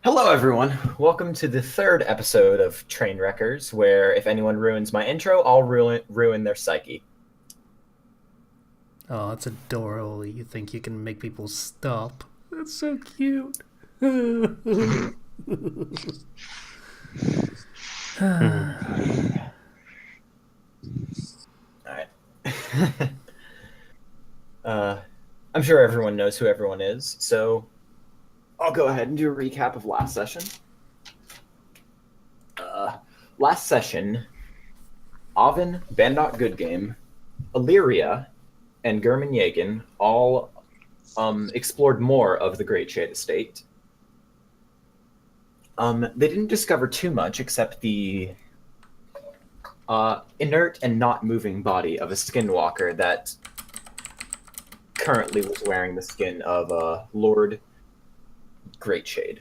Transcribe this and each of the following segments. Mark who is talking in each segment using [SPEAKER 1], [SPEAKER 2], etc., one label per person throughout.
[SPEAKER 1] Hello, everyone. Welcome to the third episode of Trainwreckers, where if anyone ruins my intro, I'll ruin their psyche.
[SPEAKER 2] Oh, that's adorable. You think you can make people stop. That's so cute.
[SPEAKER 1] All right. uh, I'm sure everyone knows who everyone is, so I'll go ahead and do a recap of last session. Last session, Oven, Bandot Goodgame, Illyria, and Gurman Yagin all explored more of the Great Shade Estate. They didn't discover too much except the inert and not moving body of a skinwalker that currently was wearing the skin of Lord Greatshade.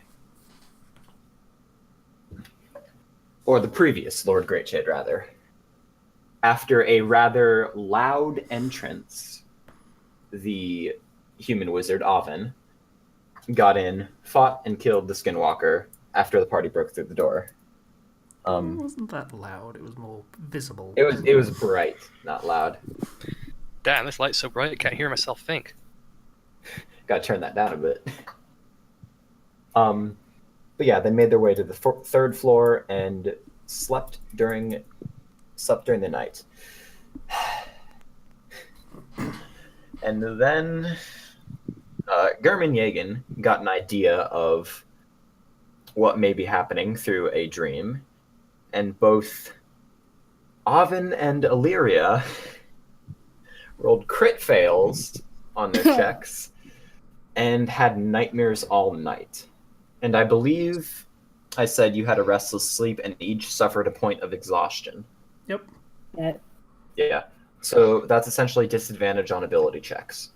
[SPEAKER 1] Or the previous Lord Greatshade, rather. After a rather loud entrance, the human wizard, Oven, got in, fought, and killed the skinwalker after the party broke through the door.
[SPEAKER 2] It wasn't that loud. It was more visible.
[SPEAKER 1] It was bright, not loud.
[SPEAKER 3] Damn, this light's so bright I can't hear myself think.
[SPEAKER 1] Gotta turn that down a bit. But yeah, they made their way to the third floor and slept during the night. And then Gurman Yagin got an idea of what may be happening through a dream, and both Oven and Illyria rolled crit fails on their checks and had nightmares all night. And I believe I said you had a restless sleep and each suffered a point of exhaustion.
[SPEAKER 2] Yep.
[SPEAKER 1] Yeah. So that's essentially disadvantage on ability checks.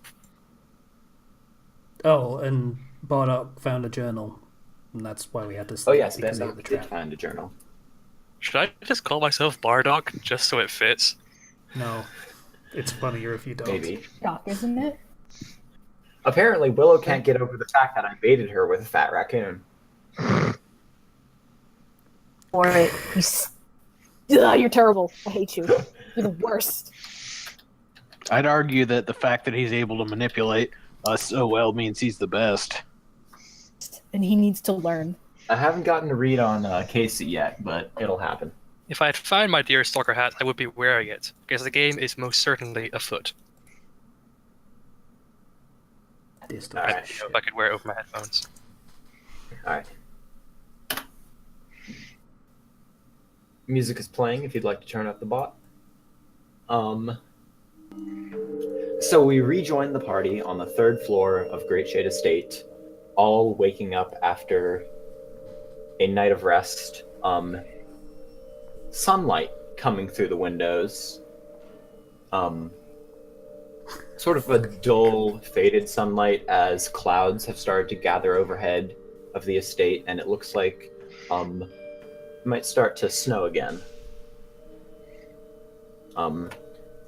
[SPEAKER 2] Oh, and Bardock found a journal, and that's why we had to.
[SPEAKER 1] Oh yes,
[SPEAKER 2] because
[SPEAKER 1] Ben
[SPEAKER 2] of the
[SPEAKER 1] did
[SPEAKER 2] trap.
[SPEAKER 1] find a journal.
[SPEAKER 3] Should I just call myself Bardock just so it fits?
[SPEAKER 2] No, it's funnier if you don't.
[SPEAKER 1] Maybe.
[SPEAKER 4] Shock, isn't it?
[SPEAKER 1] Apparently, Willow can't get over the fact that I baited her with a fat raccoon.
[SPEAKER 4] Or you're terrible. I hate you. You're the worst.
[SPEAKER 5] I'd argue that the fact that he's able to manipulate us so well means he's the best.
[SPEAKER 4] And he needs to learn.
[SPEAKER 1] I haven't gotten a read on Casey yet, but it'll happen.
[SPEAKER 3] If I had found my dear stalker hat, I would be wearing it, because the game is most certainly afoot.
[SPEAKER 2] That is
[SPEAKER 3] I don't know
[SPEAKER 1] Alright.
[SPEAKER 3] if I could wear it over my headphones.
[SPEAKER 1] Alright. Music is playing if you'd like to turn up the bot. So we rejoin the party on the third floor of Great Shade Estate, all waking up after a night of rest. Sunlight coming through the windows. Sort of a dull, faded sunlight as clouds have started to gather overhead of the estate, and it looks like it might start to snow again.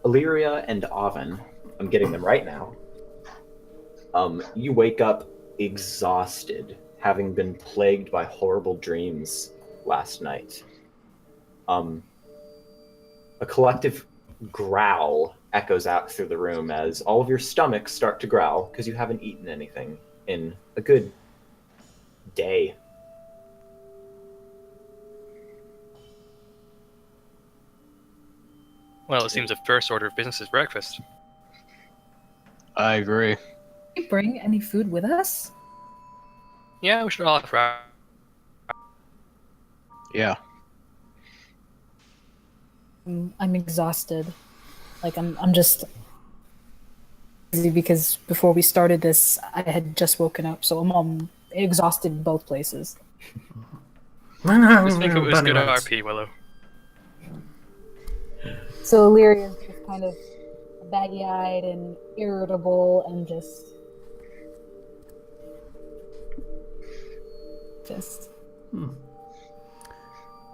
[SPEAKER 1] Illyria and Oven, I'm getting them right now. You wake up exhausted, having been plagued by horrible dreams last night. A collective growl echoes out through the room as all of your stomachs start to growl because you haven't eaten anything in a good day.
[SPEAKER 3] Well, it seems the first order of business is breakfast.
[SPEAKER 5] I agree.
[SPEAKER 4] Did we bring any food with us?
[SPEAKER 3] Yeah, we should all have
[SPEAKER 5] Yeah.
[SPEAKER 4] I'm exhausted. Like I'm just busy because before we started this, I had just woken up, so I'm exhausted in both places.
[SPEAKER 3] Just think it was
[SPEAKER 2] Bunny
[SPEAKER 3] good
[SPEAKER 2] rabbits.
[SPEAKER 3] RP, Willow.
[SPEAKER 4] So Illyria's just kind of baggy-eyed and irritable and just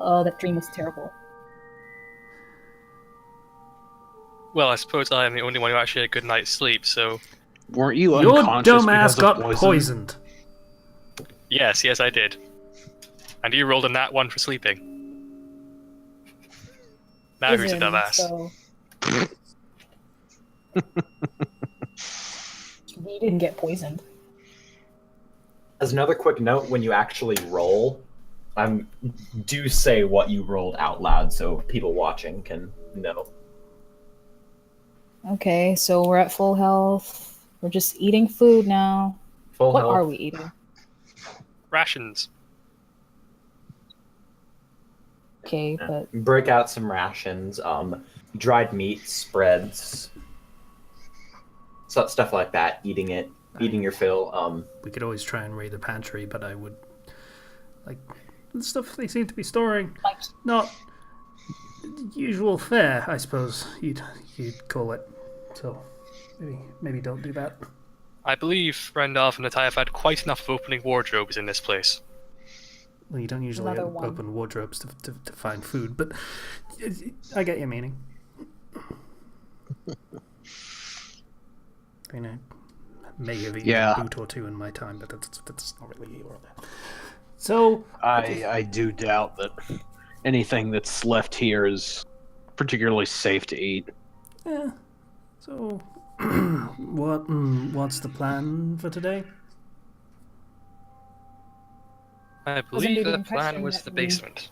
[SPEAKER 4] oh, that dream was terrible.
[SPEAKER 3] Well, I suppose I am the only one who actually had a good night's sleep, so...
[SPEAKER 5] Weren't you
[SPEAKER 2] Your
[SPEAKER 5] unconscious
[SPEAKER 2] dumbass
[SPEAKER 5] because of
[SPEAKER 2] got poisoned.
[SPEAKER 3] Yes, I did. And you rolled a nat 1 for sleeping. Now who's a
[SPEAKER 4] Poison,
[SPEAKER 3] dumbass?
[SPEAKER 4] so... We didn't get poisoned.
[SPEAKER 1] As another quick note, when you actually roll, do say what you rolled out loud so people watching can know.
[SPEAKER 4] Okay, so we're at full health. We're just eating food now.
[SPEAKER 1] Full
[SPEAKER 4] What
[SPEAKER 1] health.
[SPEAKER 4] are we eating?
[SPEAKER 3] Rations.
[SPEAKER 4] Okay, but
[SPEAKER 1] Break out some rations, dried meat, spreads, stuff like that. Eating your fill.
[SPEAKER 2] We could always try and raid the pantry, but I would like the stuff they seem to be storing. Not usual fare, I suppose you'd call it. So maybe don't do that.
[SPEAKER 3] I believe Randolph and Natalia have had quite enough of opening wardrobes in this place.
[SPEAKER 2] Well, you don't usually
[SPEAKER 4] Another one.
[SPEAKER 2] open wardrobes to find food, but I get your meaning. I mean, I may have eaten a boot or two in my time, but that's not really here or there. So
[SPEAKER 5] I do doubt that anything that's left here is particularly safe to eat.
[SPEAKER 2] Yeah. So what's the plan for today?
[SPEAKER 3] I
[SPEAKER 4] under
[SPEAKER 3] believe
[SPEAKER 4] the
[SPEAKER 3] the plan
[SPEAKER 4] impression
[SPEAKER 3] was
[SPEAKER 4] that
[SPEAKER 3] the
[SPEAKER 4] we-
[SPEAKER 3] basement.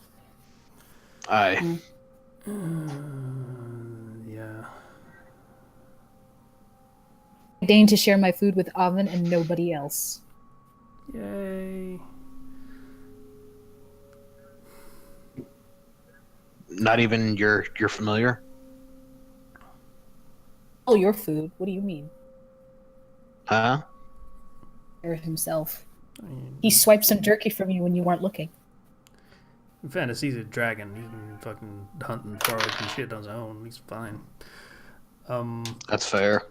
[SPEAKER 5] Aye.
[SPEAKER 2] Yeah.
[SPEAKER 4] I deign to share my food with Oven and nobody else.
[SPEAKER 2] Yay.
[SPEAKER 5] Not even your familiar?
[SPEAKER 4] Oh, your food? What do you mean?
[SPEAKER 5] Huh?
[SPEAKER 4] Or himself.
[SPEAKER 2] I mean,
[SPEAKER 4] He swiped some jerky from you when you weren't looking.
[SPEAKER 2] in fairness, he's a dragon. He can fucking hunt and forage and shit on his own. He's fine.
[SPEAKER 5] That's fair.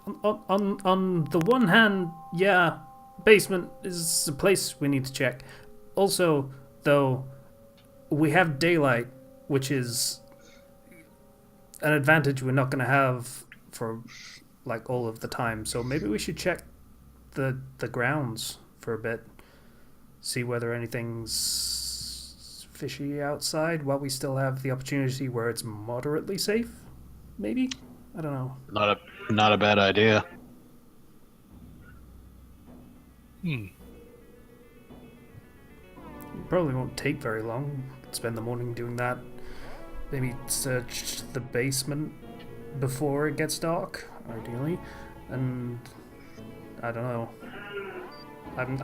[SPEAKER 2] On the one hand, yeah, basement is a place we need to check. Also, though, we have daylight, which is an advantage we're not going to have for like all of the time. So maybe we should check the grounds for a bit, see whether anything's fishy outside while we still have the opportunity where it's moderately safe. Maybe, I don't know.
[SPEAKER 5] Not a bad idea.
[SPEAKER 2] Probably won't take very long. Spend the morning doing that. Maybe search the basement before it gets dark, ideally. And I don't know. I'm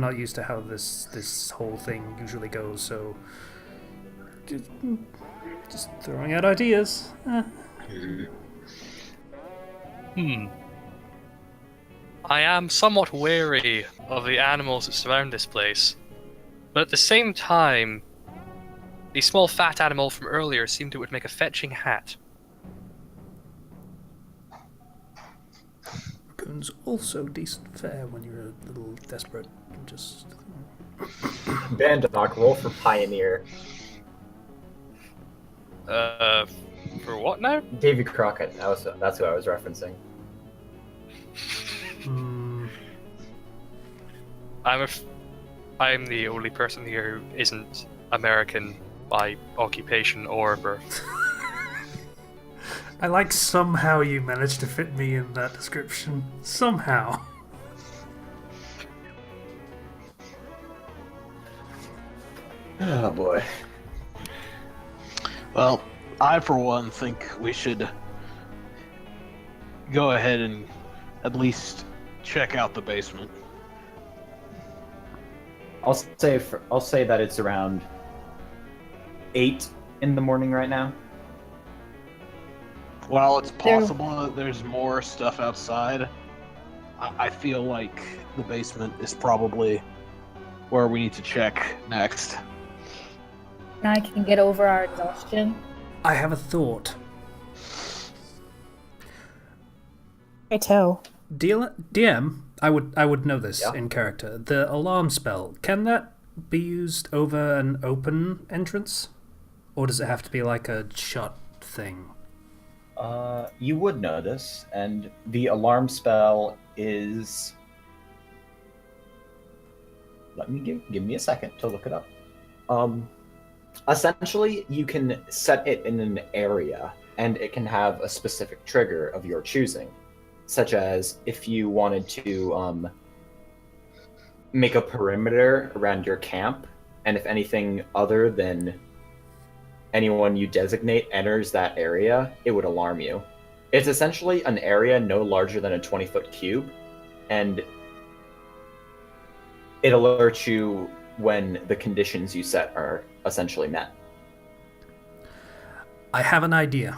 [SPEAKER 2] not used to how this whole thing usually goes. So just throwing out ideas.
[SPEAKER 3] I am somewhat wary of the animals that surround this place, but at the same time, the small fat animal from earlier seemed it would make a fetching hat.
[SPEAKER 2] Raccoon's also decent fare when you're a little desperate. Just
[SPEAKER 1] Bandog, roll for Pioneer.
[SPEAKER 3] For what now?
[SPEAKER 1] Davy Crockett. That's who I was referencing.
[SPEAKER 3] I'm the only person here who isn't American by occupation or birth.
[SPEAKER 2] I like somehow you managed to fit me in that description. Somehow.
[SPEAKER 1] Oh boy.
[SPEAKER 5] Well, I for one think we should go ahead and at least check out the basement.
[SPEAKER 1] I'll say that it's around 8 in the morning right now.
[SPEAKER 5] While it's possible that there's more stuff outside, I feel like the basement is probably where we need to check next.
[SPEAKER 4] And I can get over our exhaustion.
[SPEAKER 2] I have a thought.
[SPEAKER 4] I tell.
[SPEAKER 2] DM, I would know this
[SPEAKER 1] Yeah.
[SPEAKER 2] in character. The alarm spell, can that be used over an open entrance? Or does it have to be like a shut thing?
[SPEAKER 1] You would know this, and the alarm spell is Let me give me a second to look it up. Essentially, you can set it in an area, and it can have a specific trigger of your choosing, such as if you wanted to make a perimeter around your camp, and if anything other than anyone you designate enters that area, it would alarm you. It's essentially an area no larger than a 20-foot cube, and it alerts you when the conditions you set are essentially met.
[SPEAKER 2] I have an idea.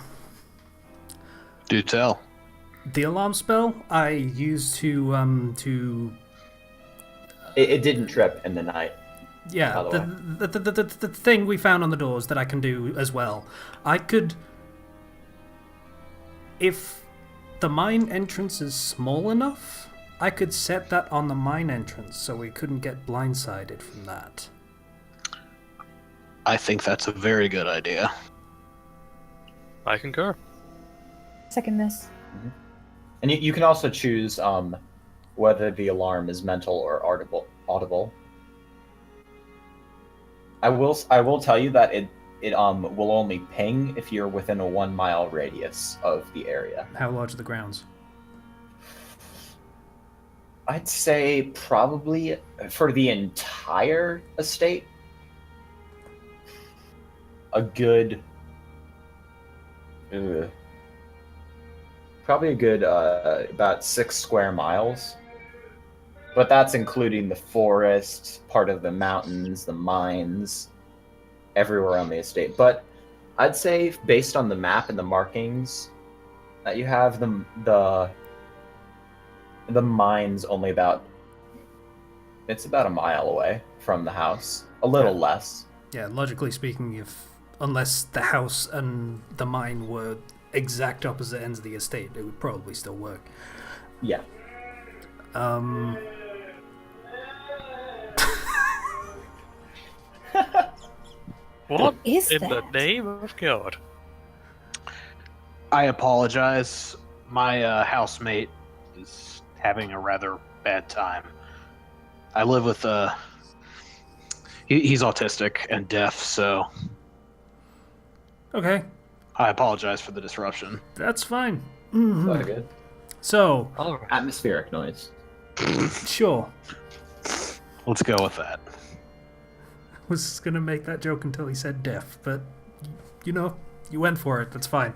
[SPEAKER 5] Do tell.
[SPEAKER 2] The alarm spell I used to
[SPEAKER 1] It didn't trip in the night.
[SPEAKER 2] yeah,
[SPEAKER 1] By the
[SPEAKER 2] the thing we found on the doors that I can do as well. I could, if the mine entrance is small enough, I could set that on the mine entrance so we couldn't get blindsided from that.
[SPEAKER 5] I think that's a very good idea.
[SPEAKER 3] I concur.
[SPEAKER 4] Second this.
[SPEAKER 1] And you can also choose whether the alarm is mental or audible. I will tell you that it will only ping if you're within a 1 mile radius of the area.
[SPEAKER 2] How large are the grounds?
[SPEAKER 1] I'd say probably for the entire estate, a good, probably a good about 6 square miles. But that's including the forest, part of the mountains, the mines, everywhere on the estate. But I'd say, based on the map and the markings that you have, the mine's only about a mile away from the house, a little less.
[SPEAKER 2] Yeah, logically speaking, unless the house and the mine were exact opposite ends of the estate, it would probably still work.
[SPEAKER 1] Yeah.
[SPEAKER 3] What
[SPEAKER 4] is
[SPEAKER 3] in the
[SPEAKER 4] that?
[SPEAKER 3] name of God?
[SPEAKER 5] I apologize. My housemate is having a rather bad time. I live with he's autistic and deaf, so
[SPEAKER 2] Okay,
[SPEAKER 5] I apologize for the disruption.
[SPEAKER 2] that's fine.
[SPEAKER 1] Very good.
[SPEAKER 2] So,
[SPEAKER 3] All right.
[SPEAKER 1] Atmospheric noise.
[SPEAKER 2] sure.
[SPEAKER 5] Let's go with that.
[SPEAKER 2] Was gonna make that joke until he said deaf, but you know, you went for it. That's fine.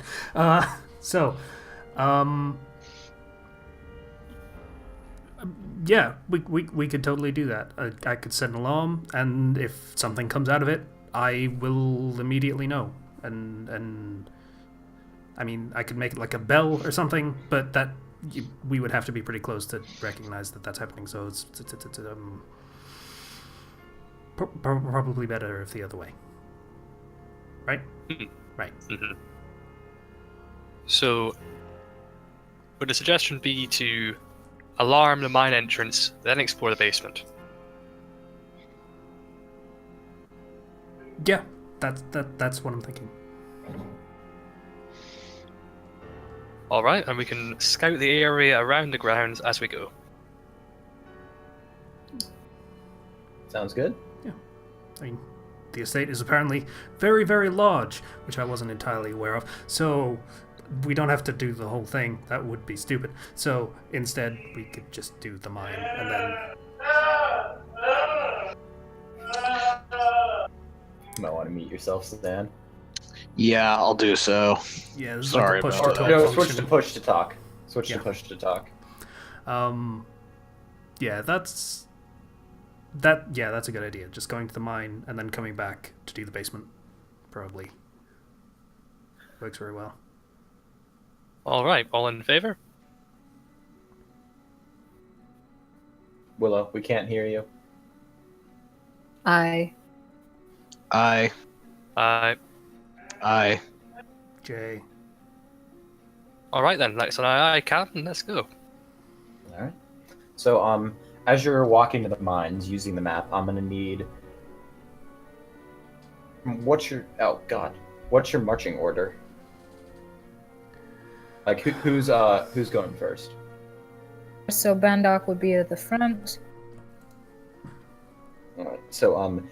[SPEAKER 2] Yeah, we could totally do that. I could set an alarm, and if something comes out of it, I will immediately know. And I mean, I could make it like a bell or something, but we would have to be pretty close to recognize that that's happening. So it's probably better if the other way. Right? Right.
[SPEAKER 3] Mm-hmm. So, would the suggestion be to alarm the mine entrance, then explore the basement?
[SPEAKER 2] Yeah, that's what I'm thinking.
[SPEAKER 3] All right, and we can scout the area around the grounds as we go.
[SPEAKER 1] Sounds good.
[SPEAKER 2] I mean, the estate is apparently very, very large, which I wasn't entirely aware of. So we don't have to do the whole thing. That would be stupid. So instead, we could just do the mine and then.
[SPEAKER 1] You might want to mute yourself, Stan.
[SPEAKER 5] Yeah, I'll do so.
[SPEAKER 2] Yeah, there's
[SPEAKER 5] Sorry
[SPEAKER 2] like a push
[SPEAKER 5] about
[SPEAKER 2] to
[SPEAKER 5] that.
[SPEAKER 2] talk
[SPEAKER 1] No, switch
[SPEAKER 2] function.
[SPEAKER 1] to push to talk. Switch
[SPEAKER 2] Yeah.
[SPEAKER 1] to push to talk.
[SPEAKER 2] Yeah, that's a good idea. Just going to the mine and then coming back to do the basement probably works very well.
[SPEAKER 3] All right, all in favor?
[SPEAKER 1] Willow, we can't hear you.
[SPEAKER 4] I
[SPEAKER 5] I
[SPEAKER 2] Jay.
[SPEAKER 3] All right then, next on aye, Captain, let's go.
[SPEAKER 1] All right. So, as you're walking to the mines using the map, I'm gonna need. What's your marching order? Like who's going first?
[SPEAKER 4] so Bandok would be at the front.
[SPEAKER 1] Alright, so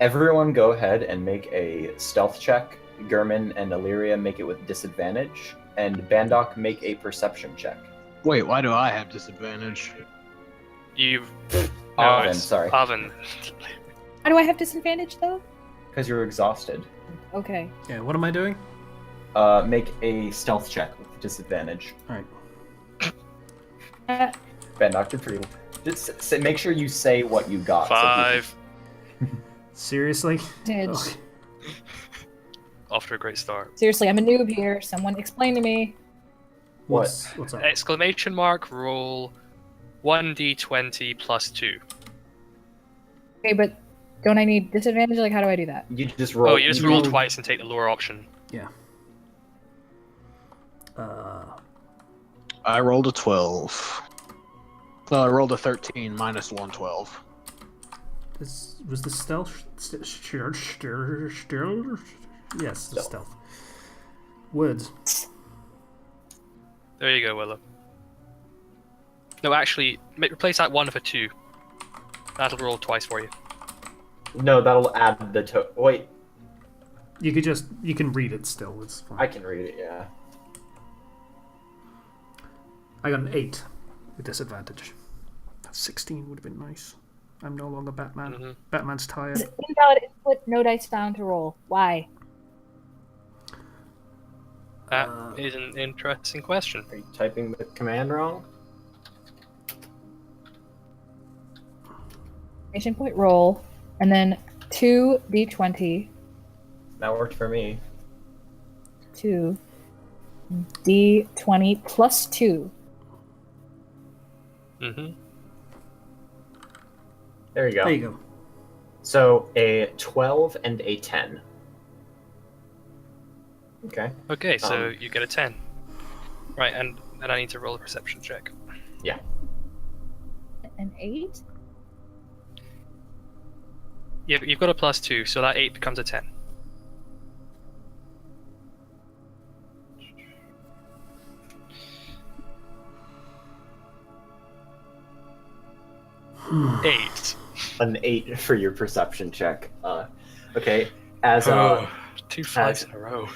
[SPEAKER 1] everyone go ahead and make a stealth check. Gurman and Illyria make it with disadvantage, and Bandok make a perception check.
[SPEAKER 5] Wait, why do I have disadvantage?
[SPEAKER 3] You've.
[SPEAKER 1] Oven, sorry.
[SPEAKER 3] Oven.
[SPEAKER 4] How do I have disadvantage though?
[SPEAKER 1] Because you're exhausted.
[SPEAKER 4] Okay.
[SPEAKER 2] Yeah, what am I doing?
[SPEAKER 1] Make a stealth check with disadvantage.
[SPEAKER 2] Alright.
[SPEAKER 1] Bandok, you're pretty. Just make sure you say what you got.
[SPEAKER 3] 5.
[SPEAKER 2] Seriously?
[SPEAKER 4] Did.
[SPEAKER 2] Okay.
[SPEAKER 3] Off to a great start.
[SPEAKER 4] Seriously, I'm a noob here. Someone explain to me.
[SPEAKER 2] What's up?
[SPEAKER 3] Exclamation mark, roll 1d20 plus 2.
[SPEAKER 4] Okay, but don't I need disadvantage? Like, how do I do that?
[SPEAKER 1] You just roll.
[SPEAKER 3] Oh, you just roll twice and take the lower option.
[SPEAKER 2] Yeah.
[SPEAKER 5] I rolled a 12. No, I rolled a 13 minus 1, 12.
[SPEAKER 2] Was this stealth? Yes, the stealth. Woods.
[SPEAKER 3] There you go, Willow. No, actually, replace that 1 with a 2. That'll roll twice for you.
[SPEAKER 1] No, that'll add the Wait,
[SPEAKER 2] You can read it still. It's fine.
[SPEAKER 1] I can read it. Yeah.
[SPEAKER 2] I got an 8 with disadvantage. 16 would have been nice. I'm no longer Batman.
[SPEAKER 3] Mhm.
[SPEAKER 2] Batman's tired.
[SPEAKER 4] Invalid input, no dice found to roll. Why?
[SPEAKER 3] That is an interesting question.
[SPEAKER 1] Are you typing the command wrong?
[SPEAKER 4] Exclamation point roll, and then 2d20,
[SPEAKER 1] That worked for me.
[SPEAKER 4] 2d20 plus 2.
[SPEAKER 3] Mm-hmm.
[SPEAKER 1] There you go.
[SPEAKER 2] There you go.
[SPEAKER 1] So a 12 and a 10. Okay.
[SPEAKER 3] Okay, so you get a 10. Right, and then I need to roll a perception check.
[SPEAKER 1] Yeah.
[SPEAKER 4] An 8?
[SPEAKER 3] Yeah, but you've got a plus 2, so that 8 becomes a 10. Eight.
[SPEAKER 1] An 8 for your perception check. Okay. As
[SPEAKER 3] 2 5s in a row.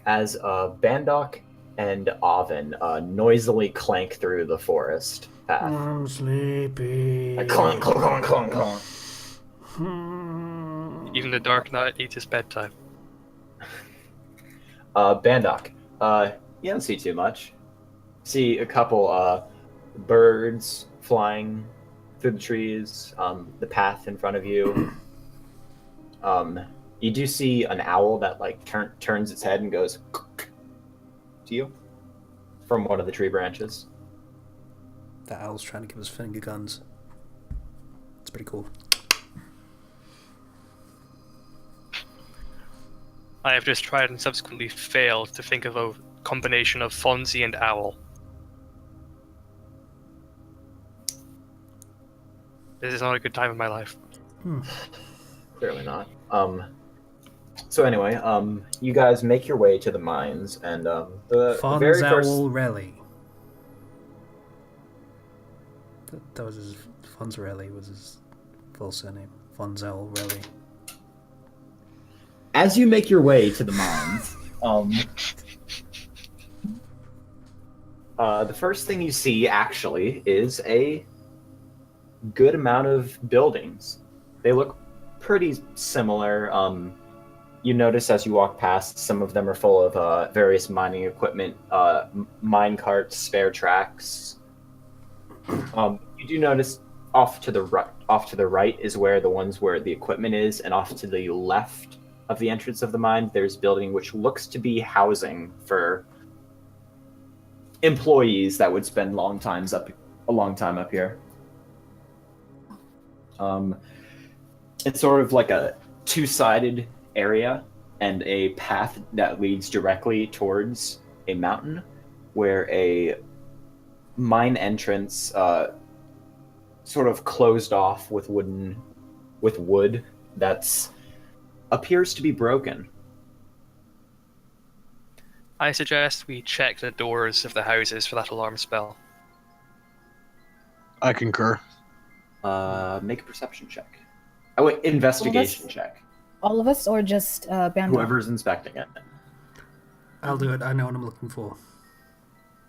[SPEAKER 1] as Bandok and Oven noisily clank through the forest path.
[SPEAKER 2] I'm sleepy.
[SPEAKER 1] Clunk, clunk, clunk, clunk, clunk.
[SPEAKER 3] Even the Dark Knight eats his bedtime.
[SPEAKER 1] Bandok, you don't see too much. See a couple birds flying through the trees, the path in front of you. You do see an owl that like turns its head and goes to you from one of the tree branches.
[SPEAKER 2] The owl's trying to give us finger guns. It's pretty cool.
[SPEAKER 3] I have just tried and subsequently failed to think of a combination of Fonzie and owl. This is not a good time in my life.
[SPEAKER 1] Clearly not. So anyway, you guys make your way to the mines, and the very first.
[SPEAKER 2] Fonzarelli. That was his. Fonzarelli was his full surname. Fonzarelli.
[SPEAKER 1] As you make your way to the mines, the first thing you see actually is a good amount of buildings. They look pretty similar. You notice as you walk past, some of them are full of various mining equipment, mine carts, spare tracks. You do notice off to the right is where the ones where the equipment is, and off to the left of the entrance of the mine, there's building which looks to be housing for employees that would spend a long time up here. It's sort of like a two-sided area and a path that leads directly towards a mountain where a mine entrance sort of closed off with wood that's appears to be broken.
[SPEAKER 3] I suggest we check the doors of the houses for that alarm spell.
[SPEAKER 5] I concur.
[SPEAKER 1] Make a perception check. Oh wait, investigation check.
[SPEAKER 4] All of us, or just Bandar?
[SPEAKER 1] Whoever's inspecting it.
[SPEAKER 2] I'll do it. I know what I'm looking for.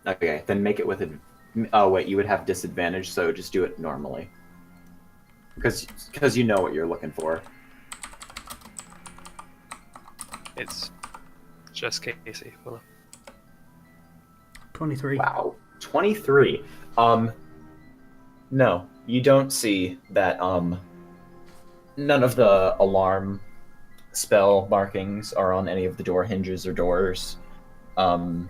[SPEAKER 1] Okay, then make it with a. Oh wait, you would have disadvantage, so just do it normally. Because you know what you're looking for.
[SPEAKER 3] It's just Casey. Well,
[SPEAKER 2] 23.
[SPEAKER 1] Wow, 23. No, you don't see that. None of the alarm spell markings are on any of the door hinges or doors. The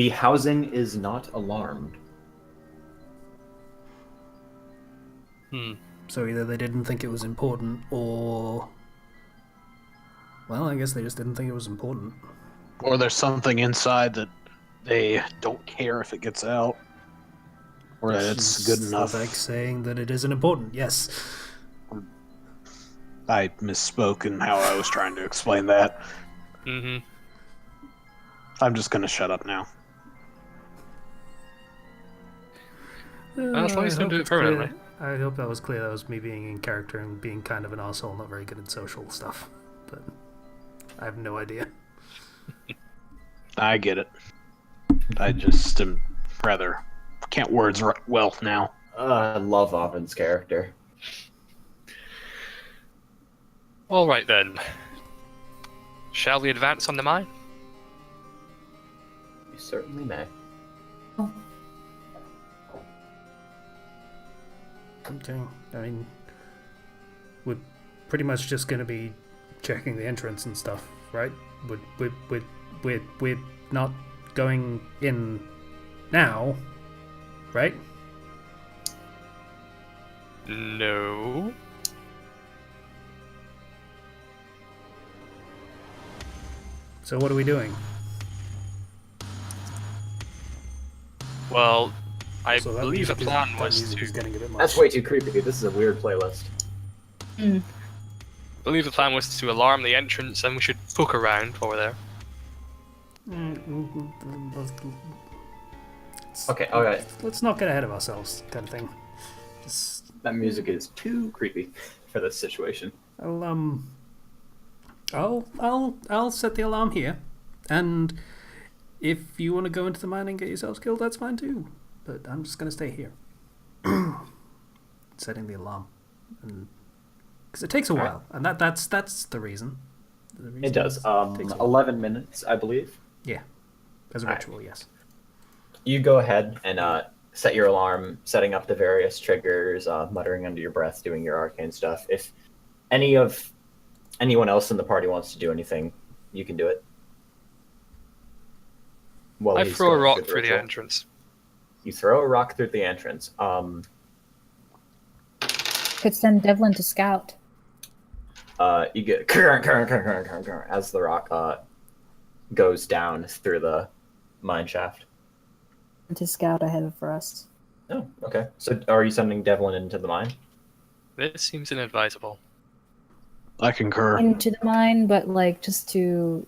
[SPEAKER 1] housing is not alarmed.
[SPEAKER 2] So either they didn't think it was important, or... Well, I guess they just didn't think it was important.
[SPEAKER 5] Or there's something inside that they don't care if it gets out. Or that it's good enough.
[SPEAKER 2] Like saying that it isn't important, yes.
[SPEAKER 5] I misspoke in how I was trying to explain that.
[SPEAKER 3] mm-hmm.
[SPEAKER 5] I'm just gonna shut up now.
[SPEAKER 3] Well, as long as you
[SPEAKER 2] I
[SPEAKER 3] don't do
[SPEAKER 2] hope
[SPEAKER 3] it
[SPEAKER 2] it's clear.
[SPEAKER 3] permanently.
[SPEAKER 2] I hope that was clear. That was me being in character and being kind of an arsehole, not very good at social stuff. But I have no idea.
[SPEAKER 5] I get it. I just am rather can't words well now.
[SPEAKER 1] I love Oven's character.
[SPEAKER 3] All right then. Shall we advance on the mine?
[SPEAKER 1] You certainly may.
[SPEAKER 2] Okay. I mean, we're pretty much just going to be checking the entrance and stuff, right? We're not going in now, right?
[SPEAKER 3] No.
[SPEAKER 2] So what are we doing?
[SPEAKER 3] Well, I
[SPEAKER 2] So that
[SPEAKER 3] believe the
[SPEAKER 2] music
[SPEAKER 3] plan
[SPEAKER 2] that
[SPEAKER 3] was
[SPEAKER 2] music is
[SPEAKER 3] to.
[SPEAKER 2] getting a bit much.
[SPEAKER 1] That's way too creepy. This is a weird playlist.
[SPEAKER 3] I believe the plan was to alarm the entrance, and we should poke around while we're there.
[SPEAKER 1] Okay, okay.
[SPEAKER 2] Let's not get ahead of ourselves, kind of thing. Just,
[SPEAKER 1] That music is too creepy for this situation.
[SPEAKER 2] I'll set the alarm here, and if you want to go into the mine and get yourselves killed, that's fine too. But I'm just gonna stay here, setting the alarm, because it takes a while, and that's the reason. The reason
[SPEAKER 1] It does.
[SPEAKER 2] is it takes a while.
[SPEAKER 1] 11 minutes, I believe.
[SPEAKER 2] Yeah, as a ritual, yes.
[SPEAKER 1] You go ahead and set your alarm, setting up the various triggers, muttering under your breath, doing your arcane stuff. If anyone else in the party wants to do anything, you can do it. While
[SPEAKER 3] I
[SPEAKER 1] he's
[SPEAKER 3] throw a
[SPEAKER 1] going
[SPEAKER 3] rock
[SPEAKER 1] the
[SPEAKER 3] through the
[SPEAKER 1] ritual.
[SPEAKER 3] entrance.
[SPEAKER 1] You throw a rock through the entrance.
[SPEAKER 4] Could send Devlin to scout.
[SPEAKER 1] You get as the rock goes down through the mine shaft.
[SPEAKER 4] To scout ahead for us.
[SPEAKER 1] Oh, okay. So are you sending Devlin into the mine?
[SPEAKER 3] This seems inadvisable.
[SPEAKER 5] I concur.
[SPEAKER 4] Into the mine, but like just to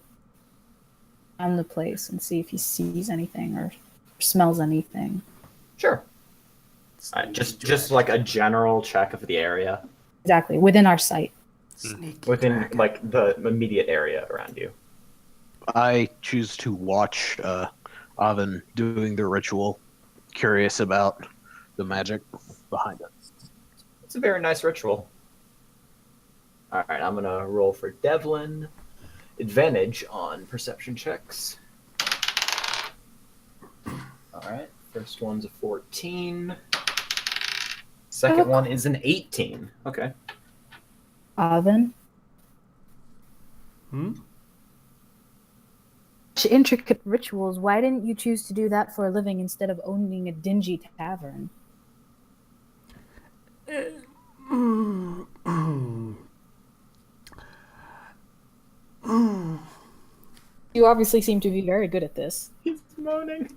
[SPEAKER 4] on the place and see if he sees anything or smells anything.
[SPEAKER 1] Sure. Just like a general check of the area.
[SPEAKER 4] Exactly, within our sight.
[SPEAKER 1] Within like the immediate area around you.
[SPEAKER 5] I choose to watch Oven doing the ritual, curious about the magic behind it.
[SPEAKER 1] It's a very nice ritual. Alright, I'm gonna roll for Devlin. Advantage on perception checks. Alright, first one's a 14. Second one is an 18. Okay.
[SPEAKER 4] Oven. Such intricate rituals. Why didn't you choose to do that for a living instead of owning a dingy tavern? You obviously seem to be very good at this.
[SPEAKER 1] He's moaning.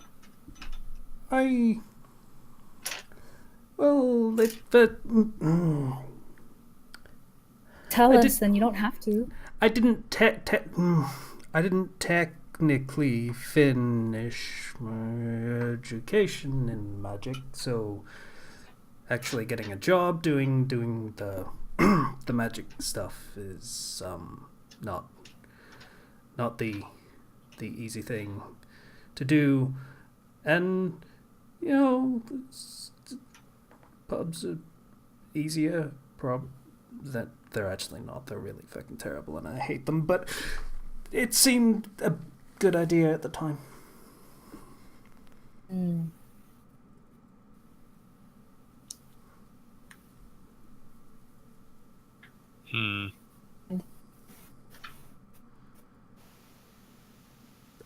[SPEAKER 4] Tell us, then you don't have to.
[SPEAKER 2] I didn't tech technically finish my education in magic, so actually getting a job doing the the magic stuff is not the easy thing to do, and pubs are easier. That they're actually not. They're really fucking terrible, and I hate them. But it seemed a good idea at the time.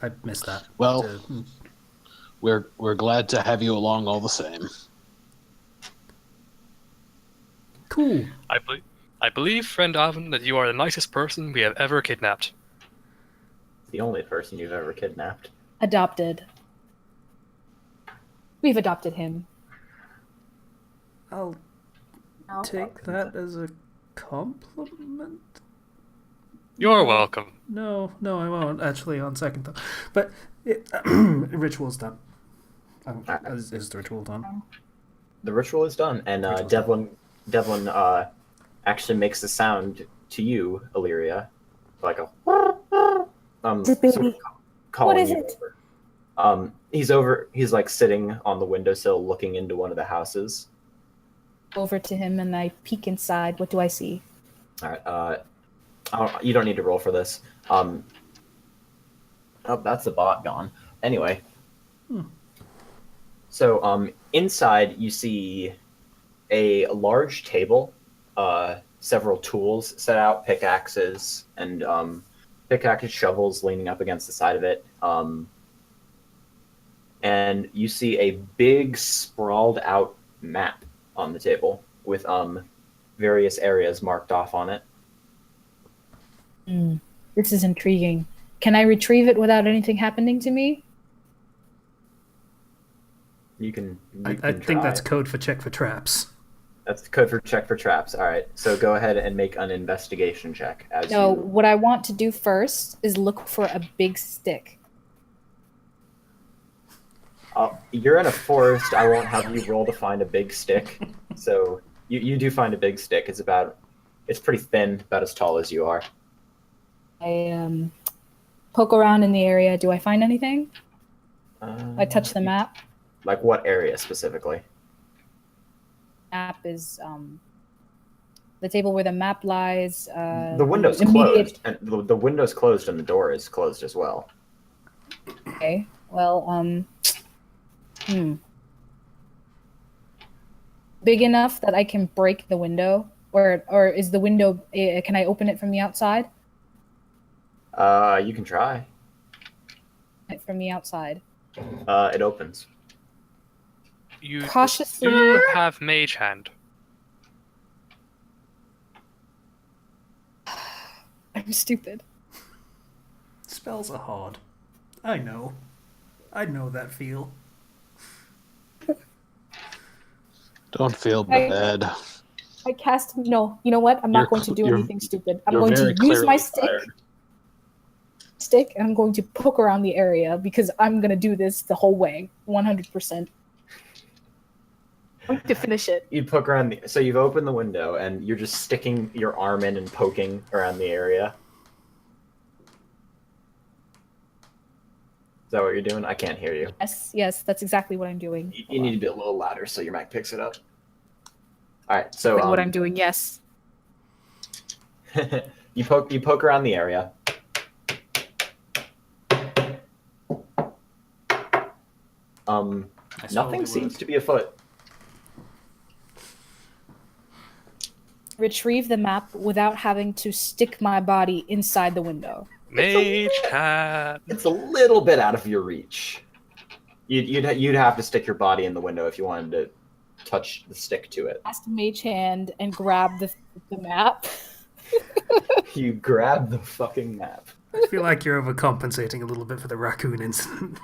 [SPEAKER 2] I missed that.
[SPEAKER 5] Well, we're glad to have you along all the same.
[SPEAKER 2] Cool.
[SPEAKER 3] I believe, friend Alvin, that you are the nicest person we have ever kidnapped.
[SPEAKER 1] The only person you've ever kidnapped.
[SPEAKER 4] Adopted. We've adopted him.
[SPEAKER 2] I'll take that as a compliment.
[SPEAKER 3] You're welcome.
[SPEAKER 2] No, I won't, actually, on second thought. But ritual's done. Is the ritual done?
[SPEAKER 1] The ritual is done, and Devlin actually makes a sound to you, Illyria, like a
[SPEAKER 4] Baby.
[SPEAKER 1] sort of calling
[SPEAKER 4] What is
[SPEAKER 1] you
[SPEAKER 4] it?
[SPEAKER 1] over. He's like sitting on the windowsill looking into one of the houses.
[SPEAKER 4] Over to him and I peek inside. What do I see?
[SPEAKER 1] All right. You don't need to roll for this. Oh, that's the bot gone. Anyway. So, inside you see a large table, several tools set out, pickaxes, and shovels leaning up against the side of it. And you see a big sprawled out map on the table with various areas marked off on it.
[SPEAKER 4] This is intriguing. Can I retrieve it without anything happening to me?
[SPEAKER 1] You can
[SPEAKER 2] I think that's code for check for traps.
[SPEAKER 1] That's the code for check for traps. All right, so go ahead and make an investigation check.
[SPEAKER 4] What I want to do first is look for a big stick.
[SPEAKER 1] You're in a forest. I won't have you roll to find a big stick. So you do find a big stick. It's pretty thin, about as tall as you are.
[SPEAKER 4] I poke around in the area. Do I find anything? I touch the map.
[SPEAKER 1] Like what area specifically?
[SPEAKER 4] Map is the table where the map lies.
[SPEAKER 1] The window's closed, and the window's closed, and the door is closed as well.
[SPEAKER 4] Okay. Well, big enough that I can break the window, or is the window? Can I open it from the outside?
[SPEAKER 1] You can try.
[SPEAKER 4] From the outside.
[SPEAKER 1] It opens.
[SPEAKER 3] You
[SPEAKER 4] Cautiously.
[SPEAKER 3] do have Mage Hand.
[SPEAKER 4] I'm stupid.
[SPEAKER 2] Spells are hard. I know that feel.
[SPEAKER 5] Don't feel bad.
[SPEAKER 4] I cast. No, you know what? I'm not going to do anything stupid. I'm going to use my stick, and I'm going to poke around the area because I'm going to do this the whole way, 100%. I'm going to finish it.
[SPEAKER 1] You poke around so you've opened the window and you're just sticking your arm in and poking around the area. Is that what you're doing? I can't hear you.
[SPEAKER 4] Yes, that's exactly what I'm doing.
[SPEAKER 1] You need to be a little louder so your mic picks it up. All right, so
[SPEAKER 4] what I'm doing, yes.
[SPEAKER 1] you poke around the area. Nothing seems to be afoot.
[SPEAKER 4] Retrieve the map without having to stick my body inside the window.
[SPEAKER 3] Mage Hand.
[SPEAKER 1] It's a little bit out of your reach. You'd have to stick your body in the window if you wanted to touch the stick to it.
[SPEAKER 4] Cast Mage Hand and grab the map.
[SPEAKER 1] You grab the fucking map.
[SPEAKER 2] I feel like you're overcompensating a little bit for the raccoon incident.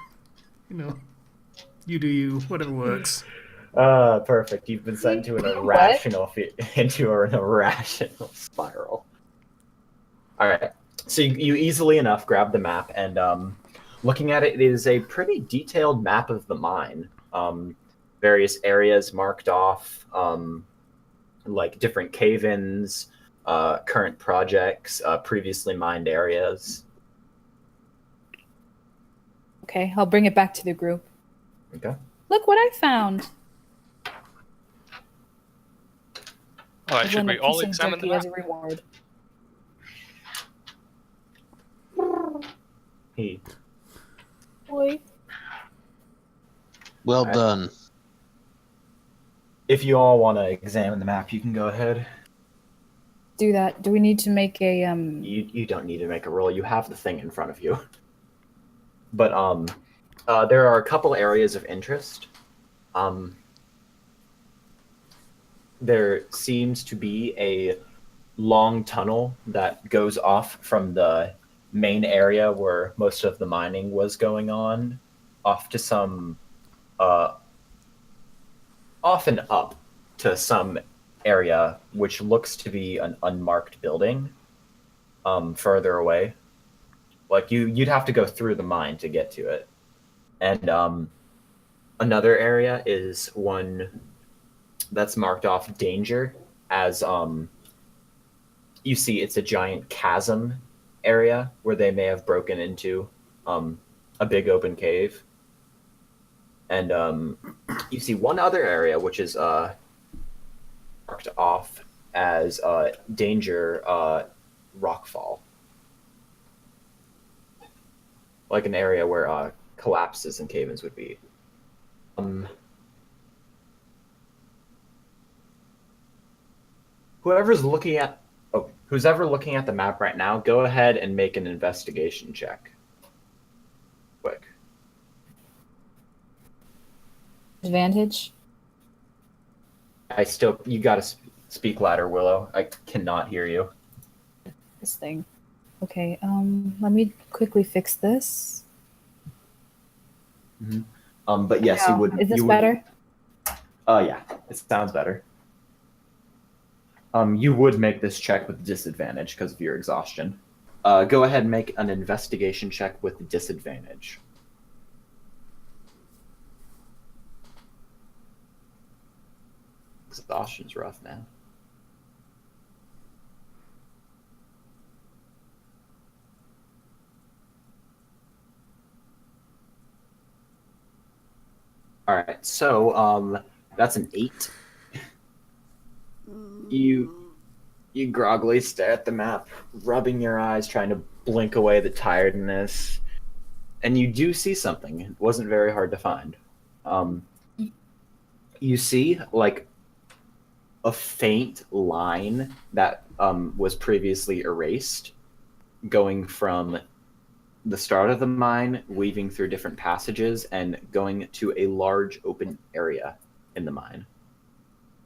[SPEAKER 2] You do you, whatever works.
[SPEAKER 1] Perfect. You've been sent into an irrational spiral. All right. So you easily enough grab the map, and Looking at it, it is a pretty detailed map of the mine. Various areas marked off, like different cave-ins, current projects, previously mined areas.
[SPEAKER 4] Okay, I'll bring it back to the group.
[SPEAKER 1] Okay.
[SPEAKER 4] Look what I found.
[SPEAKER 3] All right,
[SPEAKER 4] I've
[SPEAKER 3] should
[SPEAKER 4] won a
[SPEAKER 3] we all
[SPEAKER 4] piece of
[SPEAKER 3] examine the
[SPEAKER 4] jerky
[SPEAKER 3] map?
[SPEAKER 4] as a reward.
[SPEAKER 1] He.
[SPEAKER 4] Boy.
[SPEAKER 5] Well
[SPEAKER 1] Alright.
[SPEAKER 5] done.
[SPEAKER 1] If you all want to examine the map, you can go ahead.
[SPEAKER 4] Do that. Do we need to make a
[SPEAKER 1] You don't need to make a roll. You have the thing in front of you. But there are a couple areas of interest. There seems to be a long tunnel that goes off from the main area where most of the mining was going on, off to some, off and up to some area which looks to be an unmarked building, further away. Like you'd have to go through the mine to get to it. And another area is one that's marked off danger as you see it's a giant chasm area where they may have broken into a big open cave. And you see one other area which is marked off as danger rockfall. Like an area where collapses and cave-ins would be. Whoever's looking at who's ever looking at the map right now, go ahead and make an investigation check. Quick.
[SPEAKER 4] advantage?
[SPEAKER 1] You gotta speak louder, Willow. I cannot hear you.
[SPEAKER 4] This thing. Okay, let me quickly fix this.
[SPEAKER 1] But yes, you
[SPEAKER 4] Now,
[SPEAKER 1] would.
[SPEAKER 4] is this
[SPEAKER 1] you would,
[SPEAKER 4] better?
[SPEAKER 1] Yeah, it sounds better. You would make this check with disadvantage because of your exhaustion. Go ahead and make an investigation check with disadvantage. Exhaustion's rough, man. All right, so that's an 8. You groggily stare at the map, rubbing your eyes, trying to blink away the tiredness, and you do see something. It wasn't very hard to find. You see like a faint line that was previously erased, going from the start of the mine, weaving through different passages, and going to a large open area in the mine.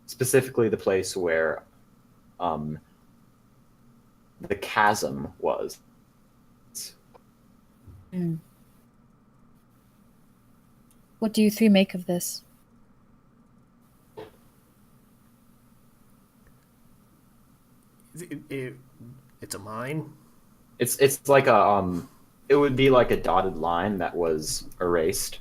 [SPEAKER 1] Specifically the place where the chasm was.
[SPEAKER 4] What do you three make of this?
[SPEAKER 2] It's a mine.
[SPEAKER 1] It's like a it would be like a dotted line that was erased.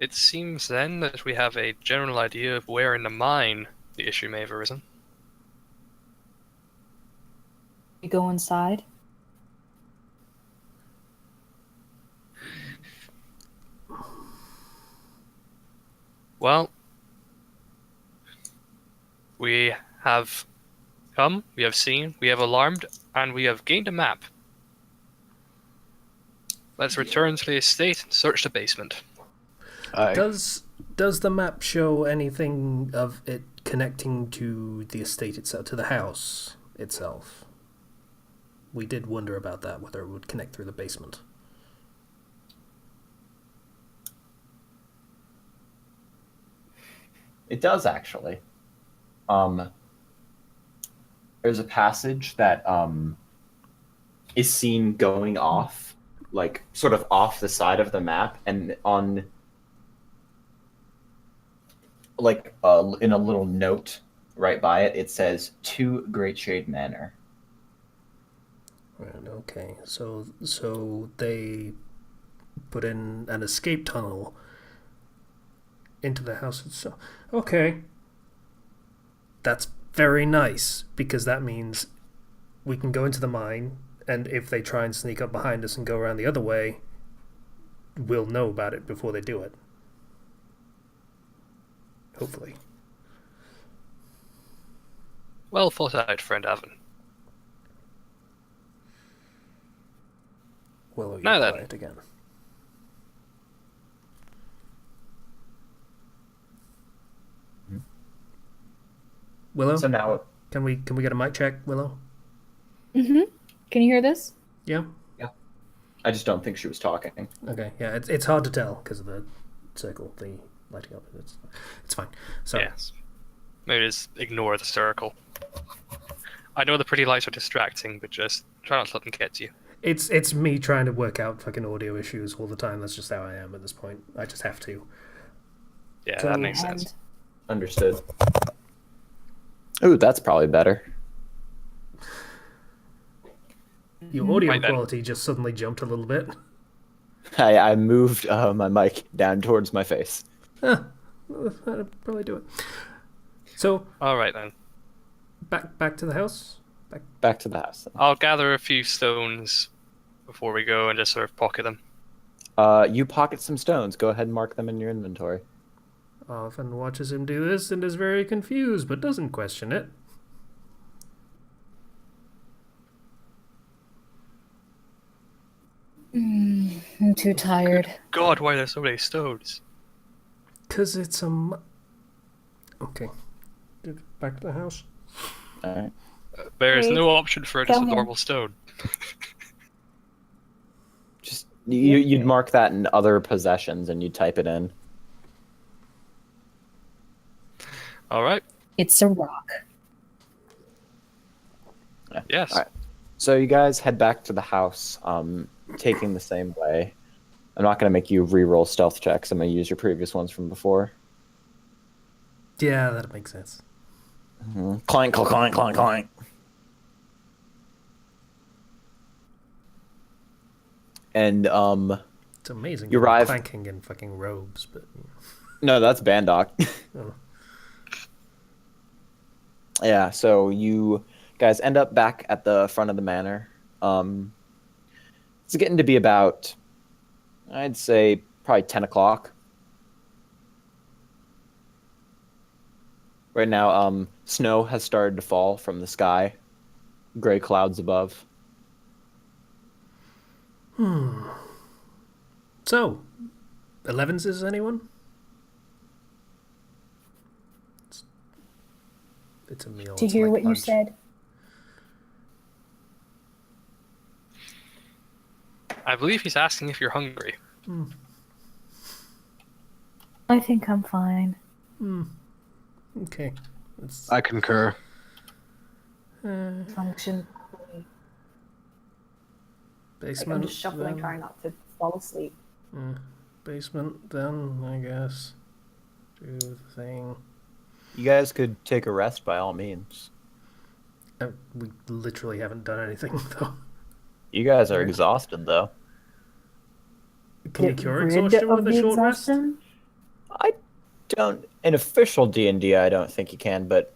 [SPEAKER 3] It seems then that we have a general idea of where in the mine the issue may have arisen.
[SPEAKER 4] You go inside?
[SPEAKER 3] Well, we have come, we have seen, we have alarmed, and we have gained a map. Let's return to the estate and search the basement.
[SPEAKER 2] Does the map show anything of it connecting to the estate itself, to the house itself? We did wonder about that, whether it would connect through the basement.
[SPEAKER 1] It does actually. There's a passage that is seen going off, like sort of off the side of the map, and on like in a little note right by it, it says "To Great Shade Manor."
[SPEAKER 2] Right, okay. So they put in an escape tunnel into the house itself. Okay. That's very nice, because that means we can go into the mine, and if they try and sneak up behind us and go around the other way, we'll know about it before they do it. Hopefully.
[SPEAKER 3] Well thought out, friend Avon.
[SPEAKER 2] Willow, you're
[SPEAKER 3] Now then.
[SPEAKER 2] quiet again. Willow,
[SPEAKER 1] So now,
[SPEAKER 2] can we get a mic check, Willow?
[SPEAKER 4] Mm-hmm. Can you hear this?
[SPEAKER 2] Yeah.
[SPEAKER 1] I just don't think she was talking.
[SPEAKER 2] Okay. Yeah, it's hard to tell because of the circle, the lighting up. It's fine. So
[SPEAKER 3] Yes. Maybe just ignore the circle. I know the pretty lights are distracting, but just try not to let them get to you.
[SPEAKER 2] it's me trying to work out fucking audio issues all the time. That's just how I am at this point. I just have to.
[SPEAKER 3] Yeah,
[SPEAKER 2] So-
[SPEAKER 3] that makes
[SPEAKER 4] And
[SPEAKER 3] sense.
[SPEAKER 1] Understood. Ooh, that's probably better.
[SPEAKER 2] Your audio
[SPEAKER 3] Right then.
[SPEAKER 2] quality just suddenly jumped a little bit.
[SPEAKER 1] I moved my mic down towards my face.
[SPEAKER 2] That'd probably do it. So
[SPEAKER 3] All right then.
[SPEAKER 2] back to the house.
[SPEAKER 1] Back to the house.
[SPEAKER 3] I'll gather a few stones before we go and just sort of pocket them.
[SPEAKER 1] You pocket some stones. Go ahead and mark them in your inventory.
[SPEAKER 2] Often watches him do this and is very confused, but doesn't question it.
[SPEAKER 4] I'm too tired.
[SPEAKER 3] God, why are there so many stones?
[SPEAKER 2] 'Cause it's a... Okay. Back to the house.
[SPEAKER 1] All right.
[SPEAKER 3] There is
[SPEAKER 4] Wait.
[SPEAKER 3] no option for just a
[SPEAKER 4] Tell him.
[SPEAKER 3] normal stone.
[SPEAKER 1] Just you'd mark that in other possessions and you'd type it in.
[SPEAKER 3] All right.
[SPEAKER 4] It's a rock.
[SPEAKER 3] Yes.
[SPEAKER 1] All right. So you guys head back to the house, taking the same way. I'm not going to make you re-roll stealth checks. I'm going to use your previous ones from before.
[SPEAKER 2] Yeah, that makes sense.
[SPEAKER 1] Clank, clank, clank, clank. And
[SPEAKER 2] It's amazing.
[SPEAKER 1] You
[SPEAKER 2] you're
[SPEAKER 1] arrive-
[SPEAKER 2] clanking in fucking robes, but
[SPEAKER 1] no, that's Bandock.
[SPEAKER 2] Oh.
[SPEAKER 1] Yeah, so you guys end up back at the front of the manor. It's getting to be about, I'd say, probably 10 o'clock. Right now, snow has started to fall from the sky. Gray clouds above.
[SPEAKER 2] So, 11s is anyone? It's a meal.
[SPEAKER 4] To
[SPEAKER 2] it's
[SPEAKER 4] hear
[SPEAKER 2] like
[SPEAKER 4] what you
[SPEAKER 2] lunch.
[SPEAKER 4] said.
[SPEAKER 3] I believe he's asking if you're hungry.
[SPEAKER 4] I think I'm fine.
[SPEAKER 2] Okay. It's,
[SPEAKER 5] I concur.
[SPEAKER 4] Function. Like,
[SPEAKER 2] basement.
[SPEAKER 4] I'm just shuffling,
[SPEAKER 2] then.
[SPEAKER 4] trying not to fall asleep.
[SPEAKER 2] Basement, then, I guess. Do the thing.
[SPEAKER 1] You guys could take a rest by all means.
[SPEAKER 2] We literally haven't done anything, though.
[SPEAKER 1] You guys are exhausted, though.
[SPEAKER 2] Can you
[SPEAKER 4] Get
[SPEAKER 2] cure
[SPEAKER 4] rid
[SPEAKER 2] exhaustion
[SPEAKER 4] of
[SPEAKER 2] with a
[SPEAKER 4] the
[SPEAKER 2] short rest?
[SPEAKER 4] exhaustion?
[SPEAKER 1] I don't, in official D&D, I don't think you can, but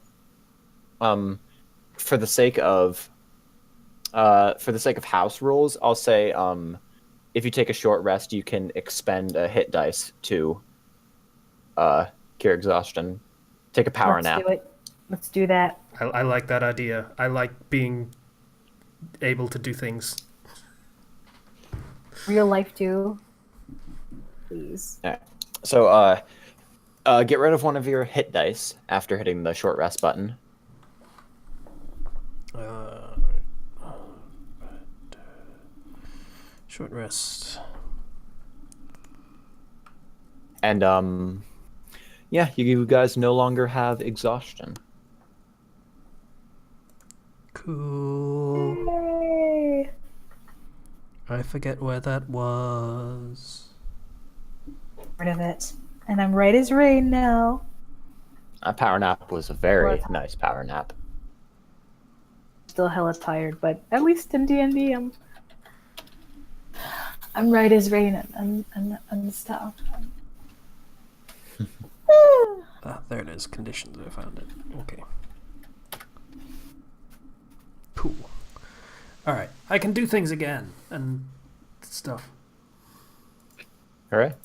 [SPEAKER 1] for the sake of house rules, I'll say if you take a short rest, you can expend a hit dice to cure exhaustion. Take a power nap.
[SPEAKER 4] Let's do it. Let's do that.
[SPEAKER 2] I like that idea. I like being able to do things.
[SPEAKER 4] Real life too. Please.
[SPEAKER 1] So get rid of one of your hit dice after hitting the short rest button.
[SPEAKER 2] Short rest.
[SPEAKER 1] And yeah, you guys no longer have exhaustion.
[SPEAKER 2] Cool.
[SPEAKER 4] Yay!
[SPEAKER 2] I forget where that was.
[SPEAKER 4] Rid of it. And I'm right as rain now.
[SPEAKER 1] A power nap was a very nice power nap.
[SPEAKER 4] still hella tired, but at least in D&D, I'm right as rain and stuff.
[SPEAKER 2] There it is. Conditions. I found it. Okay. Cool. All right. I can do things again and stuff.
[SPEAKER 1] All right.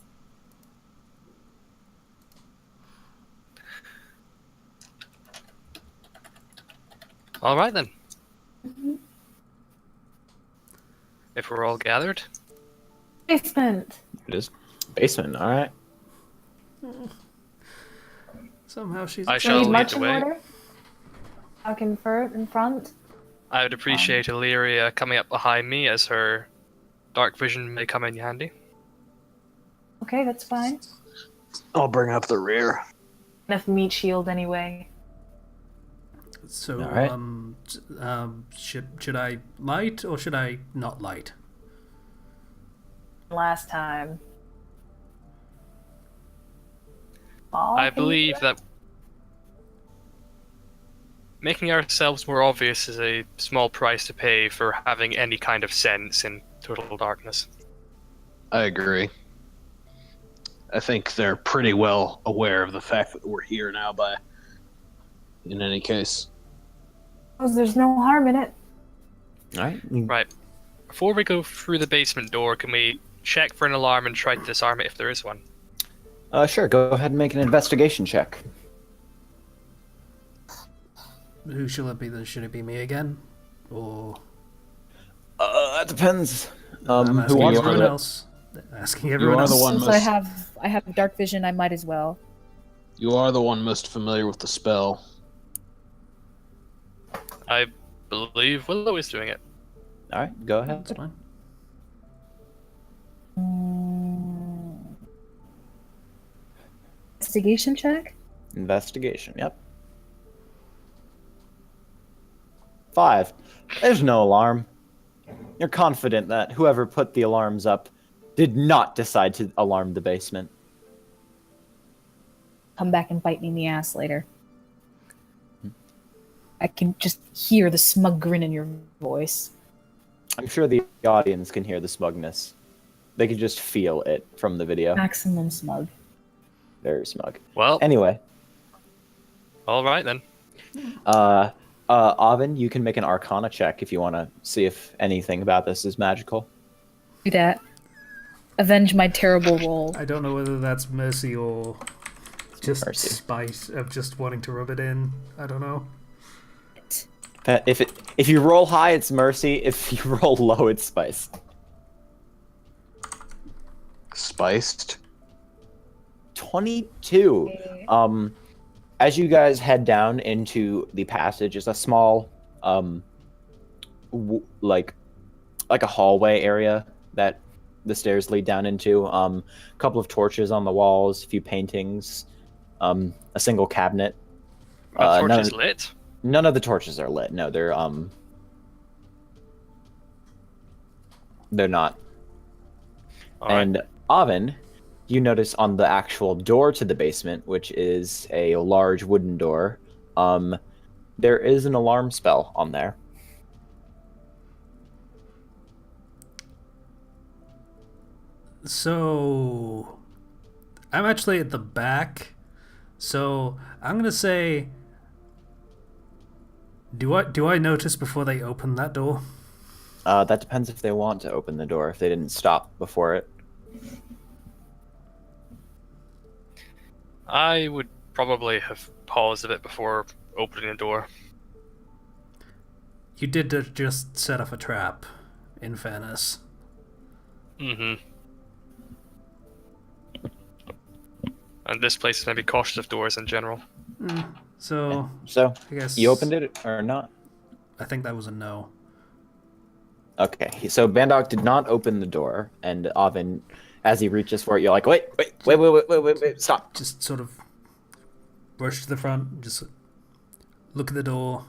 [SPEAKER 3] All right then. If we're all gathered,
[SPEAKER 4] Basement.
[SPEAKER 1] It is basement. All right.
[SPEAKER 2] Somehow she's.
[SPEAKER 3] I
[SPEAKER 4] Do
[SPEAKER 3] shall
[SPEAKER 4] we need
[SPEAKER 3] lead
[SPEAKER 4] marching
[SPEAKER 3] the way.
[SPEAKER 4] order? I can in front.
[SPEAKER 3] I would appreciate Illyria coming up behind me, as her dark vision may come in handy.
[SPEAKER 4] Okay, that's fine.
[SPEAKER 5] I'll bring up the rear.
[SPEAKER 4] Enough meat shield anyway.
[SPEAKER 2] So,
[SPEAKER 1] All right.
[SPEAKER 2] should I light or should I not light?
[SPEAKER 4] Last time. Oh,
[SPEAKER 3] I believe that making ourselves more obvious is a small price to pay for having any kind of sense in total darkness.
[SPEAKER 5] I agree. I think they're pretty well aware of the fact that we're here now in any case.
[SPEAKER 4] there's no harm in it.
[SPEAKER 1] All right.
[SPEAKER 3] Right. Before we go through the basement door, can we check for an alarm and try to disarm it if there is one?
[SPEAKER 1] Sure. Go ahead and make an investigation check.
[SPEAKER 2] Who shall it be then? Should it be me again? Or
[SPEAKER 1] That depends.
[SPEAKER 2] I'm
[SPEAKER 1] Who
[SPEAKER 2] asking
[SPEAKER 1] wants
[SPEAKER 2] everyone
[SPEAKER 1] to?
[SPEAKER 2] else? Asking everyone
[SPEAKER 5] are
[SPEAKER 2] else.
[SPEAKER 5] the one
[SPEAKER 4] Since
[SPEAKER 5] most-
[SPEAKER 4] I have dark vision, I might as well.
[SPEAKER 5] You are the one most familiar with the spell.
[SPEAKER 3] I believe Willow is doing it.
[SPEAKER 1] All right. Go ahead.
[SPEAKER 2] That's fine.
[SPEAKER 4] Investigation check?
[SPEAKER 1] Investigation. Yep. 5. There's no alarm. You're confident that whoever put the alarms up did not decide to alarm the basement.
[SPEAKER 4] Come back and bite me in the ass later. I can just hear the smug grin in your voice.
[SPEAKER 1] I'm sure the audience can hear the smugness. They can just feel it from the video.
[SPEAKER 4] Maximum smug.
[SPEAKER 1] Very smug.
[SPEAKER 3] Well,
[SPEAKER 1] Anyway,
[SPEAKER 3] all right then.
[SPEAKER 1] Avin, you can make an Arcana check if you want to see if anything about this is magical.
[SPEAKER 4] Do that. Avenge my terrible roll.
[SPEAKER 2] I don't know whether that's mercy or just
[SPEAKER 1] Mercy.
[SPEAKER 2] spite of just wanting to rub it in. I don't know.
[SPEAKER 1] If you roll high, it's mercy. If you roll low, it's spice.
[SPEAKER 5] Spiced.
[SPEAKER 1] 22. As you guys head down into the passage, it's a small, like a hallway area that the stairs lead down into. A couple of torches on the walls, a few paintings, a single cabinet.
[SPEAKER 3] Our torch
[SPEAKER 1] none
[SPEAKER 3] is
[SPEAKER 1] of-
[SPEAKER 3] lit.
[SPEAKER 1] None of the torches are lit. No, they're not.
[SPEAKER 3] All right.
[SPEAKER 1] And Avin, you notice on the actual door to the basement, which is a large wooden door, there is an alarm spell on there.
[SPEAKER 2] So, I'm actually at the back. So I'm gonna say, do I notice before they open that door?
[SPEAKER 1] That depends if they want to open the door, if they didn't stop before it.
[SPEAKER 3] I would probably have paused a bit before opening the door.
[SPEAKER 2] You did just set off a trap, in fairness.
[SPEAKER 3] Mm-hmm. And this place is maybe cautious of doors in general.
[SPEAKER 2] So
[SPEAKER 1] So,
[SPEAKER 2] I guess
[SPEAKER 1] you opened it or not?
[SPEAKER 2] I think that was a no.
[SPEAKER 1] Okay, so Bandok did not open the door, and Avin, as he reaches for it, you're like, wait, stop.
[SPEAKER 2] Just sort of rush to the front, just look at the door,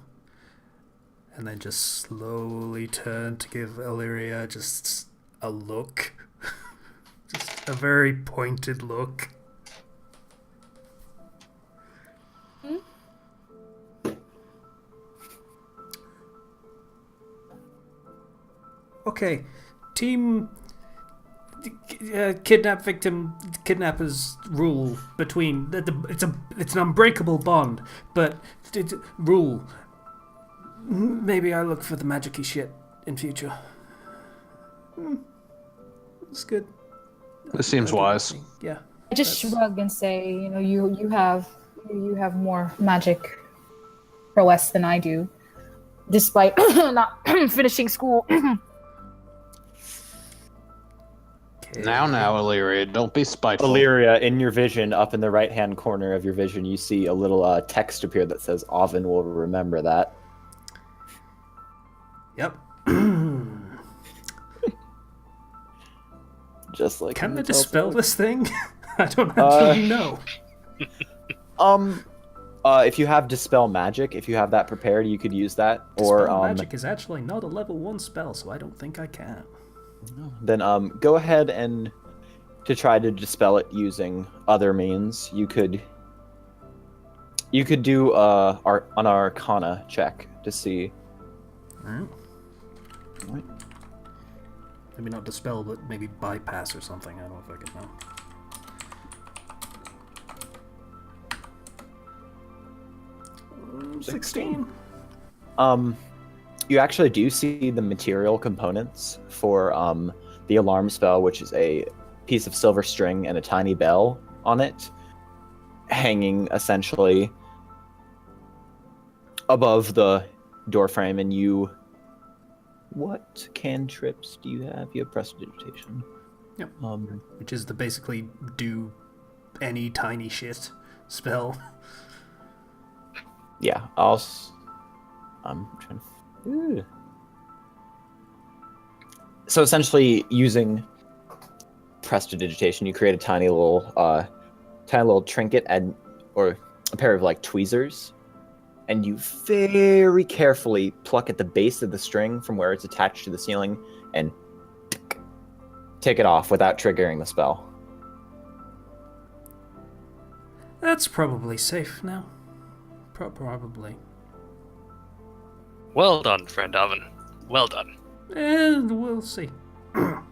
[SPEAKER 2] and then just slowly turn to give Illyria just a look. Just a very pointed look. Okay, team. Kidnap victim, kidnappers rule between it's an unbreakable bond, but rule. Maybe I look for the magic-y shit in future. It's good.
[SPEAKER 5] This seems wise.
[SPEAKER 2] Yeah.
[SPEAKER 4] I just shrug and say, you have more magic prowess than I do, despite not finishing school.
[SPEAKER 5] Now, Illyria, don't be spiteful.
[SPEAKER 1] Illyria, in your vision, up in the right-hand corner of your vision, you see a little text appear that says, Oven will remember that.
[SPEAKER 2] Yep.
[SPEAKER 1] Just like...
[SPEAKER 2] Can they dispel this thing? I don't actually know.
[SPEAKER 1] If you have Dispel Magic, if you have that prepared, you could use that.
[SPEAKER 2] Dispel Magic is actually not a level 1 spell, so I don't think I can.
[SPEAKER 1] Then go ahead and to try to dispel it using other means. You could do an Arcana check to see.
[SPEAKER 2] Alright. Maybe not dispel, but maybe bypass or something. I don't know if I can know. 16.
[SPEAKER 1] You actually do see the material components for the alarm spell, which is a piece of silver string and a tiny bell on it, hanging essentially above the doorframe. And you, what cantrips do you have? You have Prestidigitation.
[SPEAKER 2] Yep. Which is the basically do any tiny shit spell.
[SPEAKER 1] Yeah, I'm trying to. Ooh. So essentially, using Prestidigitation, you create a tiny little trinket or a pair of like tweezers, and you very carefully pluck at the base of the string from where it's attached to the ceiling, and take it off without triggering the spell.
[SPEAKER 2] That's probably safe now. Probably.
[SPEAKER 3] Well done, friend Oven. Well done.
[SPEAKER 2] And we'll see.
[SPEAKER 1] Alright.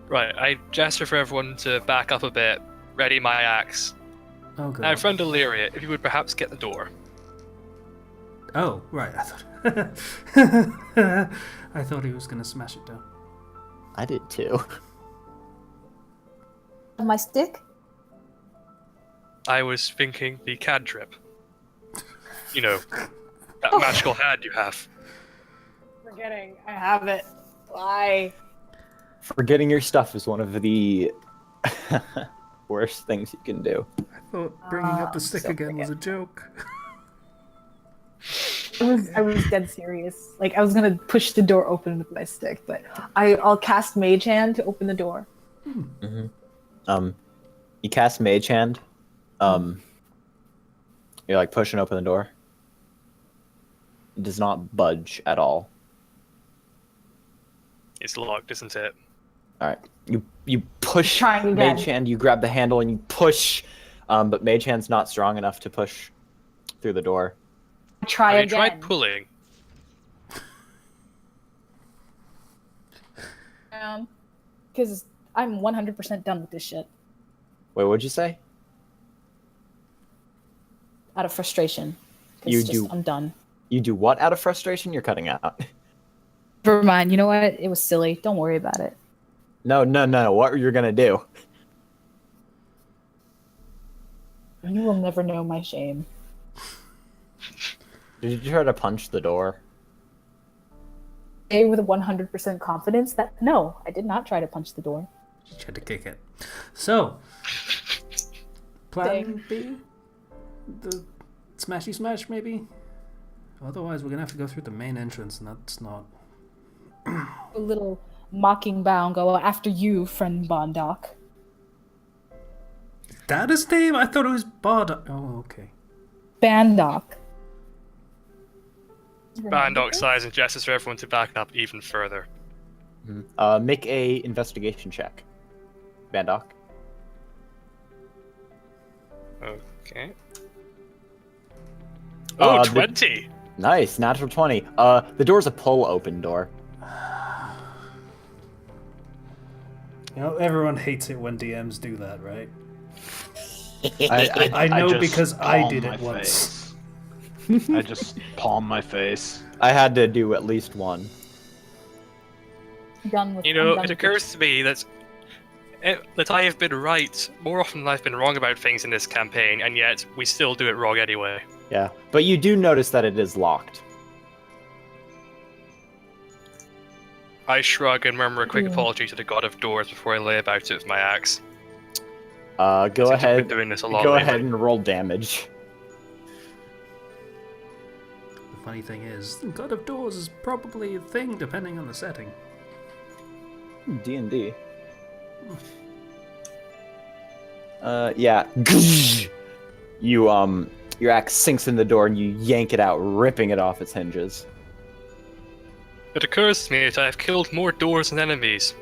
[SPEAKER 3] Right, I gesture for everyone to back up a bit, ready my axe.
[SPEAKER 2] Oh, God.
[SPEAKER 3] Now, friend Illyria, if you would perhaps get the door.
[SPEAKER 2] Oh, right. I thought. I thought he was going to smash it down.
[SPEAKER 1] I did too.
[SPEAKER 4] My stick?
[SPEAKER 3] I was thinking the cantrip. You know, that magical hand you have.
[SPEAKER 4] Forgetting I have it. Why?
[SPEAKER 1] Forgetting your stuff is one of the worst things you can do.
[SPEAKER 2] I thought bringing up the stick again was a joke.
[SPEAKER 4] I was dead serious. Like, I was gonna push the door open with my stick, but I'll cast Mage Hand to open the door.
[SPEAKER 1] Mm-hmm. You cast Mage Hand. You're like pushing open the door. It does not budge at all.
[SPEAKER 3] It's locked, isn't it?
[SPEAKER 1] All right, you push
[SPEAKER 4] Trying again.
[SPEAKER 1] Mage Hand. You grab the handle and you push, but Mage Hand's not strong enough to push through the door.
[SPEAKER 4] Try
[SPEAKER 3] Have
[SPEAKER 4] again.
[SPEAKER 3] you tried pulling?
[SPEAKER 4] Because I'm 100% done with this shit.
[SPEAKER 1] Wait, what'd you say?
[SPEAKER 4] Out of frustration. I'm done.
[SPEAKER 1] You do what out of frustration? You're cutting out.
[SPEAKER 4] Never mind. You know what? It was silly. Don't worry about it.
[SPEAKER 1] No. What you're gonna do?
[SPEAKER 4] You will never know my shame.
[SPEAKER 1] Did you try to punch the door?
[SPEAKER 4] Say with 100% confidence that no, I did not try to punch the door.
[SPEAKER 2] She tried to kick it. So, plan B? The smashy smash, maybe? Otherwise, we're gonna have to go through the main entrance, and that's not...
[SPEAKER 4] A little mocking bow and go after you, friend Bondoc.
[SPEAKER 2] Is that his name? I thought it was Bardock. Oh, okay.
[SPEAKER 4] Bandoc.
[SPEAKER 3] Bandock sighs and gestures for everyone to back up even further.
[SPEAKER 1] Make a investigation check. Bandock.
[SPEAKER 3] Okay. Oh,
[SPEAKER 1] The-
[SPEAKER 3] 20!
[SPEAKER 1] Nice, natural 20. The door's a pull-open door.
[SPEAKER 2] You know, everyone hates it when DMs do that, right?
[SPEAKER 5] I
[SPEAKER 2] know
[SPEAKER 5] just
[SPEAKER 2] because I
[SPEAKER 5] palm
[SPEAKER 2] did
[SPEAKER 5] my
[SPEAKER 2] it once.
[SPEAKER 5] face. I just palm my face.
[SPEAKER 1] I had to do at least one.
[SPEAKER 4] Done with.
[SPEAKER 3] You
[SPEAKER 4] I'm
[SPEAKER 3] know,
[SPEAKER 4] done
[SPEAKER 3] it
[SPEAKER 4] with
[SPEAKER 3] occurs to me that I have been right more often than I've been wrong about things in this campaign, and yet we still do it wrong anyway.
[SPEAKER 1] Yeah, but you do notice that it is locked.
[SPEAKER 3] I shrug and murmur a quick
[SPEAKER 4] Hmm.
[SPEAKER 3] apology to the god of doors before I lay about it with my axe.
[SPEAKER 1] Go
[SPEAKER 3] Since I've
[SPEAKER 1] ahead.
[SPEAKER 3] been doing this a lot
[SPEAKER 1] Go
[SPEAKER 3] lately.
[SPEAKER 1] ahead and roll damage.
[SPEAKER 2] The funny thing is, God of Doors is probably a thing depending on the setting.
[SPEAKER 1] D&D. Yeah. You your axe sinks in the door and you yank it out, ripping it off its hinges.
[SPEAKER 3] It occurs to me that I have killed more doors than enemies.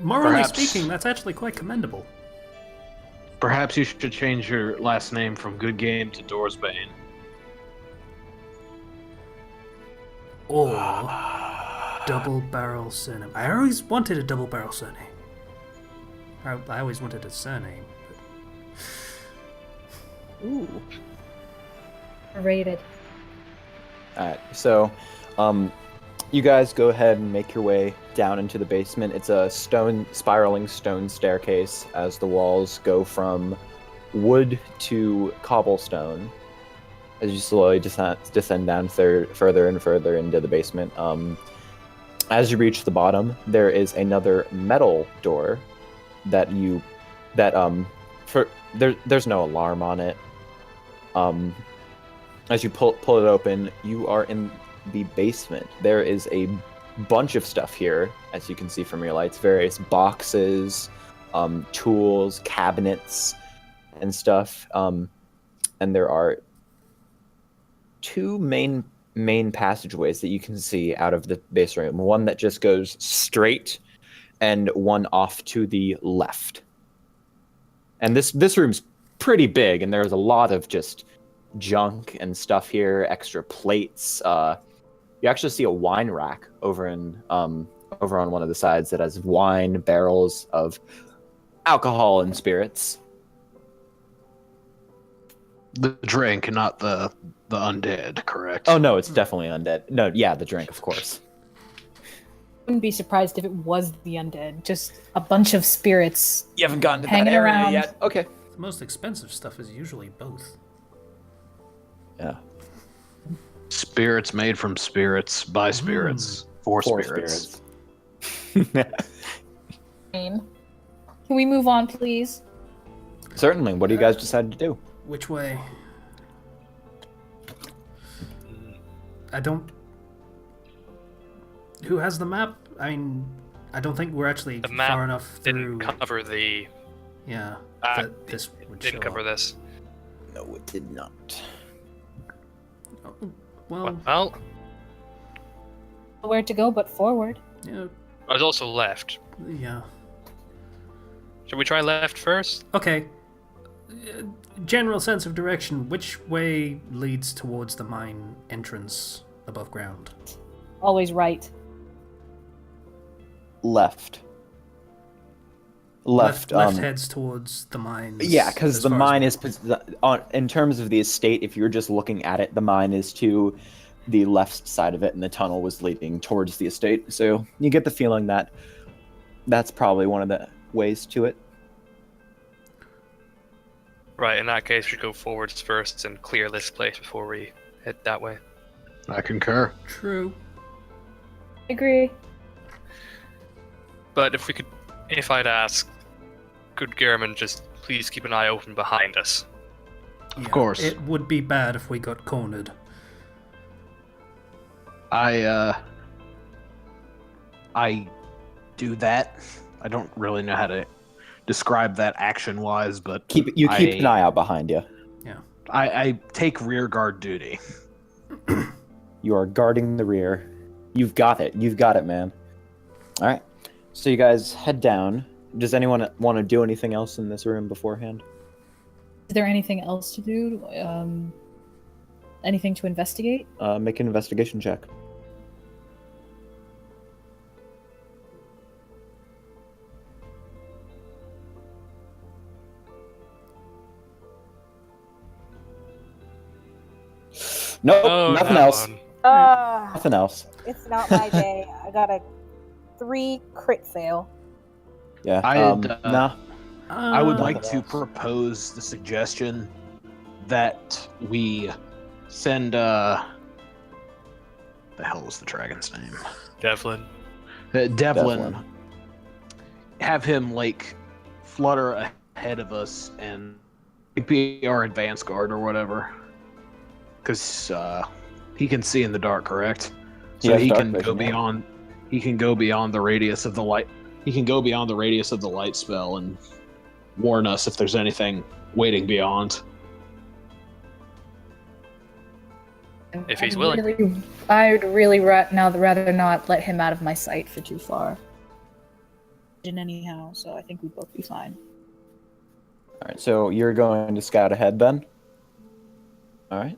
[SPEAKER 2] Morally
[SPEAKER 5] Perhaps.
[SPEAKER 2] speaking, that's actually quite commendable.
[SPEAKER 5] Perhaps you should change your last name from Good Game to Doorsbane.
[SPEAKER 2] Or double barrel surname. I always wanted a double barrel surname. I always wanted a surname.
[SPEAKER 1] Ooh.
[SPEAKER 4] Rated.
[SPEAKER 1] Alright, so, you guys go ahead and make your way down into the basement. It's a spiraling stone staircase as the walls go from wood to cobblestone as you slowly descend down further and further into the basement. As you reach the bottom, there is another metal door there's no alarm on it. As you pull it open, you are in the basement. There is a bunch of stuff here, as you can see from your lights. Various boxes, tools, cabinets, and stuff. And there are two main passageways that you can see out of the base room. One that just goes straight, and one off to the left. And this room's pretty big, and there's a lot of just junk and stuff here, extra plates. You actually see a wine rack over on one of the sides that has wine, barrels of alcohol and spirits.
[SPEAKER 5] The drink, not the undead, correct?
[SPEAKER 1] Oh no, it's definitely undead. No, yeah, the drink, of course.
[SPEAKER 4] Wouldn't be surprised if it was the undead. Just a bunch of spirits.
[SPEAKER 1] You haven't gotten to
[SPEAKER 4] Hanging
[SPEAKER 1] that area
[SPEAKER 4] around.
[SPEAKER 1] yet. Okay.
[SPEAKER 2] The most expensive stuff is usually both.
[SPEAKER 1] Yeah.
[SPEAKER 5] Spirits made from spirits, by spirits, for spirits.
[SPEAKER 4] Can we move on, please?
[SPEAKER 1] Certainly. What do you guys decide to do?
[SPEAKER 2] Which way? I don't... Who has the map? I mean, I don't think we're actually
[SPEAKER 3] The map
[SPEAKER 2] far enough through...
[SPEAKER 3] Didn't cover the.
[SPEAKER 2] Yeah,
[SPEAKER 3] Ah,
[SPEAKER 2] that this would
[SPEAKER 3] Didn't
[SPEAKER 2] show
[SPEAKER 3] cover
[SPEAKER 2] up.
[SPEAKER 3] this.
[SPEAKER 1] No, it did not.
[SPEAKER 2] Oh, well,
[SPEAKER 3] Well,
[SPEAKER 4] Nowhere to go but forward.
[SPEAKER 2] yeah,
[SPEAKER 3] I was also left.
[SPEAKER 2] yeah.
[SPEAKER 3] Should we try left first?
[SPEAKER 2] Okay. General sense of direction. Which way leads towards the mine entrance above ground?
[SPEAKER 4] Always right.
[SPEAKER 1] Left. Left.
[SPEAKER 2] Left heads towards the mine.
[SPEAKER 1] Yeah, because the mine is in terms of the estate. If you're just looking at it, the mine is to the left side of it, and the tunnel was leading towards the estate. So you get the feeling that that's probably one of the ways to it.
[SPEAKER 3] Right, in that case, we should go forwards first and clear this place before we head that way.
[SPEAKER 5] I concur.
[SPEAKER 2] True.
[SPEAKER 4] Agree.
[SPEAKER 3] But if I'd ask, could Gehrman just please keep an eye open behind us?
[SPEAKER 2] Yeah,
[SPEAKER 5] course.
[SPEAKER 2] It would be bad if we got cornered.
[SPEAKER 5] I do that. I don't really know how to describe that action-wise, but
[SPEAKER 1] Keep an eye out behind you.
[SPEAKER 2] Yeah.
[SPEAKER 5] I take rear guard duty.
[SPEAKER 1] You are guarding the rear. You've got it. You've got it, man. All right. So you guys head down. Does anyone want to do anything else in this room beforehand?
[SPEAKER 4] Is there anything else to do? Anything to investigate?
[SPEAKER 6] Make an investigation check. Nope,
[SPEAKER 3] Oh,
[SPEAKER 6] nothing
[SPEAKER 3] that
[SPEAKER 6] else.
[SPEAKER 3] one.
[SPEAKER 6] Nothing else.
[SPEAKER 7] It's not my day. I got a 3 crit fail.
[SPEAKER 6] Yeah. Nah.
[SPEAKER 5] I would like
[SPEAKER 6] Nothing
[SPEAKER 5] to
[SPEAKER 6] else.
[SPEAKER 5] propose the suggestion that we send the hell was the dragon's name?
[SPEAKER 3] Devlin.
[SPEAKER 5] Devlin.
[SPEAKER 6] Devlin.
[SPEAKER 5] Have him like flutter ahead of us and be our advance guard or whatever. Because he can see in the dark, correct?
[SPEAKER 6] He
[SPEAKER 5] So
[SPEAKER 6] has
[SPEAKER 5] he
[SPEAKER 6] dark
[SPEAKER 5] can go
[SPEAKER 6] vision, yeah.
[SPEAKER 5] beyond. He can go beyond the radius of the light. He can go beyond the radius of the light spell and warn us if there's anything waiting beyond.
[SPEAKER 3] If he's willing.
[SPEAKER 4] I'd really rather not let him out of my sight for too far. Anyhow, so I think we'd both be fine.
[SPEAKER 6] All right. So you're going to scout ahead then. All right.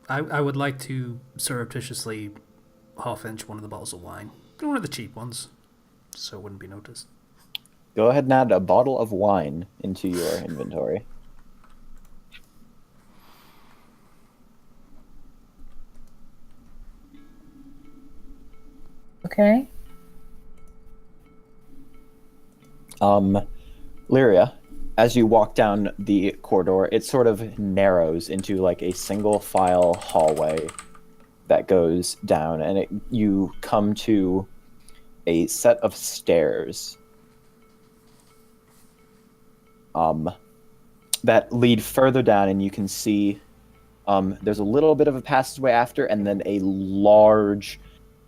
[SPEAKER 2] I would like to surreptitiously half-inch one of the bottles of wine. One of the cheap ones, so it wouldn't be noticed.
[SPEAKER 6] Go ahead and add a bottle of wine into your inventory.
[SPEAKER 4] Okay.
[SPEAKER 6] Lyria, as you walk down the corridor, it sort of narrows into like a single file hallway that goes down, and you come to a set of stairs that lead further down, and you can see there's a little bit of a passageway after, and then a large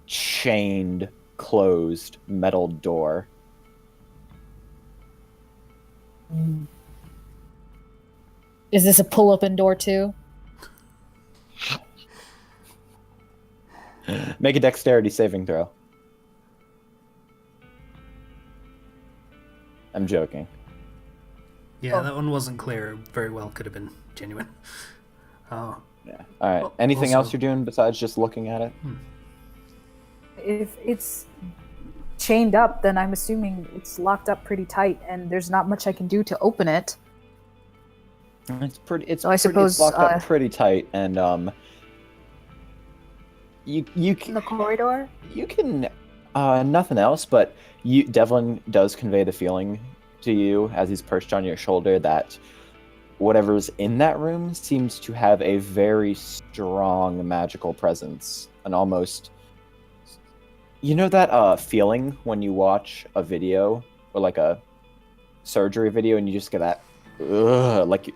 [SPEAKER 6] chained closed metal door.
[SPEAKER 4] Is this a pull-open door too?
[SPEAKER 6] Make a dexterity saving throw. I'm joking.
[SPEAKER 2] Yeah,
[SPEAKER 4] Oh.
[SPEAKER 2] that one wasn't clear. Very well could have been genuine. Oh,
[SPEAKER 6] Yeah. All right.
[SPEAKER 2] Well,
[SPEAKER 6] Anything
[SPEAKER 2] also-
[SPEAKER 6] else you're doing besides just looking at it?
[SPEAKER 4] If it's chained up, then I'm assuming it's locked up pretty tight, and there's not much I can do to open it.
[SPEAKER 6] It's pretty. It's
[SPEAKER 4] So I
[SPEAKER 6] pretty,
[SPEAKER 4] suppose,
[SPEAKER 6] it's locked up pretty tight, and you
[SPEAKER 4] In the corridor?
[SPEAKER 6] you can nothing else, but Devlin does convey the feeling to you as he's perched on your shoulder that whatever's in that room seems to have a very strong magical presence, and almost, you know that feeling when you watch a video or like a surgery video and you just get that like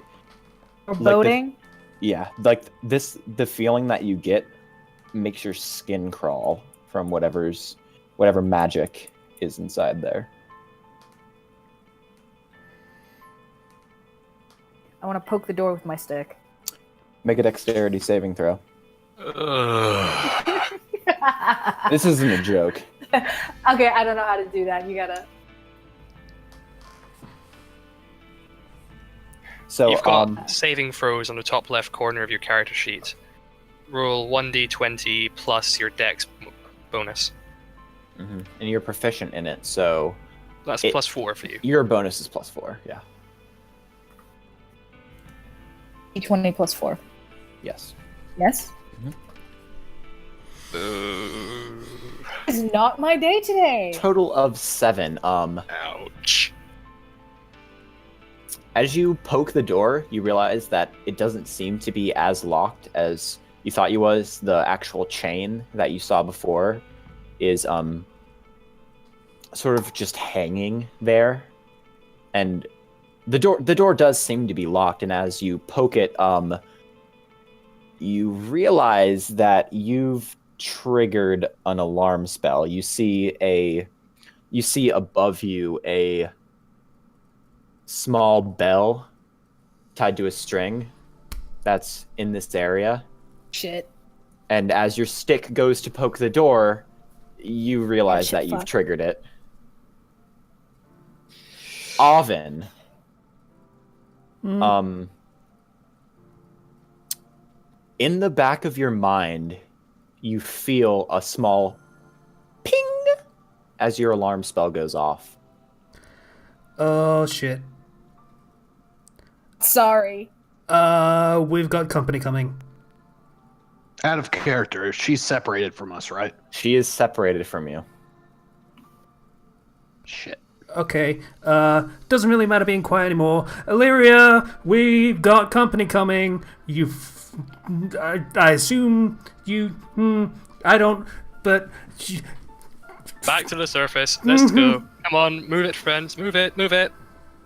[SPEAKER 4] Or
[SPEAKER 6] Like the-
[SPEAKER 4] boating?
[SPEAKER 6] yeah, like the feeling that you get makes your skin crawl from whatever magic is inside there.
[SPEAKER 4] I want to poke the door with my stick.
[SPEAKER 6] Make a dexterity saving throw.
[SPEAKER 3] Ugh.
[SPEAKER 6] This isn't a joke.
[SPEAKER 4] Okay, I don't know how to do that. You gotta.
[SPEAKER 6] So
[SPEAKER 3] You've got saving throws on the top left corner of your character sheet. Roll 1d20 plus your dex bonus.
[SPEAKER 6] and you're proficient in it, so
[SPEAKER 3] That's
[SPEAKER 6] It-
[SPEAKER 3] plus 4 for you.
[SPEAKER 6] your bonus is +4. Yeah.
[SPEAKER 4] D20 plus 4.
[SPEAKER 6] Yes.
[SPEAKER 4] Yes?
[SPEAKER 3] Boo.
[SPEAKER 4] It's not my day today!
[SPEAKER 6] Total of 7.
[SPEAKER 3] Ouch.
[SPEAKER 6] As you poke the door, you realize that it doesn't seem to be as locked as you thought you was. The actual chain that you saw before is sort of just hanging there, and the door does seem to be locked. And as you poke it, you realize that you've triggered an alarm spell. You see above you a small bell tied to a string that's in this area,
[SPEAKER 4] Shit.
[SPEAKER 6] and as your stick goes to poke the door, you realize
[SPEAKER 4] shit,
[SPEAKER 6] that you've
[SPEAKER 4] fuck.
[SPEAKER 6] triggered it. Oven, In the back of your mind, you feel a small ping as your alarm spell goes off.
[SPEAKER 2] Oh shit.
[SPEAKER 4] Sorry.
[SPEAKER 2] We've got company coming.
[SPEAKER 5] Out of character, she's separated from us, right?
[SPEAKER 6] She is separated from you.
[SPEAKER 5] Shit.
[SPEAKER 2] Okay, doesn't really matter being quiet anymore. Illyria, we've got company coming. I assume you, I don't, but...
[SPEAKER 3] Back to the surface. Let's go. Come on, move it, friends. Move it, move it.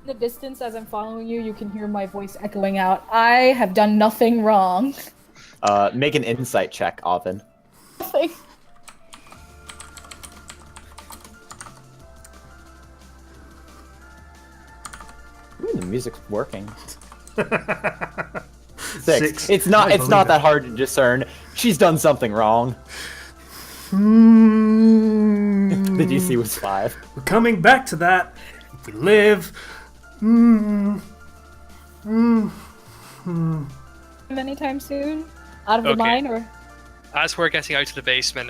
[SPEAKER 4] In the distance, as I'm following you, you can hear my voice echoing out. I have done nothing wrong.
[SPEAKER 6] Make an insight check, Oven.
[SPEAKER 4] Nothing.
[SPEAKER 6] Ooh, the music's working. Six. It's
[SPEAKER 2] I
[SPEAKER 6] not
[SPEAKER 2] believe
[SPEAKER 6] that
[SPEAKER 2] it.
[SPEAKER 6] hard to discern. She's done something wrong. The DC was 5.
[SPEAKER 2] We're coming back to that. If we live.
[SPEAKER 4] Anytime soon? Out of the
[SPEAKER 3] Okay.
[SPEAKER 4] mine, or?
[SPEAKER 3] As we're getting out of the basement,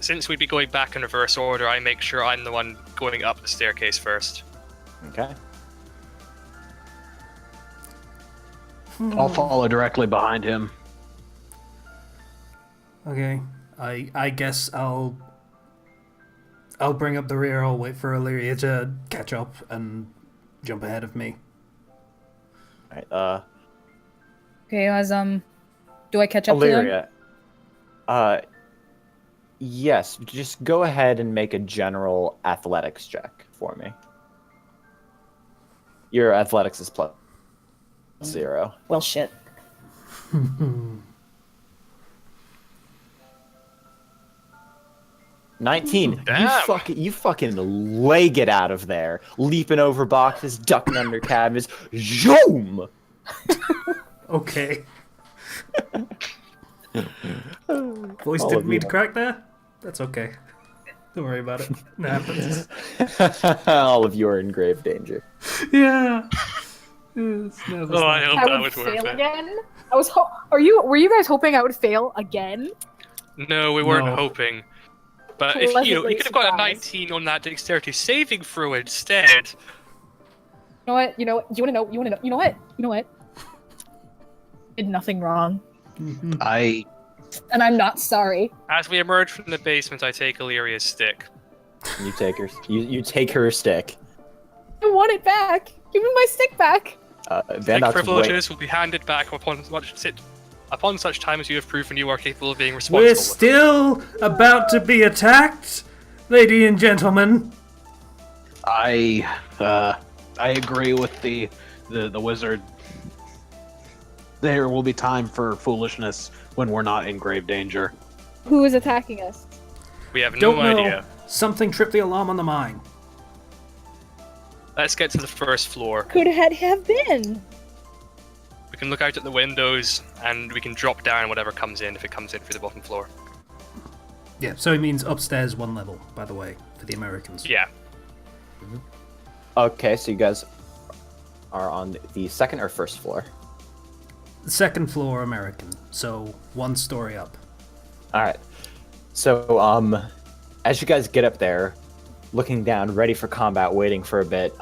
[SPEAKER 3] since we'd be going back in reverse order, I make sure I'm the one going up the staircase first.
[SPEAKER 6] Okay.
[SPEAKER 5] I'll follow directly behind him.
[SPEAKER 2] Okay, I guess I'll bring up the rear. I'll wait for Illyria to catch up and jump ahead of me.
[SPEAKER 6] Alright,
[SPEAKER 4] Okay, do I catch up to them?
[SPEAKER 6] Illyria. Yes, just go ahead and make a general athletics check for me. Your athletics is plus 0.
[SPEAKER 4] Well, shit.
[SPEAKER 6] 19.
[SPEAKER 3] Damn.
[SPEAKER 6] You fucking leg it out of there. Leaping over boxes, ducking under cabinets. Zoom!
[SPEAKER 2] Okay. Voice
[SPEAKER 6] All
[SPEAKER 2] didn't
[SPEAKER 6] of
[SPEAKER 2] mean
[SPEAKER 6] you.
[SPEAKER 2] to crack there. That's okay. Don't worry about it. It happens.
[SPEAKER 6] All of you are in grave danger.
[SPEAKER 2] Yeah. Yes, no, that's
[SPEAKER 3] Oh, I
[SPEAKER 2] not-
[SPEAKER 3] hope
[SPEAKER 4] I
[SPEAKER 3] that
[SPEAKER 4] would
[SPEAKER 3] would work.
[SPEAKER 4] fail
[SPEAKER 3] Then.
[SPEAKER 4] again? Were you guys hoping I would fail again?
[SPEAKER 3] No, we weren't
[SPEAKER 2] No.
[SPEAKER 3] hoping. But if you
[SPEAKER 4] Pleasantly
[SPEAKER 3] could have got a
[SPEAKER 4] surprised.
[SPEAKER 3] 19 on that dexterity saving throw instead.
[SPEAKER 4] You know what? You know what? Did nothing wrong.
[SPEAKER 5] I
[SPEAKER 4] And I'm not sorry.
[SPEAKER 3] As we emerge from the basement, I take Illyria's stick.
[SPEAKER 6] You take her. You take her stick.
[SPEAKER 4] I want it back. Give me my stick back.
[SPEAKER 3] Stick
[SPEAKER 6] Vandal's way.
[SPEAKER 3] privileges will be handed back upon such time as you have proven you are capable of being
[SPEAKER 2] We're
[SPEAKER 3] responsible. with them.
[SPEAKER 2] still about to be attacked, ladies and gentlemen.
[SPEAKER 5] I agree with the wizard. There will be time for foolishness when we're not in grave danger.
[SPEAKER 4] Who is attacking us?
[SPEAKER 3] We have
[SPEAKER 2] Don't
[SPEAKER 3] no
[SPEAKER 2] know.
[SPEAKER 3] idea.
[SPEAKER 2] Something tripped the alarm on the mine.
[SPEAKER 3] Let's get to the first floor.
[SPEAKER 4] Could it have been?
[SPEAKER 3] We can look out at the windows and we can drop down whatever comes in if it comes in through the bottom floor.
[SPEAKER 2] Yeah, so it means upstairs one level, by the way, for the Americans.
[SPEAKER 3] Yeah.
[SPEAKER 6] Okay, so you guys are on the second or first floor.
[SPEAKER 2] The second floor American, so one story up.
[SPEAKER 6] All right. So, as you guys get up there, looking down, ready for combat, waiting for a bit,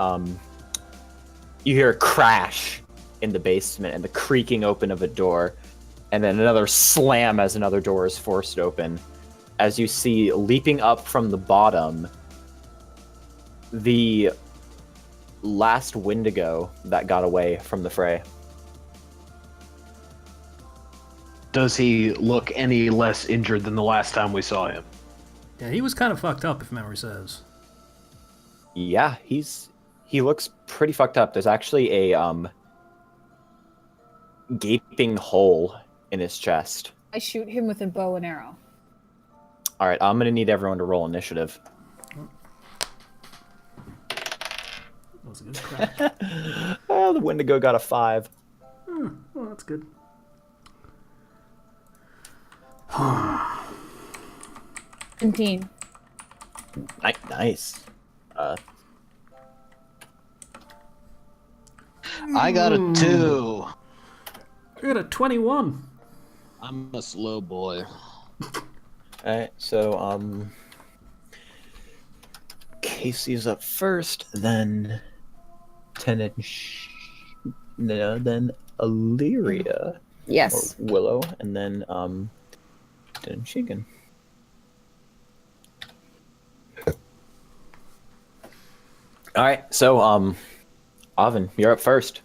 [SPEAKER 6] you hear a crash in the basement and the creaking open of a door, and then another slam as another door is forced open. As you see, leaping up from the bottom, the last Wendigo that got away from the fray.
[SPEAKER 5] Does he look any less injured than the last time we saw him?
[SPEAKER 2] Yeah, he was kind of fucked up, if memory serves.
[SPEAKER 6] Yeah, he looks pretty fucked up. There's actually a gaping hole in his chest.
[SPEAKER 4] I shoot him with a bow and arrow.
[SPEAKER 6] All right, I'm gonna need everyone to roll initiative.
[SPEAKER 2] That was a good crack.
[SPEAKER 6] Oh, the Wendigo got a 5.
[SPEAKER 2] Well, that's good.
[SPEAKER 4] 17.
[SPEAKER 6] Nice.
[SPEAKER 5] I got a 2.
[SPEAKER 2] I got a 21.
[SPEAKER 5] I'm a slow boy.
[SPEAKER 6] Alright, so, Casey's up first, then then Illyria,
[SPEAKER 4] Yes.
[SPEAKER 6] or Willow, and then, Shigan. Alright, so, Oven, you're up first.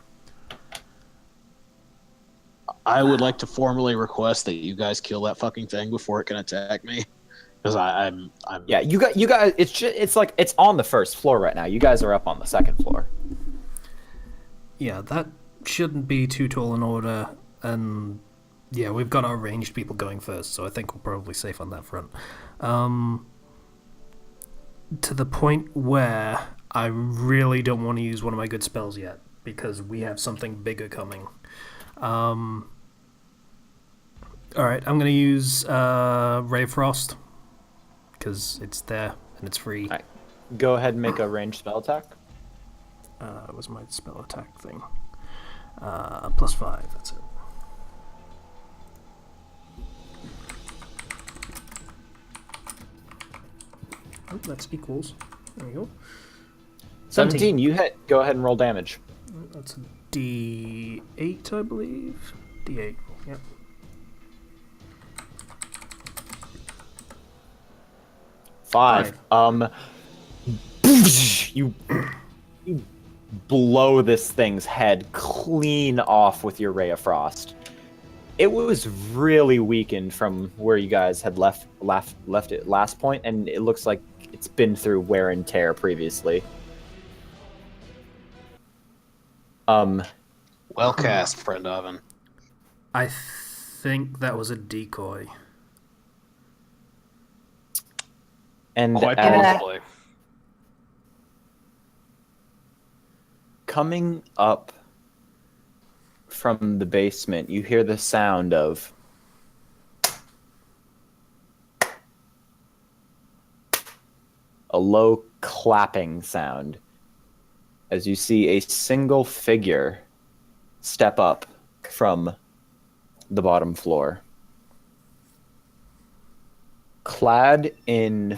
[SPEAKER 5] I would like to formally request that you guys kill that fucking thing before it can attack me, because I'm.
[SPEAKER 6] Yeah, you guys. It's like it's on the first floor right now. You guys are up on the second floor.
[SPEAKER 2] Yeah, that shouldn't be too tall an order, and yeah, we've got our ranged people going first, so I think we're probably safe on that front. To the point where I really don't want to use one of my good spells yet, because we have something bigger coming. Alright, I'm going to use Ray of Frost, because it's there, and it's free.
[SPEAKER 6] Alright, go ahead and make a ranged spell attack.
[SPEAKER 2] It was my spell attack thing. +5, that's it. Oh, that's equals. There we go.
[SPEAKER 6] 17, you hit. Go ahead and roll damage.
[SPEAKER 2] That's a D8, I believe. D8, yep.
[SPEAKER 6] Five. You blow this thing's head clean off with your Ray of Frost. It was really weakened from where you guys had left it last point, and it looks like it's been through wear and tear previously.
[SPEAKER 5] Well cast, friend Oven.
[SPEAKER 2] I think that was a decoy.
[SPEAKER 6] And
[SPEAKER 5] Quite
[SPEAKER 6] as
[SPEAKER 5] possibly.
[SPEAKER 6] coming up from the basement, you hear the sound of a low clapping sound as you see a single figure step up from the bottom floor. Clad in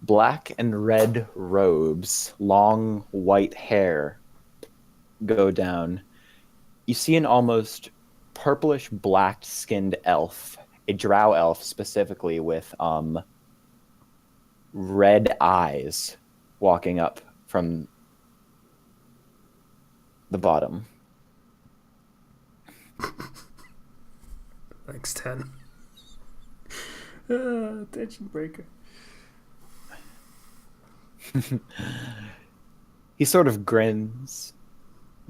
[SPEAKER 6] black and red robes, long white hair go down. You see an almost purplish black skinned elf, a drow elf specifically, with red eyes, walking up from the bottom.
[SPEAKER 2] Thanks, 10. Attention breaker.
[SPEAKER 6] He sort of grins,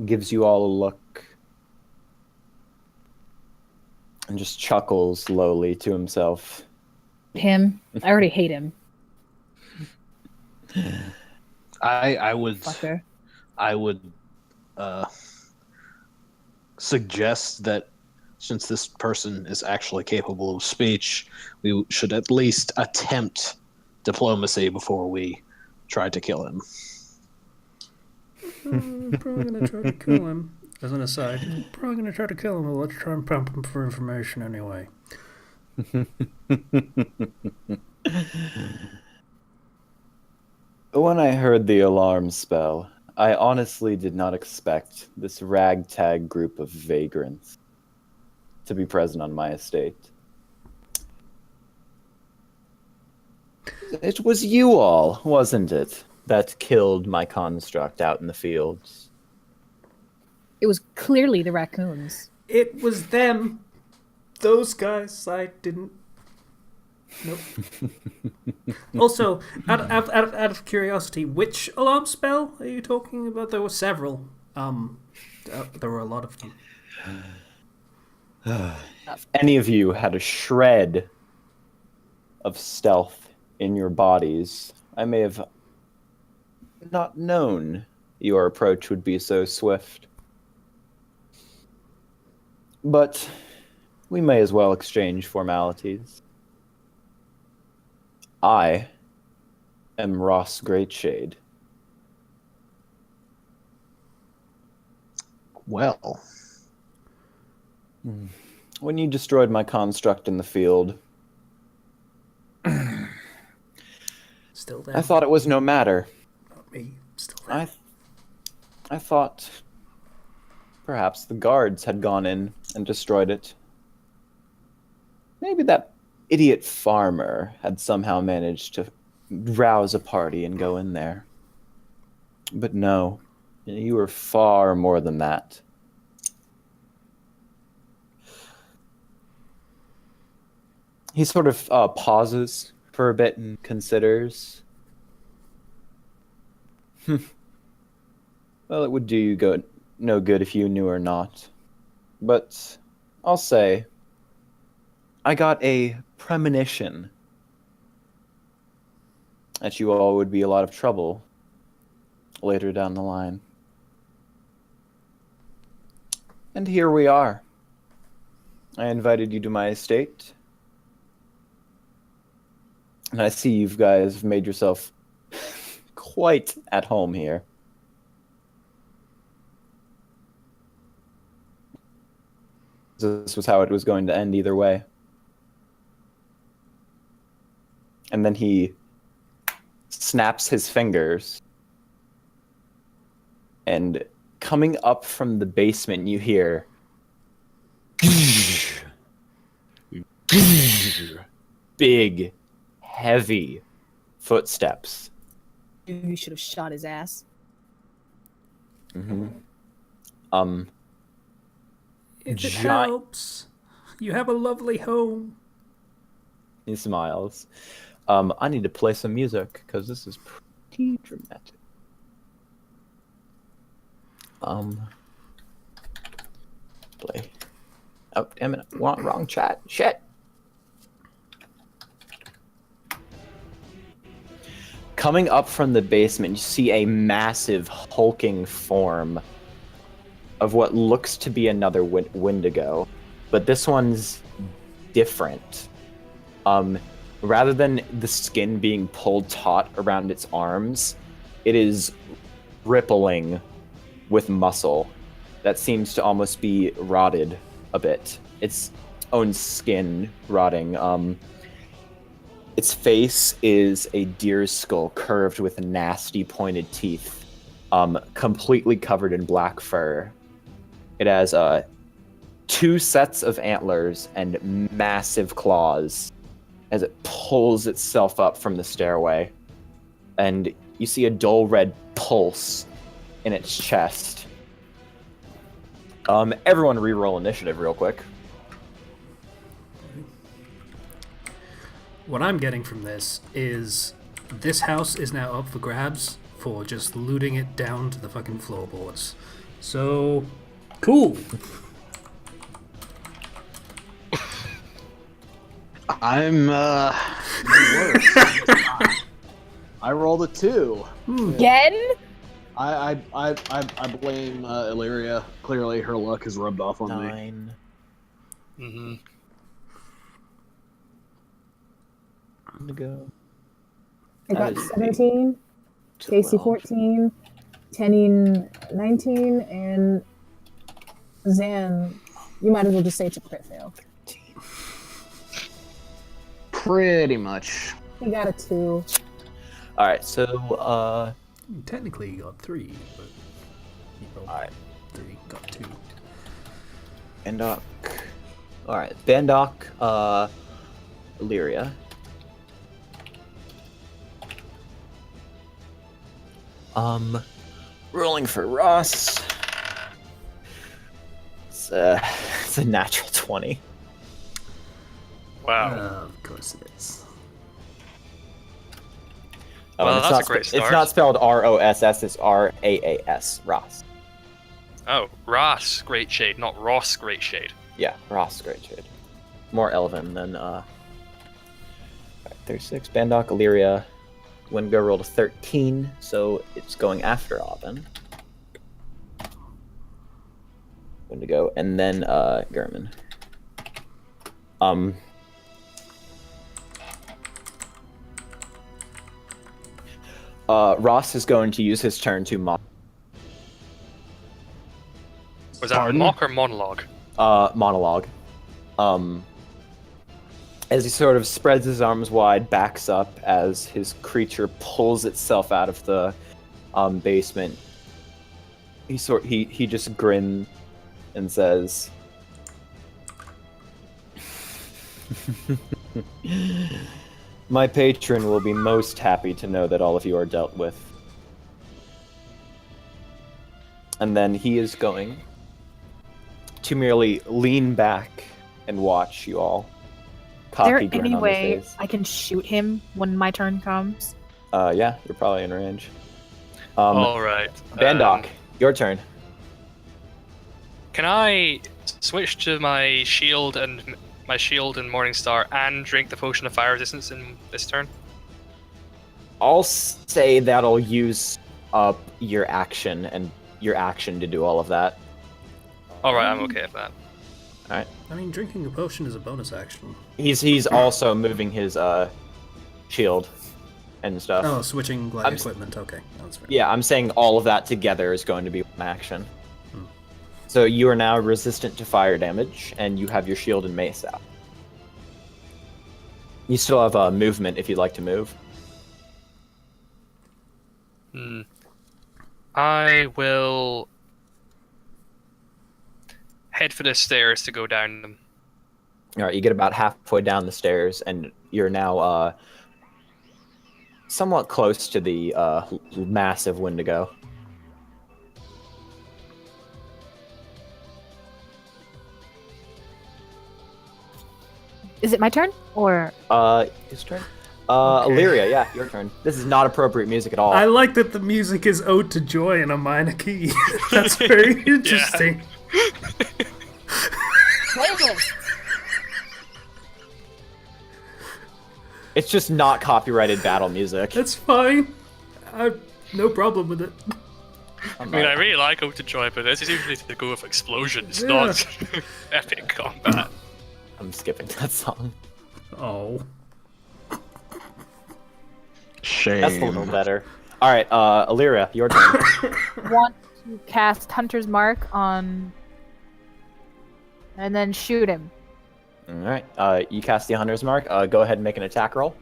[SPEAKER 6] gives you all a look, and just chuckles lowly to himself.
[SPEAKER 4] Him? I already hate him.
[SPEAKER 5] I would
[SPEAKER 4] Fucker.
[SPEAKER 5] Suggest that since this person is actually capable of speech, we should at least attempt diplomacy before we try to kill him.
[SPEAKER 2] I'm probably gonna try to kill him. As an aside, I'm probably gonna try to kill him, but let's try and pump him for information anyway.
[SPEAKER 6] When I heard the alarm spell, I honestly did not expect this ragtag group of vagrants to be present on my estate. It was you all, wasn't it, that killed my construct out in the fields?
[SPEAKER 4] It was clearly the raccoons.
[SPEAKER 2] It was them. Those guys. I didn't. Nope. Also, out of curiosity, which alarm spell are you talking about? There were several. There were a lot of them.
[SPEAKER 6] If any of you had a shred of stealth in your bodies, I may have not known your approach would be so swift. But we may as well exchange formalities. I am Ross Greatshade.
[SPEAKER 5] Well,
[SPEAKER 6] When you destroyed my construct in the field,
[SPEAKER 2] Still there.
[SPEAKER 6] I thought it was no matter.
[SPEAKER 2] Not me. Still there.
[SPEAKER 6] I thought perhaps the guards had gone in and destroyed it. Maybe that idiot farmer had somehow managed to rouse a party and go in there. But no, you were far more than that. He sort of pauses for a bit and considers. Well, it would do you no good if you knew or not. But I'll say, I got a premonition that you all would be a lot of trouble later down the line. And here we are. I invited you to my estate. And I see you guys have made yourself quite at home here. This was how it was going to end either way. And then he snaps his fingers. And coming up from the basement, you hear big, heavy footsteps.
[SPEAKER 4] You should have shot his ass.
[SPEAKER 6] Mm-hmm.
[SPEAKER 2] If it
[SPEAKER 6] Gi-
[SPEAKER 2] helps, you have a lovely home.
[SPEAKER 6] He smiles. I need to play some music because this is pretty dramatic. Play. Oh, damn it! Wrong chat. Shit. Coming up from the basement, you see a massive hulking form of what looks to be another Wendigo, but this one's different. Rather than the skin being pulled taut around its arms, it is rippling with muscle that seems to almost be rotted a bit. Its own skin rotting. Its face is a deer's skull curved with nasty pointed teeth, completely covered in black fur. It has 2 sets of antlers and massive claws as it pulls itself up from the stairway. And you see a dull red pulse in its chest. Everyone reroll initiative real quick.
[SPEAKER 2] What I'm getting from this is this house is now up for grabs for just looting it down to the fucking floorboards. So, cool.
[SPEAKER 5] I'm worse. I rolled a 2.
[SPEAKER 4] Again?
[SPEAKER 5] I blame Illyria. Clearly, her luck has rubbed off on me.
[SPEAKER 6] 9.
[SPEAKER 3] Mm-hmm.
[SPEAKER 6] To go.
[SPEAKER 8] I got
[SPEAKER 6] That is
[SPEAKER 8] 17, Casey
[SPEAKER 6] 12.
[SPEAKER 8] 14, Tenny 19, and Zan, you might as well just say it's a crit fail.
[SPEAKER 5] Pretty much.
[SPEAKER 8] He got a 2.
[SPEAKER 6] All right, so
[SPEAKER 2] Technically, you got 3, but you rolled
[SPEAKER 6] all right,
[SPEAKER 2] 3, got 2.
[SPEAKER 6] Bandok. All right, Bandok, Illyria. Rolling for Ross. It's a natural 20.
[SPEAKER 3] Wow.
[SPEAKER 2] Of course it is.
[SPEAKER 6] Oh,
[SPEAKER 3] Well,
[SPEAKER 6] and
[SPEAKER 3] that's
[SPEAKER 6] not
[SPEAKER 3] a great
[SPEAKER 6] It's
[SPEAKER 3] start.
[SPEAKER 6] not spelled ROSS, it's RAAS, Ross.
[SPEAKER 3] Oh, Ross Great Shade, not Ross Great Shade.
[SPEAKER 6] Yeah, Ross, great shade. More elven than, Alright, 36. Bandok, Illyria. Wendigo rolled a 13, so it's going after Aubin. Wendigo, and then, Gurman. Ross is going to use his turn to mock.
[SPEAKER 3] Was that
[SPEAKER 5] Pardon?
[SPEAKER 3] mock or monologue?
[SPEAKER 6] Monologue. As he sort of spreads his arms wide, backs up as his creature pulls itself out of the basement. He just grins and says, "My patron will be most happy to know that all of you are dealt with." And then he is going to merely lean back and watch you all.
[SPEAKER 9] Is there
[SPEAKER 6] Cocky grin
[SPEAKER 9] any
[SPEAKER 6] on his
[SPEAKER 9] way
[SPEAKER 6] face.
[SPEAKER 9] I can shoot him when my turn comes?
[SPEAKER 6] Yeah, you're probably in range.
[SPEAKER 3] Alright.
[SPEAKER 6] Bandok, your turn.
[SPEAKER 3] Can I switch to my shield and Morningstar and drink the potion of fire resistance in this turn?
[SPEAKER 6] I'll say that'll use up your action to do all of that.
[SPEAKER 3] Alright, I'm okay with that.
[SPEAKER 2] I mean, drinking a potion is a bonus action.
[SPEAKER 6] He's also moving his shield and stuff.
[SPEAKER 2] Oh, switching equipment. Okay, that's fair.
[SPEAKER 6] Yeah, I'm saying all of that together is going to be one action. So you are now resistant to fire damage, and you have your shield and mace out. You still have movement if you'd like to move.
[SPEAKER 3] I will head for the stairs to go down them.
[SPEAKER 6] All right, you get about halfway down the stairs, and you're now somewhat close to the massive Wendigo.
[SPEAKER 9] Is it my turn? Or
[SPEAKER 6] His turn. Illyria, yeah, your turn. This is not appropriate music at all.
[SPEAKER 2] I like that the music is Ode to Joy in a minor key. That's very interesting.
[SPEAKER 4] Playlist.
[SPEAKER 6] It's just not copyrighted battle music.
[SPEAKER 2] That's fine. No problem with it.
[SPEAKER 3] I mean, I really like Ode to Joy, but this is usually to go with explosions,
[SPEAKER 2] Yeah.
[SPEAKER 3] not epic combat.
[SPEAKER 6] I'm skipping that song.
[SPEAKER 2] Oh.
[SPEAKER 5] Shame.
[SPEAKER 6] That's a little better. All right, Illyria, your turn.
[SPEAKER 9] want to cast Hunter's Mark on... and then shoot him.
[SPEAKER 6] All right, you cast the Hunter's Mark. Go ahead and make an attack roll.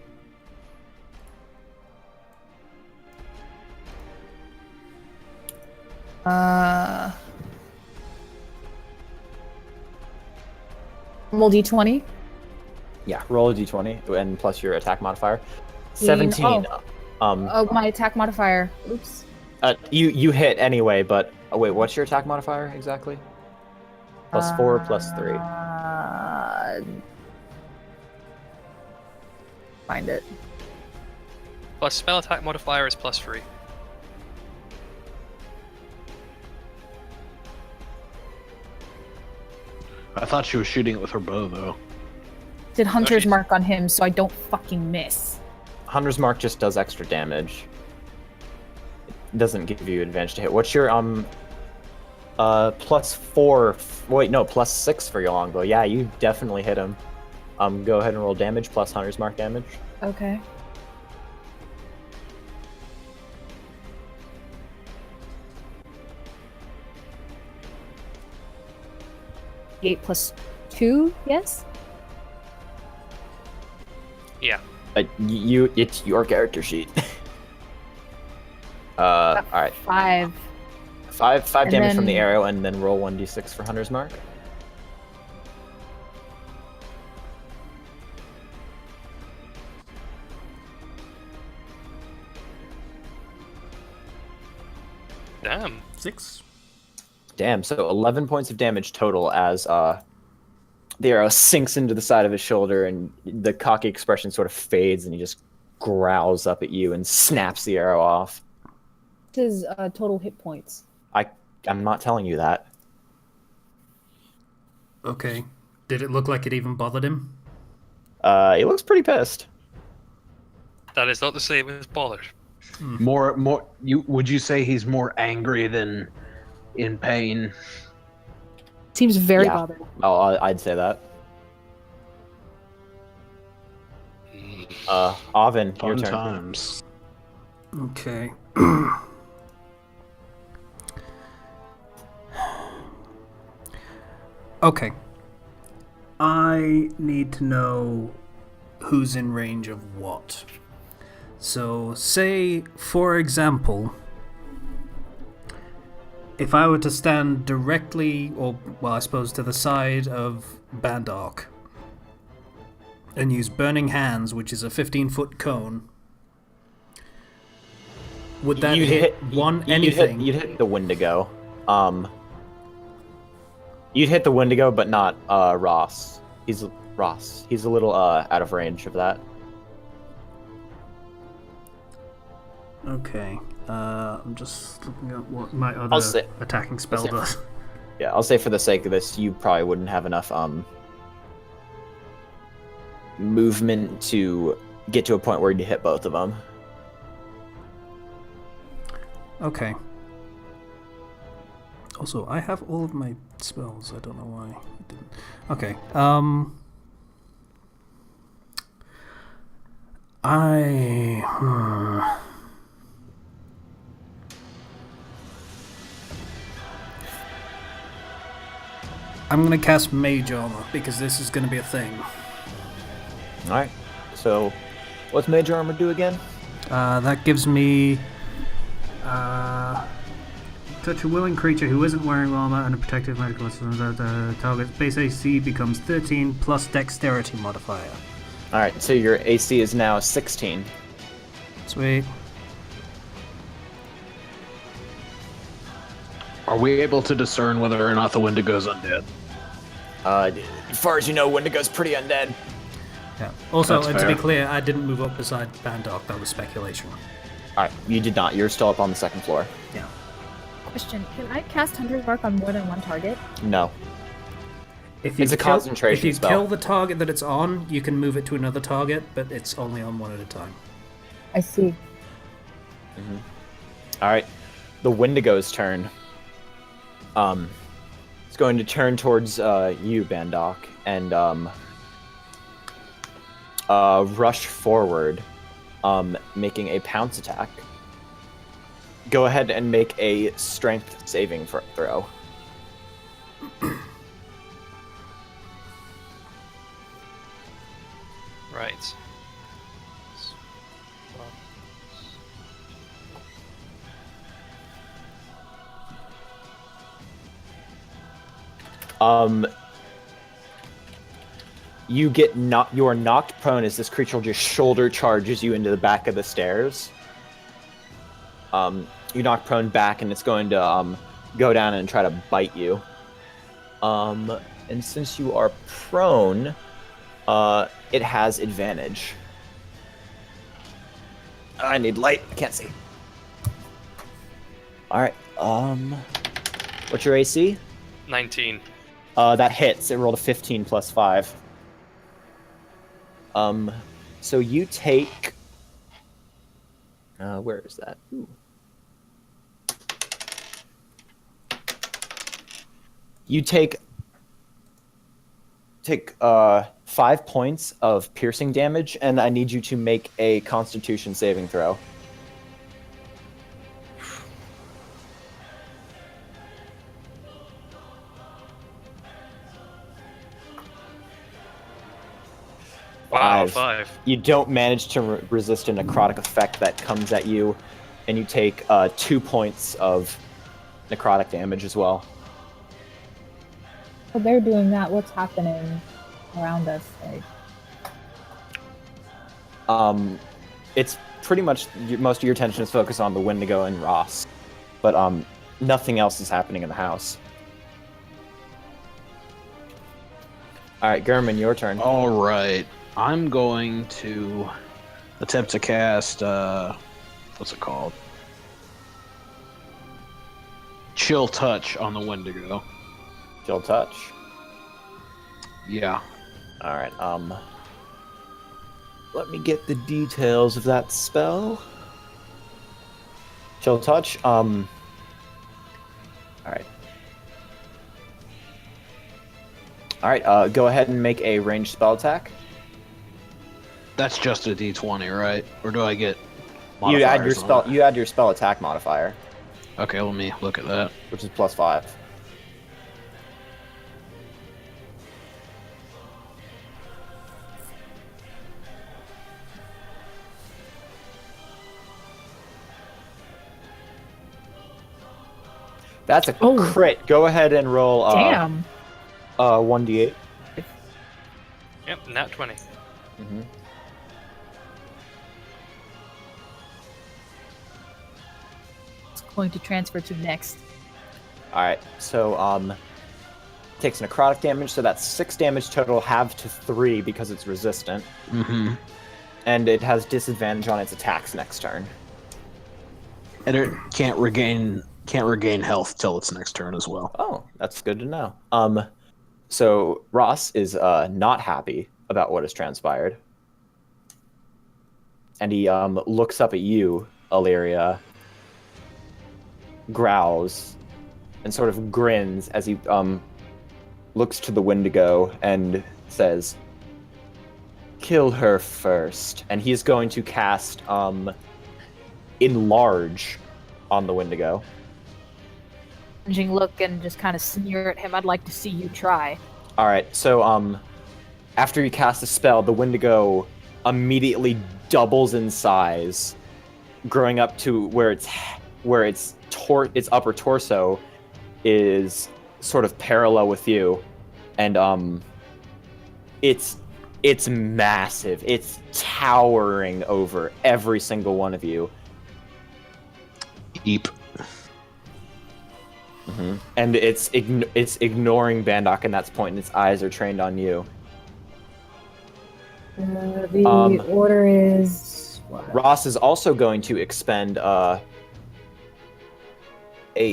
[SPEAKER 4] Roll d20.
[SPEAKER 6] Yeah, roll a d20 and plus your attack modifier. 17.
[SPEAKER 4] Oh, my attack modifier. Oops.
[SPEAKER 6] You hit anyway, but wait, what's your attack modifier exactly? +4, +3.
[SPEAKER 4] Find it.
[SPEAKER 3] Plus spell attack modifier is +3.
[SPEAKER 5] I thought she was shooting it with her bow, though.
[SPEAKER 4] Did Hunter's
[SPEAKER 3] she's-
[SPEAKER 4] Mark on him so I don't fucking miss.
[SPEAKER 6] Hunter's Mark just does extra damage. It doesn't give you advantage to hit. What's your +4? Wait, no, +6 for your longbow. Yeah, you definitely hit him. Go ahead and roll damage plus Hunter's Mark damage.
[SPEAKER 4] Okay. Eight plus 2, yes?
[SPEAKER 3] Yeah.
[SPEAKER 6] It's your character sheet. All right.
[SPEAKER 4] 5.
[SPEAKER 6] Five
[SPEAKER 4] And
[SPEAKER 6] damage from the
[SPEAKER 4] then-
[SPEAKER 6] arrow, and then roll 1d6 for Hunter's Mark.
[SPEAKER 3] Damn.
[SPEAKER 2] 6.
[SPEAKER 6] Damn, so 11 points of damage total as the arrow sinks into the side of his shoulder, and the cocky expression sort of fades, and he just growls up at you and snaps the arrow off.
[SPEAKER 4] This is total hit points.
[SPEAKER 6] I'm not telling you that.
[SPEAKER 2] Okay. Did it look like it even bothered him?
[SPEAKER 6] He looks pretty pissed.
[SPEAKER 3] That is not the same as bothered.
[SPEAKER 5] More. Would you say he's more angry than in pain?
[SPEAKER 4] Seems very
[SPEAKER 6] Yeah.
[SPEAKER 4] bothered.
[SPEAKER 6] Oh, I'd say that. Oven, your
[SPEAKER 5] Fun
[SPEAKER 6] turn.
[SPEAKER 5] times.
[SPEAKER 2] Okay. Okay. I need to know who's in range of what. So, say, for example, if I were to stand directly, or, well, I suppose to the side of Bandark, and use Burning Hands, which is a 15-foot cone, would that hit anything?
[SPEAKER 6] You'd hit the Wendigo. You'd hit the Wendigo, but not Ross. He's a little out of range of that.
[SPEAKER 2] Okay. I'm just looking at what my other attacking spell does.
[SPEAKER 6] Yeah, I'll say for the sake of this, you probably wouldn't have enough movement to get to a point where you hit both of them.
[SPEAKER 2] Okay. Also, I have all of my spells. I don't know why I didn't. Okay. I'm gonna cast Mage Armor because this is gonna be a thing.
[SPEAKER 6] Alright. So, what's Mage Armor do again?
[SPEAKER 2] That gives me touch a willing creature who isn't wearing armor and a protective medical system. The target's base AC becomes 13 plus Dexterity modifier.
[SPEAKER 6] Alright, so your AC is now 16.
[SPEAKER 2] Sweet.
[SPEAKER 5] Are we able to discern whether or not the Wendigo's undead?
[SPEAKER 6] As far as you know, Wendigo's pretty undead.
[SPEAKER 2] Yeah. Also,
[SPEAKER 5] That's
[SPEAKER 2] and to
[SPEAKER 5] fair.
[SPEAKER 2] be clear, I didn't move up beside Bandark. That was speculation.
[SPEAKER 6] Alright, you did not. You're still up on the second floor.
[SPEAKER 2] Yeah.
[SPEAKER 9] Question: can I cast Hunter's Mark on more than one target?
[SPEAKER 6] No.
[SPEAKER 2] If you
[SPEAKER 6] It's a concentration
[SPEAKER 2] If you
[SPEAKER 6] spell.
[SPEAKER 2] kill the target that it's on, you can move it to another target, but it's only on one at a time.
[SPEAKER 8] I see.
[SPEAKER 6] Alright. The Wendigo's turn. It's going to turn towards you, Bandok, and rush forward, making a pounce attack. Go ahead and make a strength saving throw.
[SPEAKER 3] Right.
[SPEAKER 6] You are knocked prone as this creature just shoulder charges you into the back of the stairs. You knock prone back, and it's going to go down and try to bite you. And since you are prone, it has advantage. I need light. I can't see. All right. What's your AC?
[SPEAKER 3] 19.
[SPEAKER 6] That hits. It rolled a 15 plus 5. So you take. Where is that? Ooh. You take 5 points of piercing damage, and I need you to make a Constitution saving throw.
[SPEAKER 3] Wow, 5.
[SPEAKER 6] You don't manage to resist a necrotic effect that comes at you, and you take 2 points of necrotic damage as well.
[SPEAKER 8] While they're doing that, what's happening around us? Like,
[SPEAKER 6] It's pretty much most of your attention is focused on the Wendigo and Ross, but nothing else is happening in the house. All right, Gurman, your turn.
[SPEAKER 5] All right. I'm going to attempt to cast, what's it called? Chill Touch on the Wendigo.
[SPEAKER 6] Chill touch.
[SPEAKER 5] Yeah.
[SPEAKER 6] All right. Let me get the details of that spell. Chill touch. All right. All right. Go ahead and make a ranged spell attack.
[SPEAKER 5] That's just a D20, right? Or do I get
[SPEAKER 6] You add your
[SPEAKER 5] modifiers on
[SPEAKER 6] spell.
[SPEAKER 5] it?
[SPEAKER 6] You add your spell attack modifier,
[SPEAKER 5] Okay, let me look at that.
[SPEAKER 6] which is +5. That's a
[SPEAKER 4] Oh.
[SPEAKER 6] crit. Go ahead and roll 1d8.
[SPEAKER 3] Yep, nat 20.
[SPEAKER 6] Mm-hmm.
[SPEAKER 9] It's going to transfer to next.
[SPEAKER 6] All right. So takes necrotic damage. So that's 6 damage total. Halved to 3 because it's resistant.
[SPEAKER 5] Mm-hmm.
[SPEAKER 6] And it has disadvantage on its attacks next turn.
[SPEAKER 5] And it can't regain health till its next turn as well.
[SPEAKER 6] Oh, that's good to know. So Ross is not happy about what has transpired, and he looks up at you, Illyria, growls, and sort of grins as he looks to the Wendigo and says, "Kill her first." And he's going to cast Enlarge on the Wendigo.
[SPEAKER 9] Changing look and just kind of sneer at him. I'd like to see you try.
[SPEAKER 6] All right, so after you cast a spell, the Wendigo immediately doubles in size, growing up to where its upper torso is sort of parallel with you, and it's massive. It's towering over every single one of you.
[SPEAKER 5] Eep.
[SPEAKER 6] Mm-hmm. And it's ignoring Bandok in that point, and its eyes are trained on you.
[SPEAKER 8] The order is what?
[SPEAKER 6] Ross is also going to expend a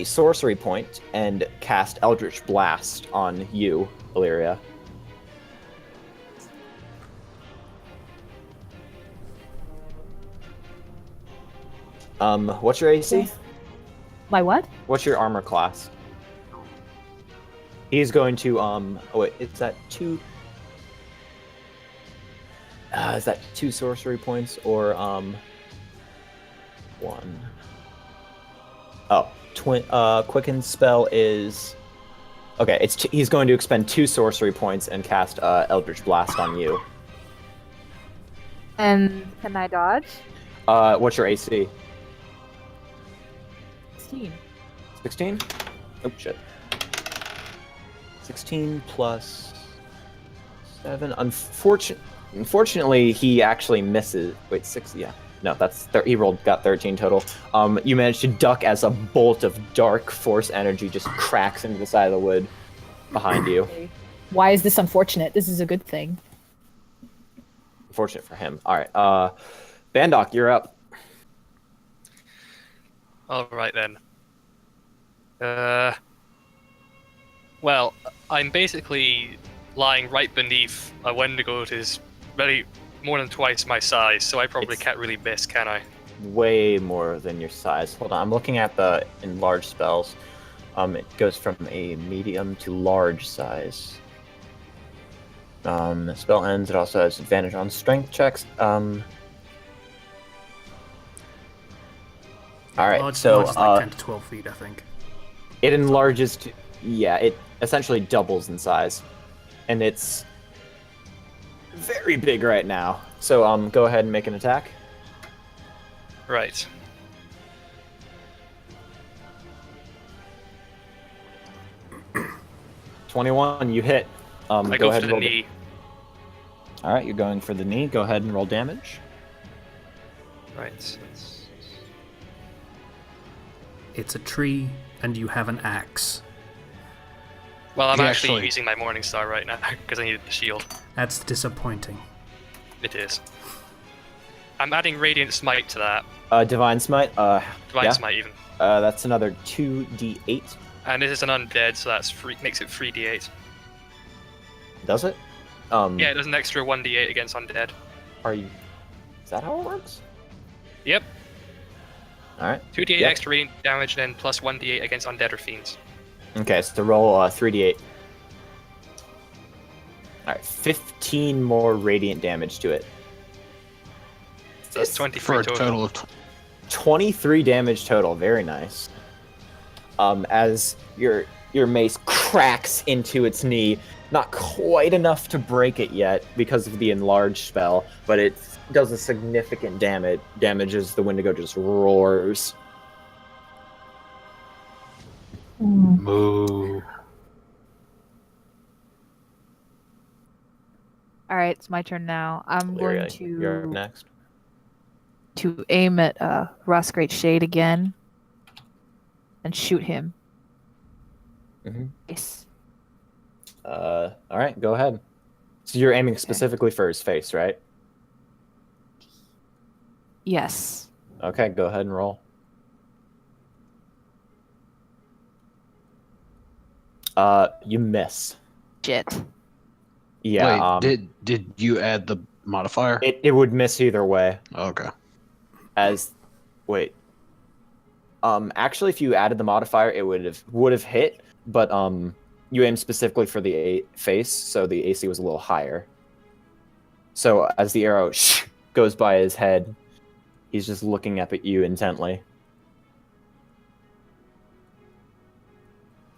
[SPEAKER 6] sorcery point and cast Eldritch Blast on you, Illyria. What's your AC?
[SPEAKER 9] My what?
[SPEAKER 6] What's your armor class? He's going to oh wait, is that 2? Is that 2 sorcery points or 1? Oh, quicken spell is okay. He's going to expend 2 sorcery points and cast Eldritch Blast on you.
[SPEAKER 9] And can I dodge?
[SPEAKER 6] What's your AC?
[SPEAKER 9] 16.
[SPEAKER 6] 16? Oh shit. 16 plus 7. Unfortunately, he actually misses. Wait, 6. Yeah. No, he got 13 total. You managed to duck as a bolt of dark force energy just cracks into the side of the wood behind you.
[SPEAKER 9] Okay. Why is this unfortunate? This is a good thing.
[SPEAKER 6] Fortunate for him. All right. Bandok, you're up.
[SPEAKER 3] All right then. Well, I'm basically lying right beneath a Wendigo that is very more than twice my size, so I probably can't really miss, can I?
[SPEAKER 6] Way more than your size. Hold on, I'm looking at the enlarged spells. It goes from a medium to large size. The spell ends. It also has advantage on strength checks. All right,
[SPEAKER 2] Large,
[SPEAKER 6] so
[SPEAKER 2] large is like 10 to 12 feet, I think.
[SPEAKER 6] it enlarges to it essentially doubles in size, and it's very big right now. So go ahead and make an attack.
[SPEAKER 3] Right.
[SPEAKER 6] $21, you hit.
[SPEAKER 3] I go
[SPEAKER 6] ahead
[SPEAKER 3] for
[SPEAKER 6] and
[SPEAKER 3] the
[SPEAKER 6] roll
[SPEAKER 3] knee.
[SPEAKER 6] All right, you're going for the knee. Go ahead and roll damage.
[SPEAKER 3] Right.
[SPEAKER 2] It's a tree, and you have an axe.
[SPEAKER 3] Well, I'm
[SPEAKER 5] He
[SPEAKER 3] actually
[SPEAKER 5] actually-
[SPEAKER 3] using my Morning Star right now because I needed the shield.
[SPEAKER 2] That's disappointing.
[SPEAKER 3] It is. I'm adding Radiant Smite to that.
[SPEAKER 6] Divine Smite.
[SPEAKER 3] Divine
[SPEAKER 6] Yeah.
[SPEAKER 3] Smite even.
[SPEAKER 6] That's another 2d8.
[SPEAKER 3] And this is an undead, so that's makes it 3d8.
[SPEAKER 6] Does it?
[SPEAKER 3] Yeah, it does an extra 1d8 against undead.
[SPEAKER 6] Is that how it works?
[SPEAKER 3] Yep.
[SPEAKER 6] All right.
[SPEAKER 3] 2d8
[SPEAKER 6] Yep.
[SPEAKER 3] extra radiant damage, then plus 1d8 against undead or fiends.
[SPEAKER 6] Okay, so to roll 3d8. All right, 15 more radiant damage to it.
[SPEAKER 3] So that's 23
[SPEAKER 5] For a
[SPEAKER 3] total.
[SPEAKER 5] total of
[SPEAKER 6] 23 damage total. Very nice. As your mace cracks into its knee, not quite enough to break it yet because of the enlarged spell, but it does a significant damage as the Wendigo just roars.
[SPEAKER 5] Moo.
[SPEAKER 9] All right, it's my turn now. I'm
[SPEAKER 6] Lyria,
[SPEAKER 9] going
[SPEAKER 6] you're up next.
[SPEAKER 9] to aim at Ross Great Shade again and shoot him.
[SPEAKER 6] Mhm.
[SPEAKER 9] Yes.
[SPEAKER 6] All right, go ahead. So you're aiming specifically for his face, right?
[SPEAKER 9] Yes.
[SPEAKER 6] Okay, go ahead and roll. You miss.
[SPEAKER 9] Shit.
[SPEAKER 6] Yeah.
[SPEAKER 5] Wait, did you add the modifier?
[SPEAKER 6] It would miss either way.
[SPEAKER 5] Okay.
[SPEAKER 6] Wait. Actually, if you added the modifier, it would have hit, but you aimed specifically for the face, so the AC was a little higher. So as the arrow goes by his head, he's just looking up at you intently.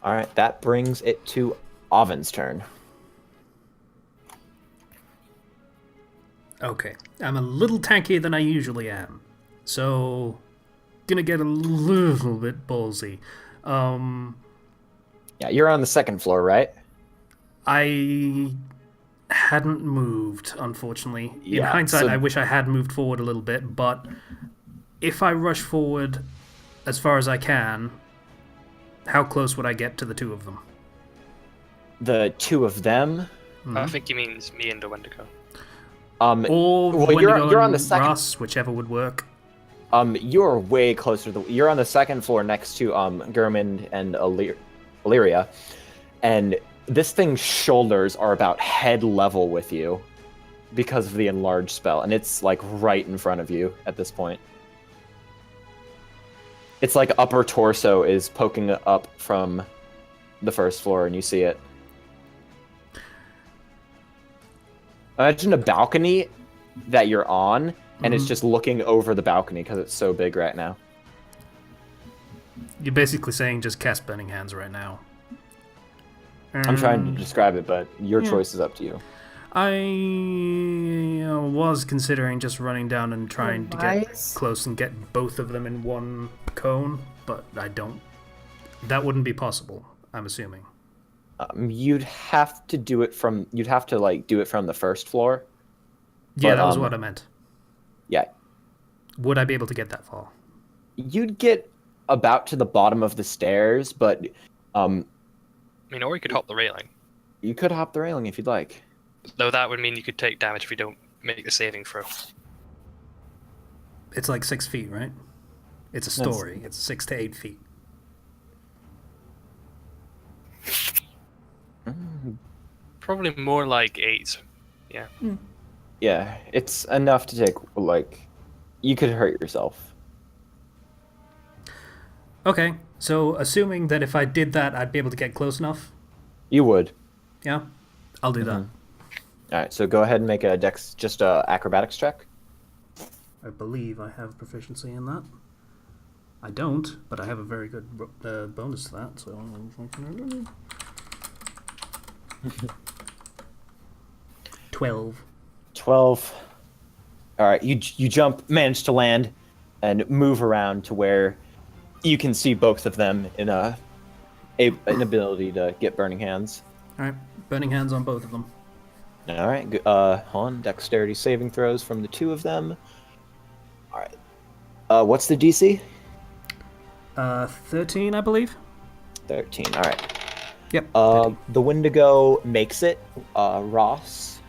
[SPEAKER 6] All right, that brings it to Oven's turn.
[SPEAKER 2] Okay, I'm a little tankier than I usually am, so gonna get a little bit ballsy.
[SPEAKER 6] Yeah, you're on the second floor, right?
[SPEAKER 2] I hadn't moved, unfortunately. In
[SPEAKER 6] Yeah,
[SPEAKER 2] hindsight,
[SPEAKER 6] so-
[SPEAKER 2] I wish I had moved forward a little bit, but if I rush forward as far as I can, how close would I get to the two of them?
[SPEAKER 6] The two of them.
[SPEAKER 3] I think he means me and the Wendigo.
[SPEAKER 2] Or
[SPEAKER 6] well,
[SPEAKER 2] Wendigo
[SPEAKER 6] you're on the
[SPEAKER 2] and
[SPEAKER 6] second.
[SPEAKER 2] Ross, whichever would work.
[SPEAKER 6] You're way closer to you're on the second floor next to Gurmund and Illyria, and this thing's shoulders are about head level with you because of the enlarged spell, and it's like right in front of you at this point. It's like upper torso is poking up from the first floor, and you see it. Imagine a balcony that you're on, and it's just looking over the balcony because it's so big right now.
[SPEAKER 2] You're basically saying just cast Burning Hands right now.
[SPEAKER 6] I'm trying to describe it, but your choice is up to you.
[SPEAKER 2] I was considering just running down and trying to get
[SPEAKER 4] Nice.
[SPEAKER 2] close and get both of them in one cone, but I don't. That wouldn't be possible, I'm assuming.
[SPEAKER 6] You'd have to do it from. You'd have to like do it from the first floor.
[SPEAKER 2] Yeah,
[SPEAKER 6] But,
[SPEAKER 2] that was what I meant.
[SPEAKER 6] Yeah,
[SPEAKER 2] Would I be able to get that far?
[SPEAKER 6] you'd get about to the bottom of the stairs, but
[SPEAKER 3] I mean, or you could hop the railing.
[SPEAKER 6] you could hop the railing if you'd like.
[SPEAKER 3] Though that would mean you could take damage if you don't make the saving throw.
[SPEAKER 2] It's like 6 feet, right? It's a story. It's 6 to 8 feet.
[SPEAKER 3] Probably more like 8. Yeah.
[SPEAKER 6] Yeah, it's enough to take like. You could hurt yourself.
[SPEAKER 2] Okay, so assuming that if I did that, I'd be able to get close enough.
[SPEAKER 6] You would.
[SPEAKER 2] Yeah, I'll do that.
[SPEAKER 6] All right, so go ahead and make a dex, just a acrobatics check.
[SPEAKER 2] I believe I have proficiency in that. I don't, but I have a very good bonus to that, so... 12.
[SPEAKER 6] 12. All right, you jump, manage to land, and move around to where you can see both of them in an ability to get burning hands.
[SPEAKER 2] Alright, burning hands on both of them.
[SPEAKER 6] All right, hold on. Dexterity saving throws from the two of them. All right. What's the DC?
[SPEAKER 2] 13, I believe.
[SPEAKER 6] 13. All right.
[SPEAKER 2] Yep.
[SPEAKER 6] The Wendigo makes it. Ross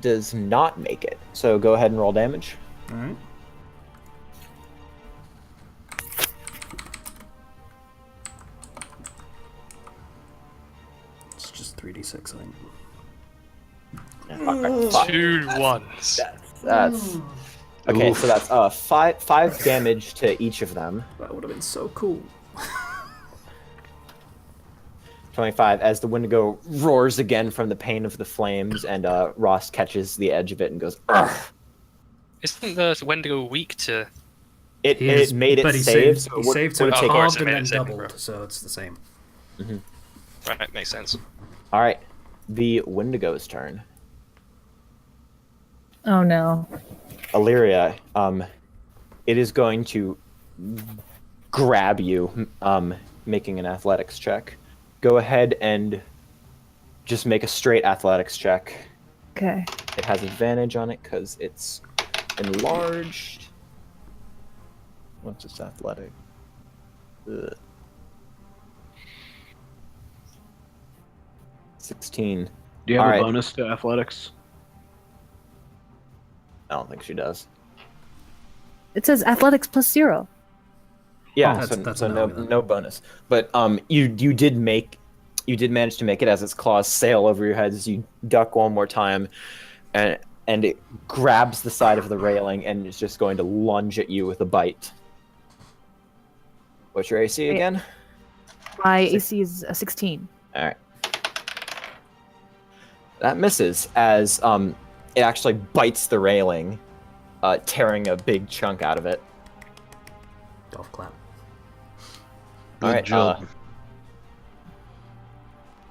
[SPEAKER 6] does not make it. So go ahead and roll damage.
[SPEAKER 2] Alright. It's just 3d6, I think.
[SPEAKER 6] Fuck.
[SPEAKER 3] 2 1s.
[SPEAKER 6] That's okay.
[SPEAKER 5] Oof.
[SPEAKER 6] So that's five damage to each of them.
[SPEAKER 2] That would have been so cool.
[SPEAKER 6] 25 as the Wendigo roars again from the pain of the flames, and Ross catches the edge of it and goes, "Ugh."
[SPEAKER 3] Isn't the Wendigo weak to...
[SPEAKER 6] It made it
[SPEAKER 2] but he
[SPEAKER 6] save.
[SPEAKER 2] saved,
[SPEAKER 6] So
[SPEAKER 2] he
[SPEAKER 6] it would-
[SPEAKER 2] saved, so
[SPEAKER 6] would
[SPEAKER 2] it's
[SPEAKER 6] take
[SPEAKER 3] Of course,
[SPEAKER 2] halved
[SPEAKER 3] it
[SPEAKER 2] and
[SPEAKER 3] made
[SPEAKER 2] then
[SPEAKER 3] it saving
[SPEAKER 2] doubled,
[SPEAKER 3] throw.
[SPEAKER 2] so it's the same.
[SPEAKER 3] Right, makes sense.
[SPEAKER 6] All right, the Wendigo's turn.
[SPEAKER 4] Oh no.
[SPEAKER 6] Illyria, it is going to grab you, making an athletics check. Go ahead and just make a straight athletics check.
[SPEAKER 9] Okay.
[SPEAKER 6] It has advantage on it because it's enlarged. What's its athletic? Ugh. 16.
[SPEAKER 5] Do you have
[SPEAKER 6] All
[SPEAKER 5] a
[SPEAKER 6] right.
[SPEAKER 5] bonus to athletics?
[SPEAKER 6] I don't think she does.
[SPEAKER 9] It says athletics +0.
[SPEAKER 6] Yeah,
[SPEAKER 2] Oh,
[SPEAKER 6] so,
[SPEAKER 2] that's
[SPEAKER 6] so
[SPEAKER 2] a
[SPEAKER 6] no
[SPEAKER 2] no then.
[SPEAKER 6] no bonus. But you did manage to make it as its claws sail over your head as you duck one more time, and it grabs the side of the railing and is just going to lunge at you with a bite. What's your AC
[SPEAKER 9] Wait.
[SPEAKER 6] again?
[SPEAKER 9] My AC is a 16.
[SPEAKER 6] All right. That misses as it actually bites the railing, tearing a big chunk out of it.
[SPEAKER 2] Golf clap.
[SPEAKER 5] Good
[SPEAKER 6] All right,
[SPEAKER 5] job.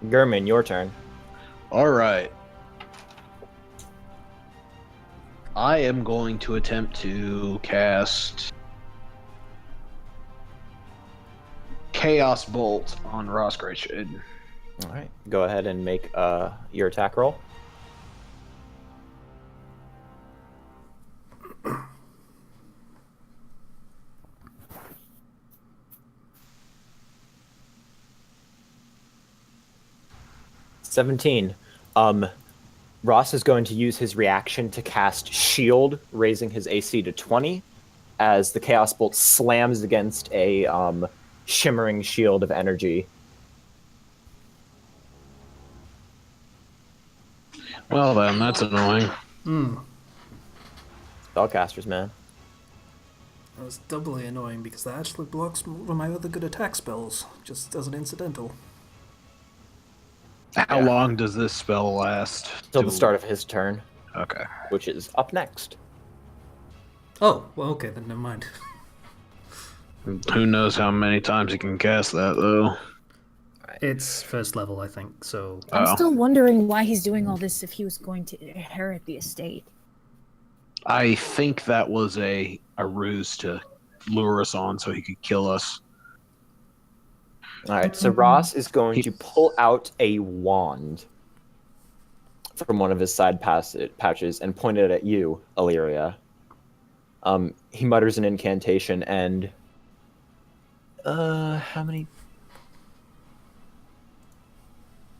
[SPEAKER 6] Gurman, your turn.
[SPEAKER 5] All right. I am going to attempt to cast Chaos Bolt on Ross Greatshade.
[SPEAKER 6] All right, go ahead and make your attack roll. $17. Ross is going to use his reaction to cast Shield, raising his AC to 20, as the Chaos Bolt slams against a shimmering shield of energy.
[SPEAKER 5] Well then, that's annoying.
[SPEAKER 6] Spellcasters, man.
[SPEAKER 2] That was doubly annoying because that actually blocks one of my other good attack spells, just as an incidental.
[SPEAKER 5] How
[SPEAKER 6] Yeah.
[SPEAKER 5] long does this spell last?
[SPEAKER 6] Till the start of his turn,
[SPEAKER 5] Okay.
[SPEAKER 6] which is up next.
[SPEAKER 2] Oh, well, okay, then never mind.
[SPEAKER 5] Who knows how many times you can cast that, though?
[SPEAKER 2] It's first level, I think, so...
[SPEAKER 4] I'm
[SPEAKER 5] Oh.
[SPEAKER 4] still wondering why he's doing all this if he was going to inherit the estate.
[SPEAKER 5] I think that was a ruse to lure us on so he could kill us.
[SPEAKER 6] All right, so Ross is going to pull out a wand from one of his side pouches and point it at you, Illyria. He mutters an incantation and... how many...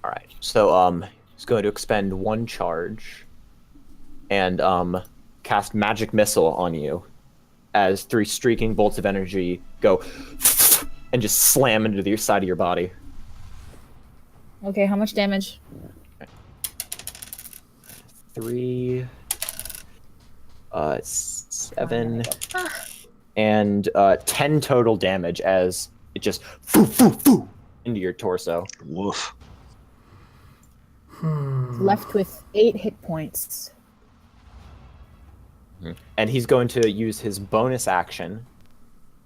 [SPEAKER 6] Alright, so, he's going to expend one charge and, cast Magic Missile on you as 3 streaking bolts of energy go and just slam into the side of your body.
[SPEAKER 4] Okay, how much damage?
[SPEAKER 6] 3, 7, and 10 total damage as it just foo into your torso.
[SPEAKER 5] Woof.
[SPEAKER 4] Left with 8 hit points.
[SPEAKER 6] And he's going to use his bonus action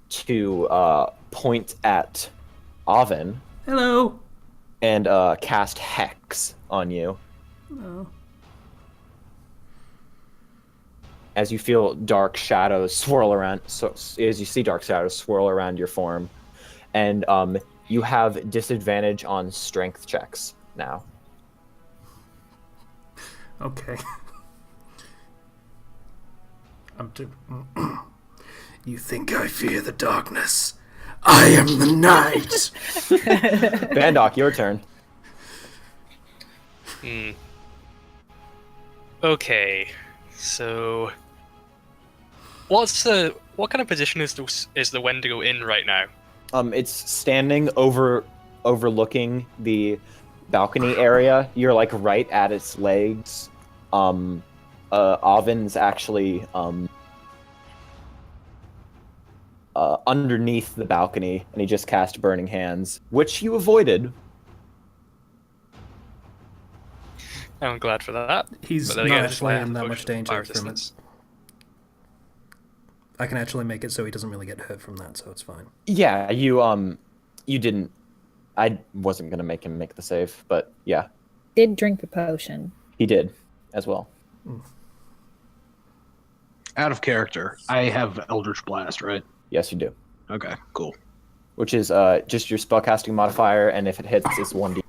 [SPEAKER 6] to point at Oven
[SPEAKER 2] Hello!
[SPEAKER 6] and cast Hex on you.
[SPEAKER 2] Oh.
[SPEAKER 6] As you feel dark shadows swirl around, as you see dark shadows swirl around your form, and you have disadvantage on strength checks now.
[SPEAKER 2] Okay. I'm too... You think I fear the darkness? I am the night!
[SPEAKER 6] Bandok, your turn.
[SPEAKER 3] Okay, so what kind of position is the Wendigo in right now?
[SPEAKER 6] It's standing overlooking the balcony area. You're like right at its legs. Oven's actually underneath the balcony, and he just cast Burning Hands, which you avoided.
[SPEAKER 3] I'm glad for that.
[SPEAKER 2] He's
[SPEAKER 3] But then
[SPEAKER 2] not
[SPEAKER 3] again, it's
[SPEAKER 2] actually
[SPEAKER 3] like
[SPEAKER 2] in that
[SPEAKER 3] potion
[SPEAKER 2] much
[SPEAKER 3] of
[SPEAKER 2] danger
[SPEAKER 3] fire
[SPEAKER 2] from it.
[SPEAKER 3] resistance.
[SPEAKER 2] I can actually make it so he doesn't really get hurt from that, so it's fine.
[SPEAKER 6] Yeah, you didn't. I wasn't gonna make him make the save, but yeah,
[SPEAKER 4] Did drink the potion.
[SPEAKER 6] he did as well.
[SPEAKER 5] Out of character. I have Eldritch Blast, right?
[SPEAKER 6] Yes, you do.
[SPEAKER 5] Okay, cool.
[SPEAKER 6] which is just your spellcasting modifier, and if it hits, it's 1d.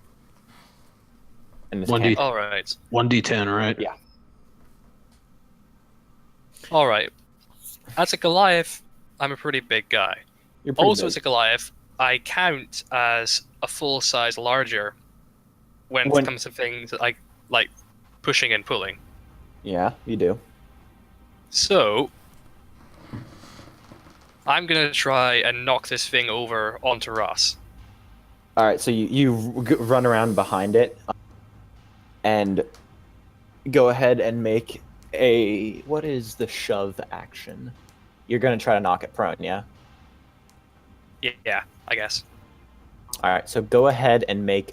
[SPEAKER 6] And it's
[SPEAKER 5] 1d.
[SPEAKER 3] All right.
[SPEAKER 5] 1d10, right?
[SPEAKER 6] Yeah.
[SPEAKER 3] All right. As a Goliath, I'm a pretty big guy.
[SPEAKER 6] You're pretty
[SPEAKER 3] Also,
[SPEAKER 6] big.
[SPEAKER 3] as a Goliath, I count as a full size larger when
[SPEAKER 6] When-
[SPEAKER 3] it comes to things like pushing and pulling.
[SPEAKER 6] Yeah, you do.
[SPEAKER 3] So, I'm gonna try and knock this thing over onto Ross.
[SPEAKER 6] All right, so you run around behind it, and go ahead and make a what is the shove action? You're gonna try to knock it prone, yeah.
[SPEAKER 3] Yeah, I guess.
[SPEAKER 6] All right, so go ahead and make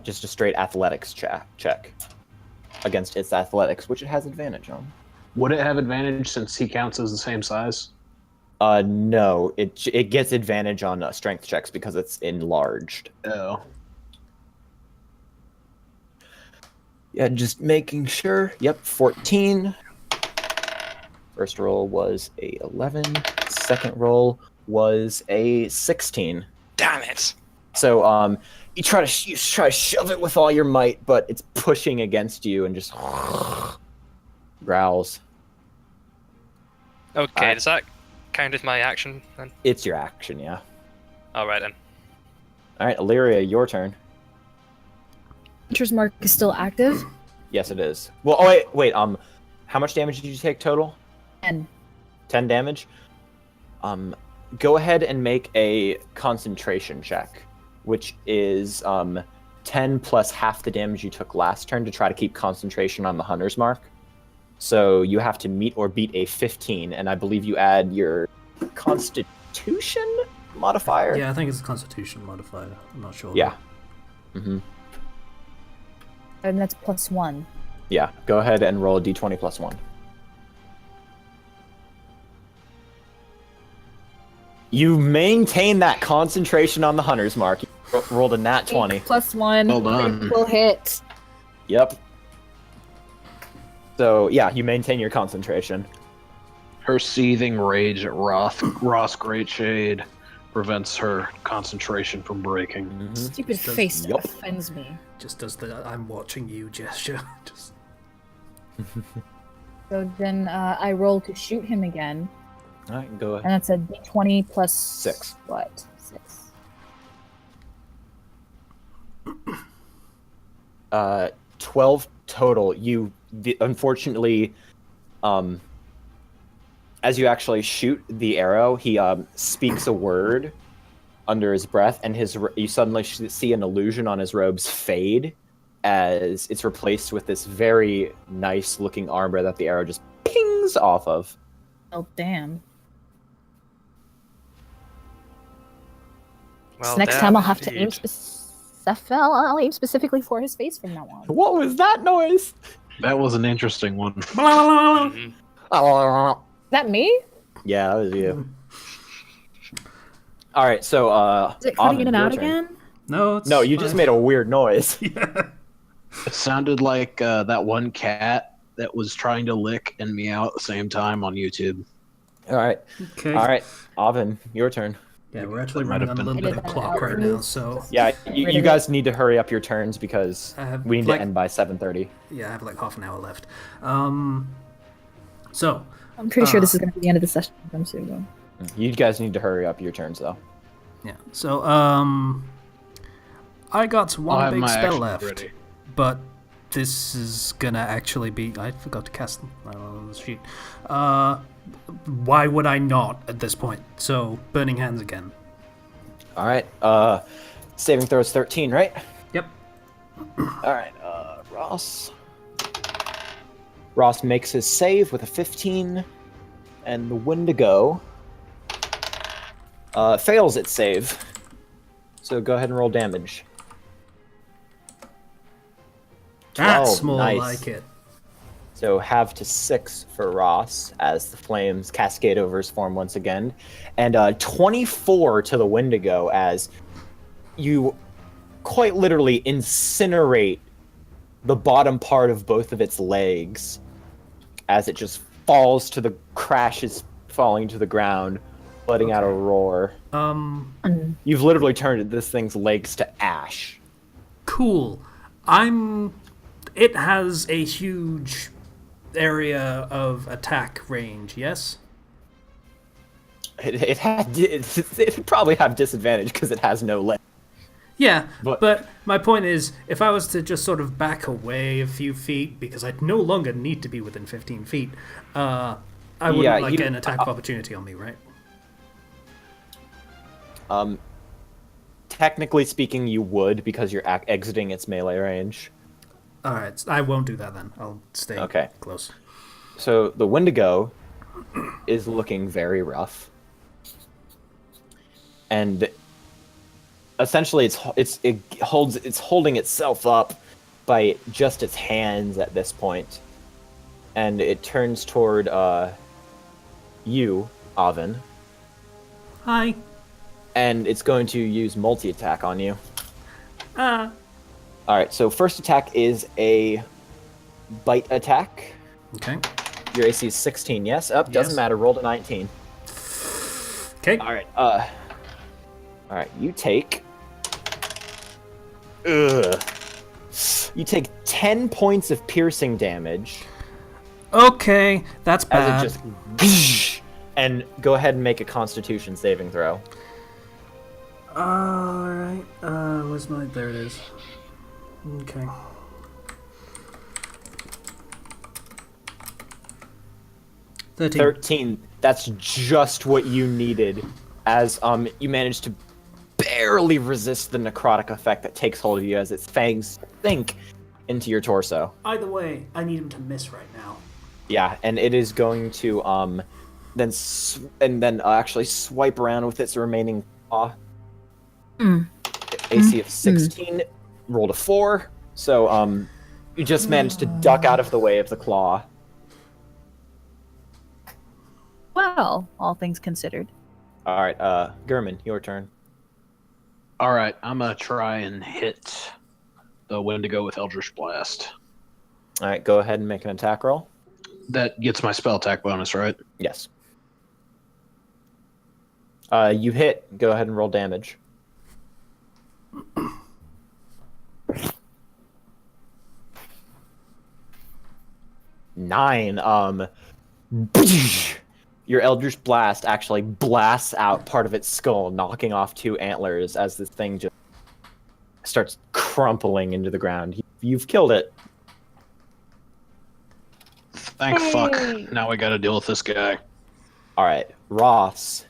[SPEAKER 6] just a straight athletics check against its athletics, which it has advantage on.
[SPEAKER 5] Would it have advantage since he counts as the same size?
[SPEAKER 6] No, it gets advantage on strength checks because it's enlarged.
[SPEAKER 5] Oh.
[SPEAKER 6] Yeah, just making sure. Yep, 14. First roll was a 11. Second roll was a 16.
[SPEAKER 3] Damn it!
[SPEAKER 6] So you try to shove it with all your might, but it's pushing against you and just growls.
[SPEAKER 3] Okay, does that count as my action then?
[SPEAKER 6] It's your action, yeah.
[SPEAKER 3] All right then.
[SPEAKER 6] All right, Illyria, your turn.
[SPEAKER 4] Hunter's Mark is still active.
[SPEAKER 6] Yes, it is. Well, oh wait. How much damage did you take total?
[SPEAKER 4] 10.
[SPEAKER 6] 10 damage. Go ahead and make a concentration check, which is 10 plus half the damage you took last turn to try to keep concentration on the Hunter's Mark. So you have to meet or beat a 15, and I believe you add your Constitution modifier.
[SPEAKER 2] Yeah, I think it's a Constitution modifier. I'm not sure.
[SPEAKER 6] Yeah. Mm-hmm.
[SPEAKER 4] And that's +1.
[SPEAKER 6] Yeah. Go ahead and roll a d20 plus 1. You maintain that concentration on the Hunter's Mark. You rolled a nat 20.
[SPEAKER 4] +1.
[SPEAKER 5] Well done.
[SPEAKER 4] Critical hit.
[SPEAKER 6] Yep. So, yeah, you maintain your concentration.
[SPEAKER 5] Her seething rage at Ross Greatshade prevents her concentration from breaking.
[SPEAKER 6] Mm-hmm.
[SPEAKER 4] Stupid
[SPEAKER 2] Just does-
[SPEAKER 4] face
[SPEAKER 6] Yup.
[SPEAKER 4] offends me.
[SPEAKER 2] Just does the I'm watching you gesture. Just
[SPEAKER 4] So then I roll to shoot him again,
[SPEAKER 6] All right, go
[SPEAKER 4] and
[SPEAKER 6] ahead.
[SPEAKER 4] that's a d20 plus
[SPEAKER 6] 6.
[SPEAKER 4] What? 6.
[SPEAKER 6] 12 total. Unfortunately, as you actually shoot the arrow, he speaks a word under his breath, and you suddenly see an illusion on his robes fade as it's replaced with this very nice looking armor that the arrow just pings off of.
[SPEAKER 4] Oh, damn.
[SPEAKER 3] Well,
[SPEAKER 4] So next
[SPEAKER 3] damn,
[SPEAKER 4] time I'll have to aim
[SPEAKER 3] indeed.
[SPEAKER 4] I'll aim specifically for his face from now on.
[SPEAKER 6] What was that noise?
[SPEAKER 5] That was an interesting one.
[SPEAKER 3] Mhm.
[SPEAKER 4] Is that me?
[SPEAKER 6] Yeah, that was you. All right, so
[SPEAKER 4] Is it cutting in
[SPEAKER 6] Avin,
[SPEAKER 4] and out
[SPEAKER 6] your turn.
[SPEAKER 4] again?
[SPEAKER 2] no, it's
[SPEAKER 6] No, you just
[SPEAKER 2] fine.
[SPEAKER 6] made a weird noise.
[SPEAKER 2] Yeah.
[SPEAKER 5] It sounded like that one cat that was trying to lick and meow at the same time on YouTube.
[SPEAKER 6] All right,
[SPEAKER 2] Okay.
[SPEAKER 6] all right, Avin, your turn.
[SPEAKER 2] Yeah, we're actually
[SPEAKER 5] That might
[SPEAKER 2] running
[SPEAKER 5] have
[SPEAKER 2] on a
[SPEAKER 5] been-
[SPEAKER 2] little bit of a clock right now, so
[SPEAKER 6] Yeah, you guys need to hurry up your turns because
[SPEAKER 2] I have,
[SPEAKER 6] we need
[SPEAKER 2] like-
[SPEAKER 6] to end by 7:30.
[SPEAKER 2] yeah, I have like half an hour left. So
[SPEAKER 4] I'm pretty sure this is going to be the end of the session. I'm soon.
[SPEAKER 6] You guys need to hurry up your turns though.
[SPEAKER 2] yeah, so I got
[SPEAKER 5] I'll
[SPEAKER 2] one
[SPEAKER 5] have
[SPEAKER 2] big
[SPEAKER 5] my
[SPEAKER 2] spell
[SPEAKER 5] action
[SPEAKER 2] left,
[SPEAKER 5] ready.
[SPEAKER 2] but this is gonna actually be. I forgot to cast them on the sheet. Why would I not at this point? So burning hands again.
[SPEAKER 6] All right, saving throws 13, right?
[SPEAKER 2] Yep.
[SPEAKER 6] All right, Ross. Ross makes his save with a 15, and the Wendigo fails its save. So go ahead and roll damage.
[SPEAKER 2] That's
[SPEAKER 6] 12,
[SPEAKER 2] more
[SPEAKER 6] nice.
[SPEAKER 2] like it.
[SPEAKER 6] So halve to 6 for Ross as the flames cascade over his form once again. And 24 to the Wendigo as you quite literally incinerate the bottom part of both of its legs as it just falls to the crashes falling to the ground. letting out a
[SPEAKER 2] Okay.
[SPEAKER 6] roar.
[SPEAKER 4] Mm.
[SPEAKER 6] You've literally turned this thing's legs to ash.
[SPEAKER 2] Cool. It has a huge area of attack range, yes?
[SPEAKER 6] It'd probably have disadvantage because it has no legs.
[SPEAKER 2] Yeah,
[SPEAKER 6] But-
[SPEAKER 2] but my point is, if I was to just sort of back away a few feet, because I no longer need to be within 15 feet, I wouldn't
[SPEAKER 6] Yeah,
[SPEAKER 2] get an attack of opportunity on me, right?
[SPEAKER 6] Technically speaking, you would because you're exiting its melee range.
[SPEAKER 2] Alright, I won't do that then. I'll stay
[SPEAKER 6] Okay.
[SPEAKER 2] close.
[SPEAKER 6] So the Wendigo is looking very rough, and essentially it's holding itself up by just its hands at this point, and it turns toward you, Avin,
[SPEAKER 2] Hi.
[SPEAKER 6] and it's going to use multi-attack on you.
[SPEAKER 2] Ah.
[SPEAKER 6] All right, so first attack is a bite attack.
[SPEAKER 2] Okay.
[SPEAKER 6] Your AC is 16, yes? Up, doesn't
[SPEAKER 2] Yes.
[SPEAKER 6] matter, roll to 19.
[SPEAKER 2] Okay.
[SPEAKER 6] All right, you take... Ugh. You take 10 points of piercing damage
[SPEAKER 2] Okay, that's bad.
[SPEAKER 6] as it just... And go ahead and make a Constitution saving throw.
[SPEAKER 2] Alright, where's my... There it is. Okay. Thirteen.
[SPEAKER 6] 13, that's just what you needed, as you managed to barely resist the necrotic effect that takes hold of you as its fangs sink into your torso.
[SPEAKER 2] Either way, I need him to miss right now.
[SPEAKER 6] Yeah, and it is going to then actually swipe around with its remaining claw. AC of 16, rolled a 4, so you just managed to duck out of the way of the claw.
[SPEAKER 9] Well, all things considered.
[SPEAKER 6] All right, Gurman, your turn.
[SPEAKER 5] All right, I'm gonna try and hit the Wendigo with Eldritch Blast.
[SPEAKER 6] All right, go ahead and make an attack roll.
[SPEAKER 5] That gets my spell attack bonus, right?
[SPEAKER 6] Yes. You hit. Go ahead and roll damage. Nine. Your Eldritch Blast actually blasts out part of its skull, knocking off 2 antlers as this thing just starts crumpling into the ground. You've killed it.
[SPEAKER 5] Thank fuck. Now we gotta deal with this guy.
[SPEAKER 6] All right, Ross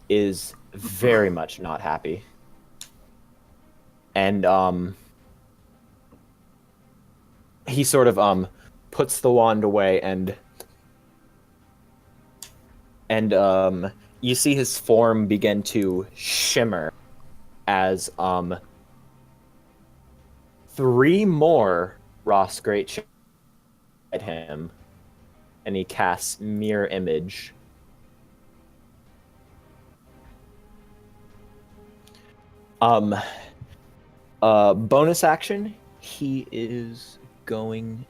[SPEAKER 6] is very much not happy, and he sort of puts the wand away, and you see his form begin to shimmer as 3 more Ross Great at him, and he casts Mirror Image. Bonus action, he is going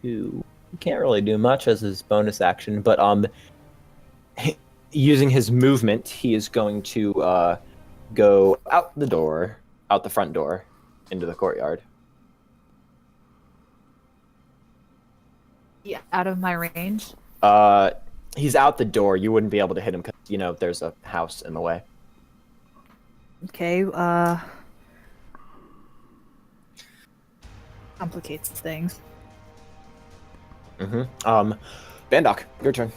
[SPEAKER 6] to... He can't really do much as his bonus action, but using his movement, he is going to go out the front door, into the courtyard.
[SPEAKER 9] Yeah, out of my range.
[SPEAKER 6] He's out the door. You wouldn't be able to hit him because, there's a house in the way.
[SPEAKER 9] Okay, complicates things.
[SPEAKER 6] Mm-hmm. Bandok, your turn.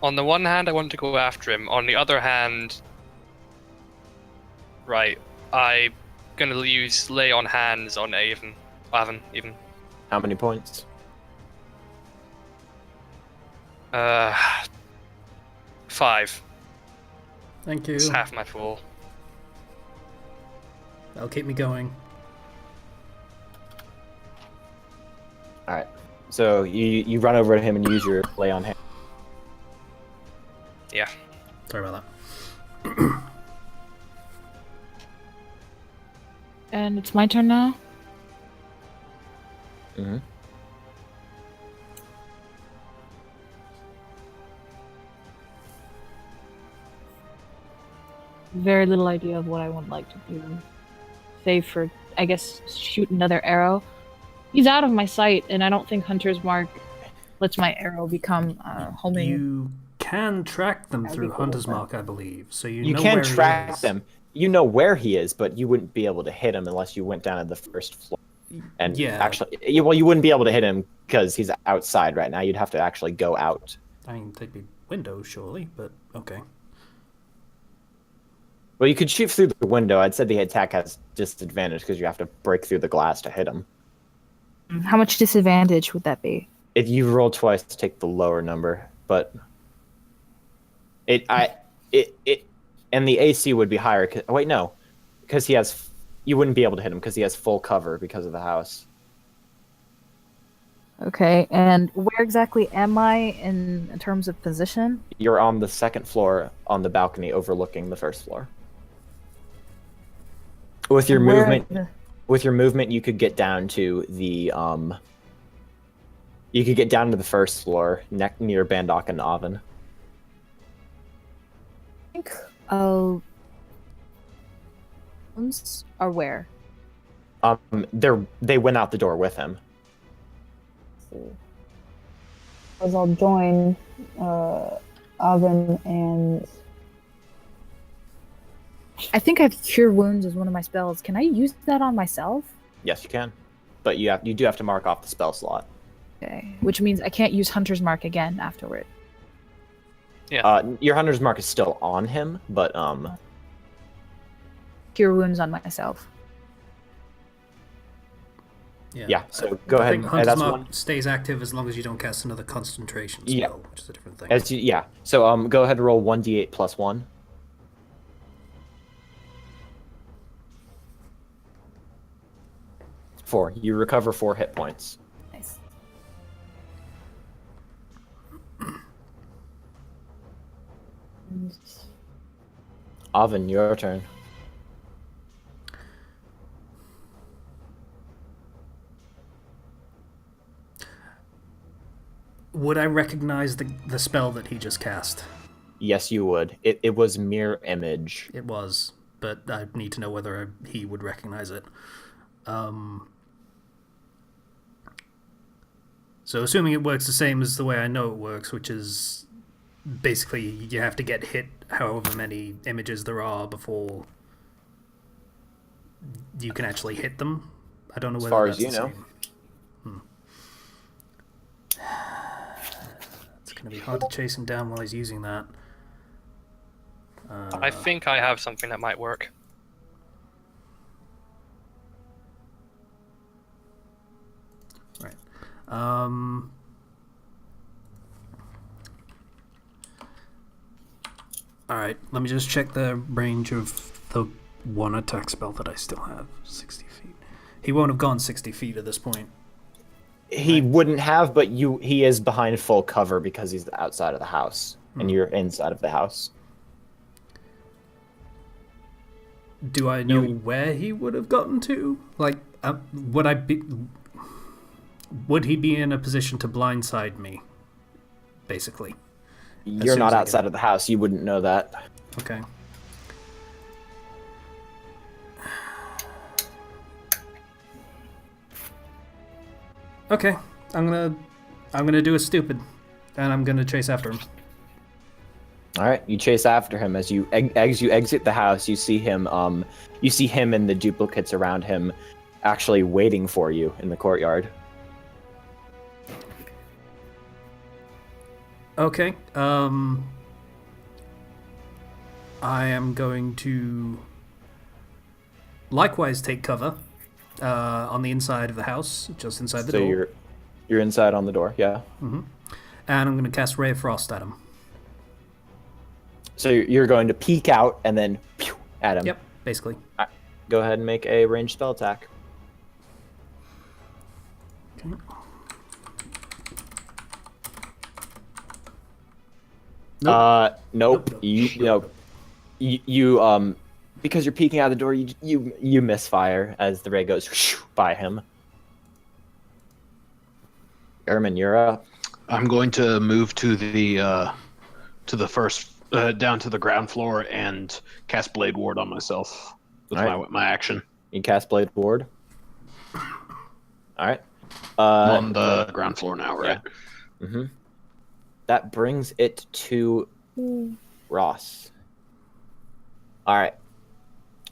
[SPEAKER 3] On the one hand, I want to go after him. On the other hand, right, I'm gonna use lay on hands on Avon. Even.
[SPEAKER 6] How many points?
[SPEAKER 3] 5.
[SPEAKER 2] Thank you.
[SPEAKER 3] It's half my pool.
[SPEAKER 2] That'll keep me going.
[SPEAKER 6] All right. So you run over to him and use your lay on hand.
[SPEAKER 3] Yeah.
[SPEAKER 2] Sorry about that.
[SPEAKER 9] And it's my turn now?
[SPEAKER 6] Mm-hmm.
[SPEAKER 9] Very little idea of what I would like to do. Save for, I guess, shoot another arrow. He's out of my sight, and I don't think Hunter's Mark lets my arrow become homing.
[SPEAKER 2] You can track them
[SPEAKER 9] That'd
[SPEAKER 2] through
[SPEAKER 9] be cool,
[SPEAKER 2] Hunter's
[SPEAKER 9] but-
[SPEAKER 2] Mark, I believe. So
[SPEAKER 6] You
[SPEAKER 2] know
[SPEAKER 6] can
[SPEAKER 2] where he
[SPEAKER 6] track
[SPEAKER 2] is.
[SPEAKER 6] them. You know where he is, but you wouldn't be able to hit him unless you went down to the first floor. And
[SPEAKER 2] Yeah.
[SPEAKER 6] actually, you wouldn't be able to hit him because he's outside right now. You'd have to actually go out.
[SPEAKER 2] I mean, they'd be windows, surely, but okay.
[SPEAKER 6] Well, you could shoot through the window. I'd say the attack has disadvantage because you have to break through the glass to hit him.
[SPEAKER 9] How much disadvantage would that be?
[SPEAKER 6] If you roll twice, take the lower number, but and the AC would be higher. Wait, no, because you wouldn't be able to hit him because he has full cover because of the house.
[SPEAKER 9] Okay, and where exactly am I in terms of position?
[SPEAKER 6] You're on the second floor on the balcony overlooking the first floor. With your
[SPEAKER 9] Where-
[SPEAKER 6] movement, you could get down to the first floor near Bandok and Oven.
[SPEAKER 9] I think. Oh. Or where?
[SPEAKER 6] They went out the door with him.
[SPEAKER 8] As I'll join Oven and
[SPEAKER 9] I think I have Cure Wounds as one of my spells. Can I use that on myself?
[SPEAKER 6] Yes, you can, but you do have to mark off the spell slot.
[SPEAKER 9] Okay, which means I can't use Hunter's Mark again afterward.
[SPEAKER 6] Your Hunter's Mark is still on him, but
[SPEAKER 9] Cure Wounds on myself.
[SPEAKER 6] Yeah, so go
[SPEAKER 2] I
[SPEAKER 6] ahead.
[SPEAKER 2] think Hunter's
[SPEAKER 6] That's
[SPEAKER 2] Mark
[SPEAKER 6] one.
[SPEAKER 2] stays active as long as you don't cast another concentration spell,
[SPEAKER 6] Yeah.
[SPEAKER 2] which is a different thing.
[SPEAKER 6] So go ahead and roll 1d8 plus 1. 4. You recover 4 hit points.
[SPEAKER 9] Nice.
[SPEAKER 6] Oven, your turn.
[SPEAKER 2] Would I recognize the spell that he just cast?
[SPEAKER 6] Yes, you would. It was mirror image.
[SPEAKER 2] It was, but I need to know whether he would recognize it. So assuming it works the same as the way I know it works, which is basically you have to get hit however many images there are before you can actually hit them. I don't know whether
[SPEAKER 6] As far
[SPEAKER 2] that's
[SPEAKER 6] as you
[SPEAKER 2] the
[SPEAKER 6] know.
[SPEAKER 2] same. It's going to be hard to chase him down while he's using that.
[SPEAKER 3] I think I have something that might work.
[SPEAKER 2] Right. Alright, let me just check the range of the one attack spell that I still have. 60 feet. He won't have gone 60 feet at this point.
[SPEAKER 6] He wouldn't have, but he is behind full cover because he's outside of the house, and you're inside of the house.
[SPEAKER 2] Do I know where he would have gotten to? Like, would he be in a position to blindside me? Basically.
[SPEAKER 6] You're
[SPEAKER 2] soon
[SPEAKER 6] not
[SPEAKER 2] as I
[SPEAKER 6] outside
[SPEAKER 2] get-
[SPEAKER 6] of the house. You wouldn't know that.
[SPEAKER 2] Okay. Okay, I'm gonna do a stupid, and I'm gonna chase after him.
[SPEAKER 6] All right, you chase after him as you exit the house. You see him. You see him and the duplicates around him, actually waiting for you in the courtyard.
[SPEAKER 2] Okay. I am going to likewise take cover on the inside of the house, just inside the
[SPEAKER 6] So
[SPEAKER 2] door.
[SPEAKER 6] you're inside on the door, yeah.
[SPEAKER 2] And I'm going to cast Ray of Frost at him.
[SPEAKER 6] So you're going to peek out and then pew, at him.
[SPEAKER 2] Yep, basically.
[SPEAKER 6] Go ahead and make a ranged spell attack.
[SPEAKER 2] Okay.
[SPEAKER 6] Nope.
[SPEAKER 2] Nope.
[SPEAKER 6] You because you're peeking out the door, you misfire as the ray goes by him. Ermin, you're up.
[SPEAKER 5] I'm going to move to the first down to the ground floor and cast Blade Ward on myself with
[SPEAKER 6] Alright.
[SPEAKER 5] my action.
[SPEAKER 6] You can cast Blade Ward. Alright.
[SPEAKER 5] I'm on the ground floor now, right?
[SPEAKER 6] Mm-hmm. That brings it to Ross. Alright.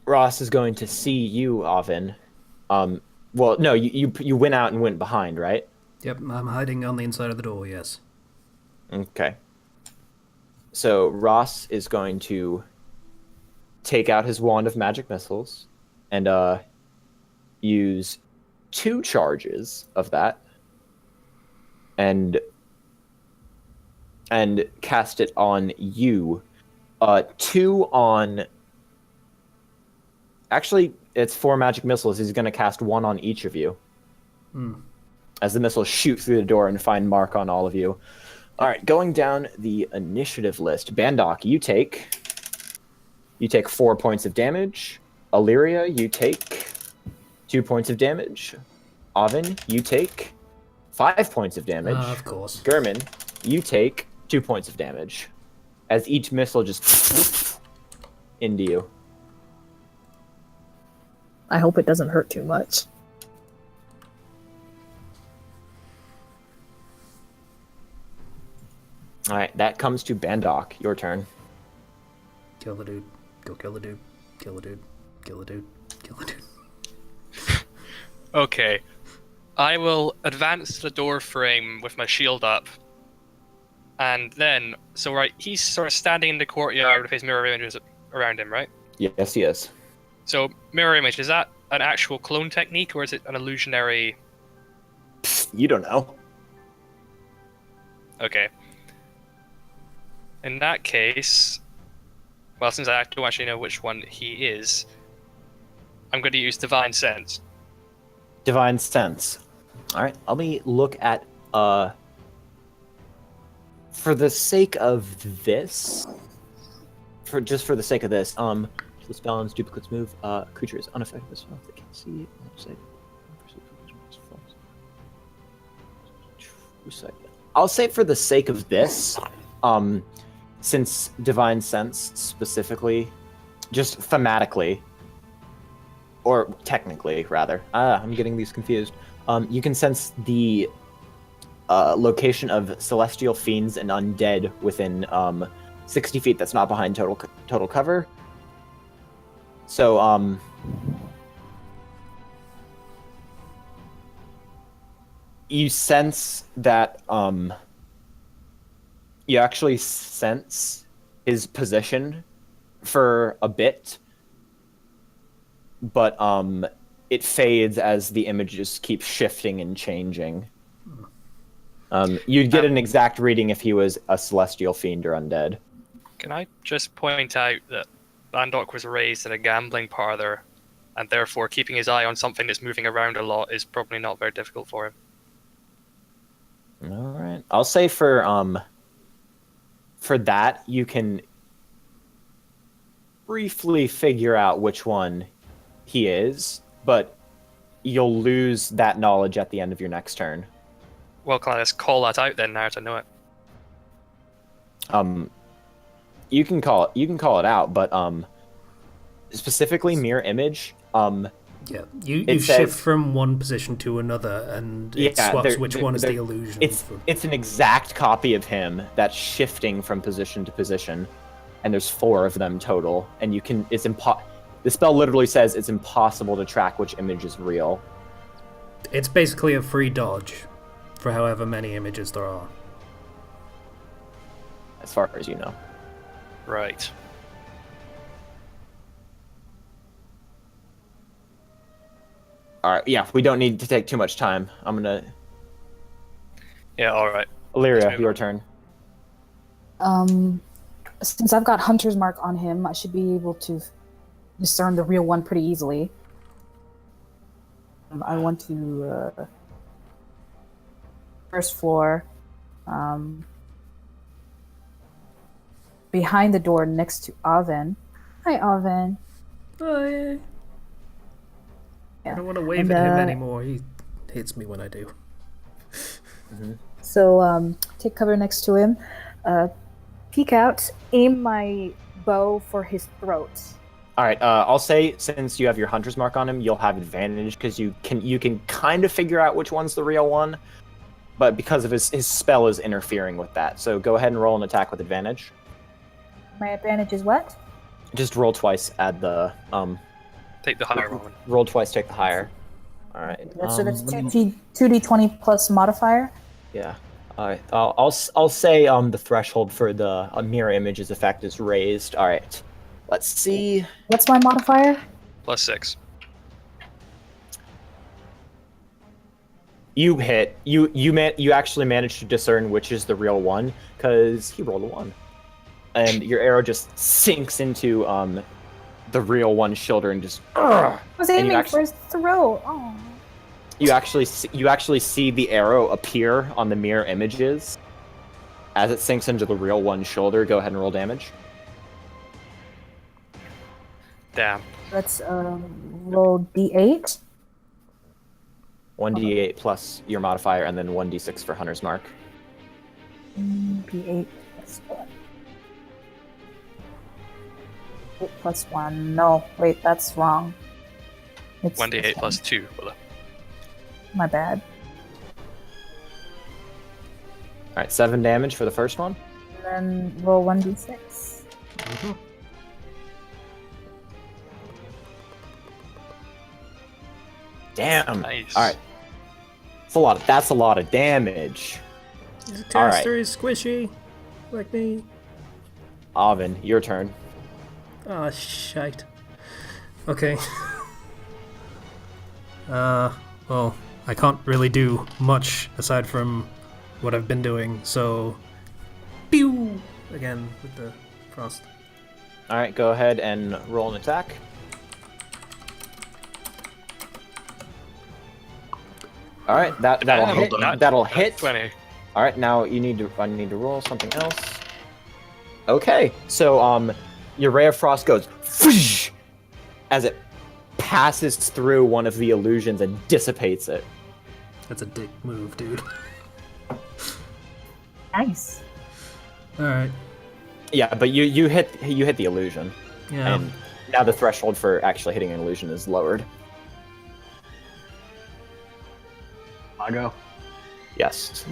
[SPEAKER 6] Ross is going to see you, Oven. Well, no, you went out and went behind, right?
[SPEAKER 2] Yep, I'm hiding on the inside of the door, yes.
[SPEAKER 6] Okay. So Ross is going to take out his wand of magic missiles and use 2 charges of that and cast it on you. 2 on... Actually, it's 4 magic missiles. He's going to cast 1 on each of you. As the missiles shoot through the door and find mark on all of you. All right, going down the initiative list. Bandok, you take 4 points of damage. Illyria, you take 2 points of damage. Oven, you take 5 points of damage.
[SPEAKER 2] Of course.
[SPEAKER 6] Gurman, you take 2 points of damage. As each missile just into you.
[SPEAKER 4] I hope it doesn't hurt too much.
[SPEAKER 6] Alright, that comes to Bandok. Your turn.
[SPEAKER 2] Kill the dude. Go kill the dude. Kill the dude. Kill the dude. Kill the dude.
[SPEAKER 3] Okay. I will advance to the door frame with my shield up. And then, so right, he's sort of standing in the courtyard with his mirror images around him, right?
[SPEAKER 6] Yes, he is.
[SPEAKER 3] So, mirror image, is that an actual clone technique, or is it an illusionary...
[SPEAKER 6] You don't know.
[SPEAKER 3] Okay. In that case, well, since I don't actually know which one he is, I'm going to use Divine Sense.
[SPEAKER 6] Divine Sense. Alright, let me look at, for the sake of this, for the sake of this, this balance, duplicates move, creature is unaffected as well if they can't see it. I'll say for the sake of this, since Divine Sense specifically, just thematically, or technically rather, I'm getting these confused. You can sense the location of celestial fiends and undead within 60 feet. That's not behind total cover. So you sense that you actually sense his position for a bit, but it fades as the image just keeps shifting and changing. You'd get an exact reading if he was a celestial fiend or undead.
[SPEAKER 3] Can I just point out that Bandok was raised in a gambling parlor, and therefore keeping his eye on something that's moving around a lot is probably not very difficult for him.
[SPEAKER 6] All right, I'll say for that you can briefly figure out which one he is, but you'll lose that knowledge at the end of your next turn.
[SPEAKER 3] Well, can I just call that out then now to know it?
[SPEAKER 6] You can call it out, but specifically mirror image.
[SPEAKER 2] Yeah, you shift from one position to another, and it swaps which one is the illusion.
[SPEAKER 6] It's an exact copy of him that's shifting from position to position, and there's 4 of them total. And you can the spell literally says it's impossible to track which image is real.
[SPEAKER 2] It's basically a free dodge for however many images there are.
[SPEAKER 6] As far as you know.
[SPEAKER 3] Right.
[SPEAKER 6] Alright, yeah, we don't need to take too much time. I'm gonna...
[SPEAKER 3] Yeah, alright.
[SPEAKER 6] Illyria, your turn.
[SPEAKER 4] Since I've got Hunter's Mark on him, I should be able to discern the real one pretty easily. I want to first floor, behind the door next to Oven. Hi, Oven.
[SPEAKER 2] Hi.
[SPEAKER 4] Yeah.
[SPEAKER 2] I don't want to wave at him anymore. He hits me when I do.
[SPEAKER 6] Mhm.
[SPEAKER 4] So take cover next to him, peek out, aim my bow for his throat.
[SPEAKER 6] All right. I'll say since you have your hunter's mark on him, you'll have advantage because you can kind of figure out which one's the real one, but because of his spell is interfering with that. So go ahead and roll an attack with advantage.
[SPEAKER 4] My advantage is what?
[SPEAKER 6] Just roll twice. Add the
[SPEAKER 3] Take the higher one.
[SPEAKER 6] roll twice. Take the higher. All right.
[SPEAKER 4] So that's
[SPEAKER 6] let me-
[SPEAKER 4] 2d20 plus modifier.
[SPEAKER 6] Yeah. All right. I'll say the threshold for the mirror image's effect is raised. All right. Let's see.
[SPEAKER 4] What's my modifier?
[SPEAKER 3] +6.
[SPEAKER 6] You hit. You actually managed to discern which is the real one because he rolled a 1, and your arrow just sinks into the real one's shoulder and just.
[SPEAKER 4] I was
[SPEAKER 6] And you
[SPEAKER 4] aiming
[SPEAKER 6] actually-
[SPEAKER 4] for his throat. Oh.
[SPEAKER 6] You actually see the arrow appear on the mirror images as it sinks into the real one's shoulder. Go ahead and roll damage.
[SPEAKER 3] Damn.
[SPEAKER 4] Let's roll d8.
[SPEAKER 6] 1d8 plus your modifier, and then 1d6 for hunter's mark.
[SPEAKER 4] d8 plus 1. 8 plus 1. No, wait, that's wrong. It's
[SPEAKER 3] 1d8 +2. Well,
[SPEAKER 4] My bad.
[SPEAKER 6] All right, 7 damage for the first one.
[SPEAKER 4] And then roll 1d6.
[SPEAKER 6] Damn.
[SPEAKER 3] Nice.
[SPEAKER 6] All right. That's a lot of damage.
[SPEAKER 2] His
[SPEAKER 6] All right.
[SPEAKER 2] caster is squishy, like me.
[SPEAKER 6] Avin, your turn.
[SPEAKER 2] Ah, shite. Okay. Well, I can't really do much aside from what I've been doing, so... Pew! Again, with the frost.
[SPEAKER 6] All right, go ahead and roll an attack. All right, that'll
[SPEAKER 3] Yeah,
[SPEAKER 6] hit.
[SPEAKER 3] well done.
[SPEAKER 6] That'll hit.
[SPEAKER 3] 20.
[SPEAKER 6] All right, now I need to roll something else. Okay, so your ray of frost goes whoosh, as it passes through one of the illusions and dissipates it.
[SPEAKER 2] That's a dick move, dude.
[SPEAKER 4] Nice.
[SPEAKER 2] Alright.
[SPEAKER 6] Yeah, but you hit the illusion,
[SPEAKER 2] Yeah.
[SPEAKER 6] and now the threshold for actually hitting an illusion is lowered.
[SPEAKER 5] I go.
[SPEAKER 6] Yes.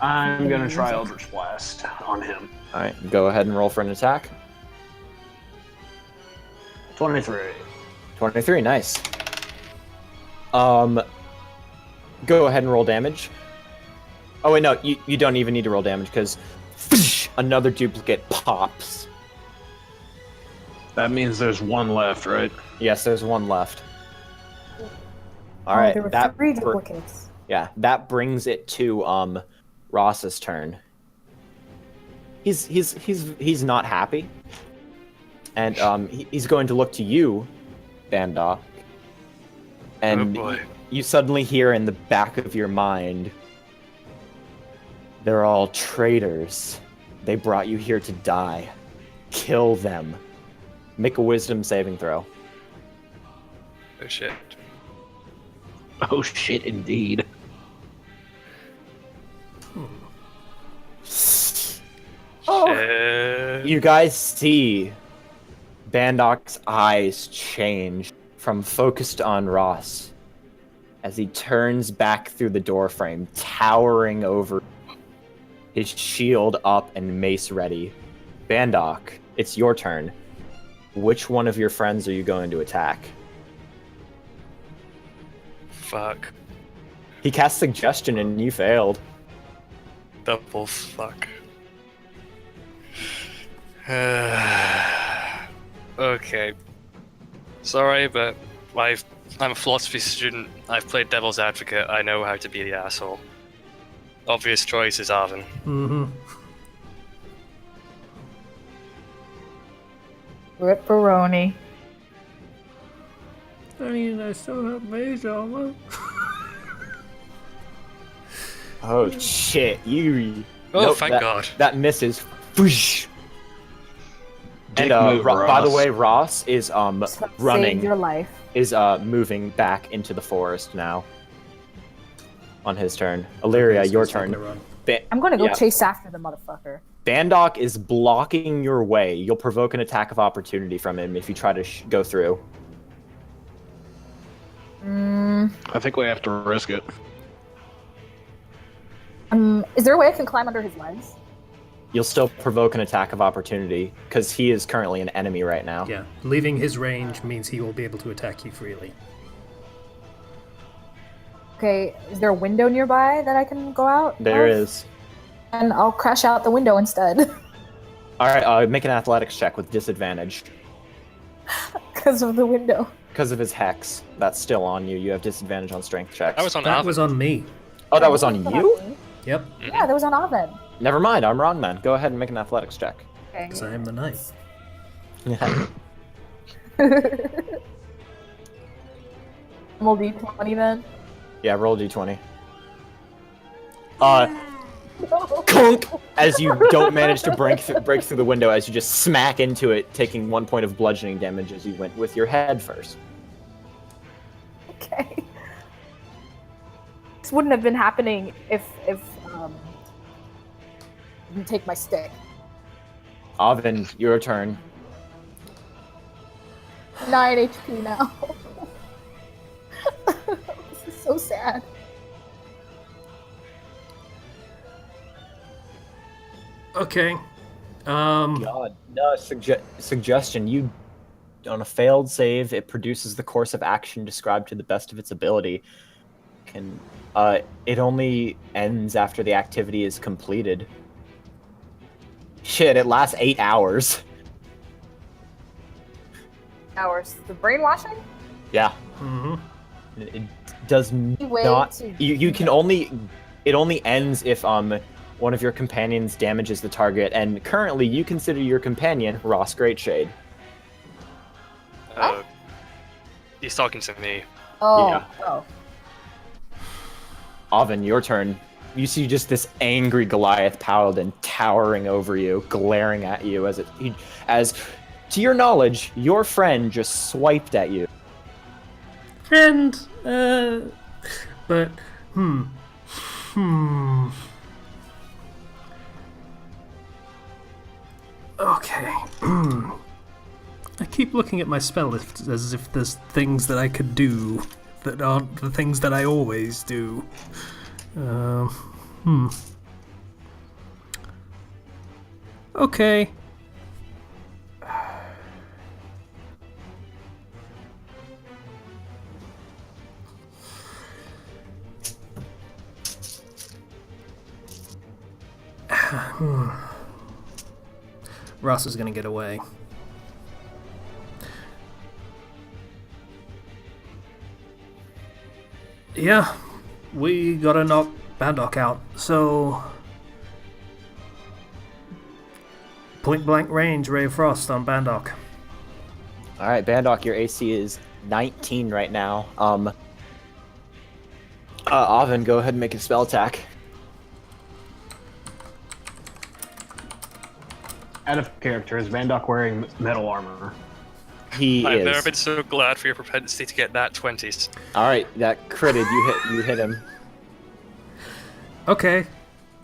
[SPEAKER 5] I'm gonna try Eldritch Blast on him.
[SPEAKER 6] All right, go ahead and roll for an attack.
[SPEAKER 5] 23.
[SPEAKER 6] 23, nice. Go ahead and roll damage. Oh wait, no, you don't even need to roll damage because another duplicate pops.
[SPEAKER 5] That means there's one left, right?
[SPEAKER 6] Yes, there's one left. All
[SPEAKER 4] Oh,
[SPEAKER 6] right,
[SPEAKER 4] there were
[SPEAKER 6] that
[SPEAKER 4] 3 duplicates.
[SPEAKER 6] yeah, that brings it to Ross's turn. He's not happy, and he's going to look to you, Bandok, and
[SPEAKER 3] Oh boy.
[SPEAKER 6] you suddenly hear in the back of your mind, they're all traitors. They brought you here to die. Kill them. Make a wisdom saving throw.
[SPEAKER 3] Oh shit.
[SPEAKER 5] Oh shit, indeed.
[SPEAKER 3] Shit.
[SPEAKER 6] You guys see Bandok's eyes change from focused on Ross as he turns back through the doorframe, towering over, his shield up and mace ready. Bandok, it's your turn. Which one of your friends are you going to attack?
[SPEAKER 3] Fuck.
[SPEAKER 6] He cast suggestion and you failed.
[SPEAKER 3] Double fuck. Okay. Sorry, but I'm a philosophy student. I've played devil's advocate. I know how to be the asshole. Obvious choice is Arvin.
[SPEAKER 2] Mm-hmm.
[SPEAKER 9] Ripperoni.
[SPEAKER 2] I mean, I still have mage armor.
[SPEAKER 6] Oh shit, you...
[SPEAKER 3] Oh,
[SPEAKER 6] Nope,
[SPEAKER 3] thank
[SPEAKER 6] that-
[SPEAKER 3] God.
[SPEAKER 6] That misses. Whoosh.
[SPEAKER 5] Dick
[SPEAKER 6] And
[SPEAKER 5] move,
[SPEAKER 6] by the
[SPEAKER 5] Ross.
[SPEAKER 6] way, Ross is running.
[SPEAKER 4] Saved your life.
[SPEAKER 6] Is moving back into the forest now. on his turn. Illyria,
[SPEAKER 2] Okay, so
[SPEAKER 6] your
[SPEAKER 2] he's taking
[SPEAKER 6] turn.
[SPEAKER 2] a run.
[SPEAKER 7] I'm gonna go
[SPEAKER 6] Yeah.
[SPEAKER 7] chase after the motherfucker.
[SPEAKER 6] Bandok is blocking your way. You'll provoke an attack of opportunity from him if you try to go through.
[SPEAKER 5] I think we have to risk it.
[SPEAKER 7] Is there a way I can climb under his legs?
[SPEAKER 6] You'll still provoke an attack of opportunity because he is currently an enemy right now.
[SPEAKER 2] Yeah, leaving his range means he will be able to attack you freely.
[SPEAKER 7] Okay, is there a window nearby that I can go out?
[SPEAKER 6] There
[SPEAKER 7] of?
[SPEAKER 6] is.
[SPEAKER 7] And I'll crash out the window instead.
[SPEAKER 6] All right, make an athletics check with disadvantage.
[SPEAKER 7] Because of the window.
[SPEAKER 6] Because of his hex, that's still on you. You have disadvantage on strength checks.
[SPEAKER 3] That was on
[SPEAKER 2] That
[SPEAKER 3] Alvin.
[SPEAKER 2] was on me.
[SPEAKER 6] Oh, that was on you?
[SPEAKER 2] Yep,
[SPEAKER 7] Yeah, that was on Ovid.
[SPEAKER 6] Never mind, I'm wrong then. Go ahead and make an athletics check.
[SPEAKER 7] Okay.
[SPEAKER 2] because I am the knight.
[SPEAKER 7] Roll D20 then.
[SPEAKER 6] Yeah, roll d20. Clunk! As you don't manage to break through the window, as you just smack into it, taking 1 point of bludgeoning damage as you went with your head first.
[SPEAKER 7] Okay. This wouldn't have been happening if didn't take my stick.
[SPEAKER 6] Oven, your turn.
[SPEAKER 7] 9 HP now. This is so sad.
[SPEAKER 2] Okay.
[SPEAKER 6] God, no, suggestion. You, on a failed save, it produces the course of action described to the best of its ability. It only ends after the activity is completed. Shit, it lasts 8 hours.
[SPEAKER 7] Hours. The brainwashing?
[SPEAKER 6] Yeah.
[SPEAKER 2] Mm-hmm.
[SPEAKER 6] It does
[SPEAKER 7] Way
[SPEAKER 6] not.
[SPEAKER 7] to-
[SPEAKER 6] You can only. It only ends if one of your companions damages the target, and currently you consider your companion Ross Greatshade.
[SPEAKER 3] He's talking to me.
[SPEAKER 7] Oh.
[SPEAKER 6] Yeah.
[SPEAKER 7] Oh.
[SPEAKER 6] Oven, your turn. You see just this angry Goliath paladin towering over you, glaring at you as to your knowledge, your friend just swiped at you.
[SPEAKER 2] Friend, but, Okay. I keep looking at my spell list as if there's things that I could do that aren't the things that I always do. Okay. Ross is gonna get away. Yeah, we gotta knock Bandok out, so... Point blank range, Ray of Frost on Bandok.
[SPEAKER 6] Alright, Bandok, your AC is 19 right now. Oven, go ahead and make a spell attack.
[SPEAKER 5] Out of character, is Vandok wearing metal armor?
[SPEAKER 6] He
[SPEAKER 3] I've
[SPEAKER 6] is.
[SPEAKER 3] never been so glad for your propensity to get that 20s.
[SPEAKER 6] Alright, that critted. You hit him.
[SPEAKER 2] Okay.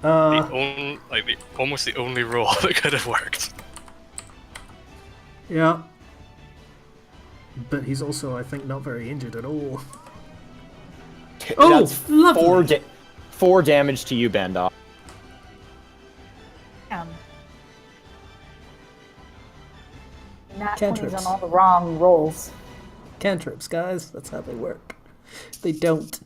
[SPEAKER 3] Almost the only roll that could have worked.
[SPEAKER 2] Yeah. But he's also, I think, not very injured at all. Oh,
[SPEAKER 6] That's
[SPEAKER 2] lovely.
[SPEAKER 6] 4 damage to you, Bandok.
[SPEAKER 7] Nat 20s
[SPEAKER 2] Cantrips.
[SPEAKER 7] on all the wrong rolls.
[SPEAKER 2] Cantrips, guys. That's how they work. They don't.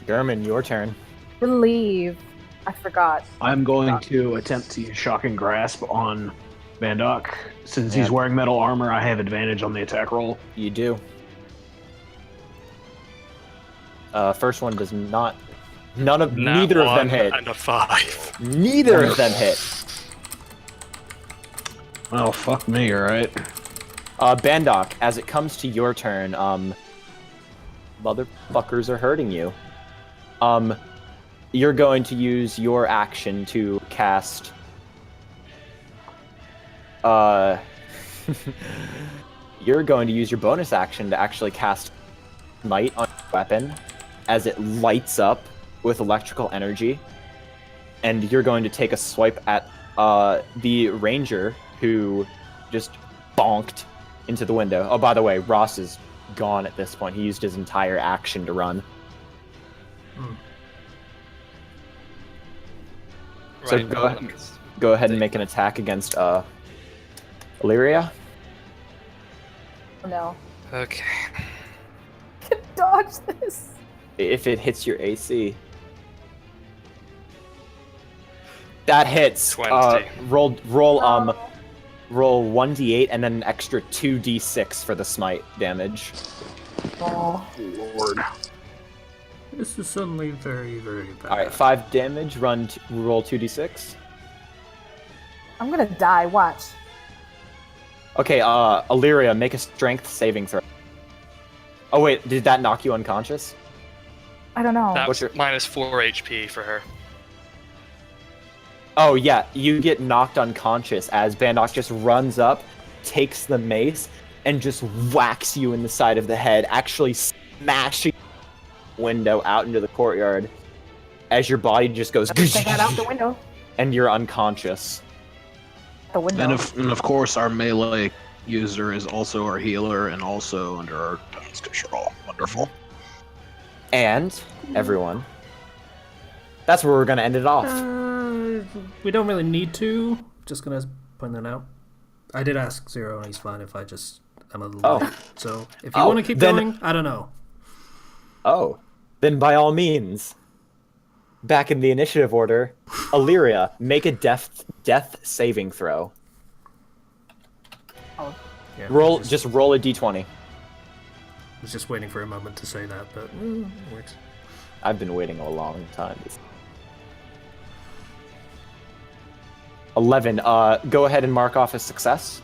[SPEAKER 6] German, your turn.
[SPEAKER 7] Believe. I forgot.
[SPEAKER 5] I'm going to attempt to use Shocking Grasp on Vandok. Since he's
[SPEAKER 6] Yeah.
[SPEAKER 5] wearing metal armor, I have advantage on the attack roll.
[SPEAKER 6] You do. First one does not. Neither of them hit.
[SPEAKER 3] And a 5.
[SPEAKER 6] Neither of them hit.
[SPEAKER 5] Well, fuck me, alright?
[SPEAKER 6] Bandok, as it comes to your turn, motherfuckers are hurting you. You're going to use your action to cast. You're going to use your bonus action to actually cast smite on your weapon as it lights up with electrical energy, and you're going to take a swipe at the ranger who just bonked into the window. Oh, by the way, Ross is gone at this point. He used his entire action to run. So
[SPEAKER 3] Right,
[SPEAKER 6] go ahead and make an attack against Illyria.
[SPEAKER 7] Oh, no.
[SPEAKER 3] Okay.
[SPEAKER 7] Dodge this.
[SPEAKER 6] If it hits your AC. That hits.
[SPEAKER 3] 20.
[SPEAKER 6] Roll
[SPEAKER 7] Oh.
[SPEAKER 6] roll 1d8 and then an extra 2d6 for the smite damage.
[SPEAKER 7] Oh.
[SPEAKER 5] Lord.
[SPEAKER 2] This is suddenly very, very bad.
[SPEAKER 6] All right, 5 damage. Roll 2d6.
[SPEAKER 7] I'm gonna die. Watch.
[SPEAKER 6] Okay, Illyria, make a strength saving throw. Oh wait, did that knock you unconscious?
[SPEAKER 7] I don't know.
[SPEAKER 3] That
[SPEAKER 6] What's
[SPEAKER 3] was
[SPEAKER 6] your-
[SPEAKER 3] minus 4 HP for her.
[SPEAKER 6] Oh yeah, you get knocked unconscious as Bandok just runs up, takes the mace, and just whacks you in the side of the head, actually smashing the window out into the courtyard as your body just goes
[SPEAKER 7] I got out the window.
[SPEAKER 6] and you're unconscious.
[SPEAKER 7] The window.
[SPEAKER 5] And of course, our melee user is also our healer and also under our town's control. Wonderful.
[SPEAKER 6] And everyone, that's where we're gonna end it off.
[SPEAKER 2] We don't really need to. Just gonna point that out. I did ask Zero, and he's fine if I just am a little
[SPEAKER 6] Oh.
[SPEAKER 2] late. So if you
[SPEAKER 6] Oh,
[SPEAKER 2] want to keep
[SPEAKER 6] then-
[SPEAKER 2] going, I don't know.
[SPEAKER 6] Oh, then by all means, back in the initiative order, Illyria, make a death saving throw.
[SPEAKER 2] Yeah,
[SPEAKER 6] Just roll a d20.
[SPEAKER 2] I was just waiting for a moment to say that, but it works.
[SPEAKER 6] I've been waiting a long time. 11. Go ahead and mark off as success.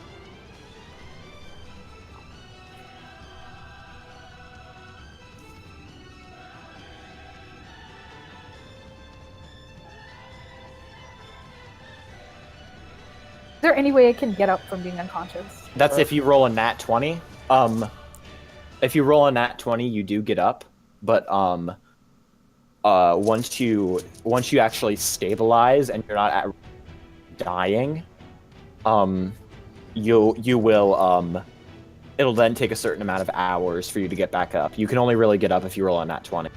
[SPEAKER 7] Is there any way I can get up from being unconscious?
[SPEAKER 6] That's if you roll a nat 20. If you roll a nat 20, you do get up, but once you actually stabilize and you're not dying, you will it'll then take a certain amount of hours for you to get back up. You can only really get up if you roll a nat 20.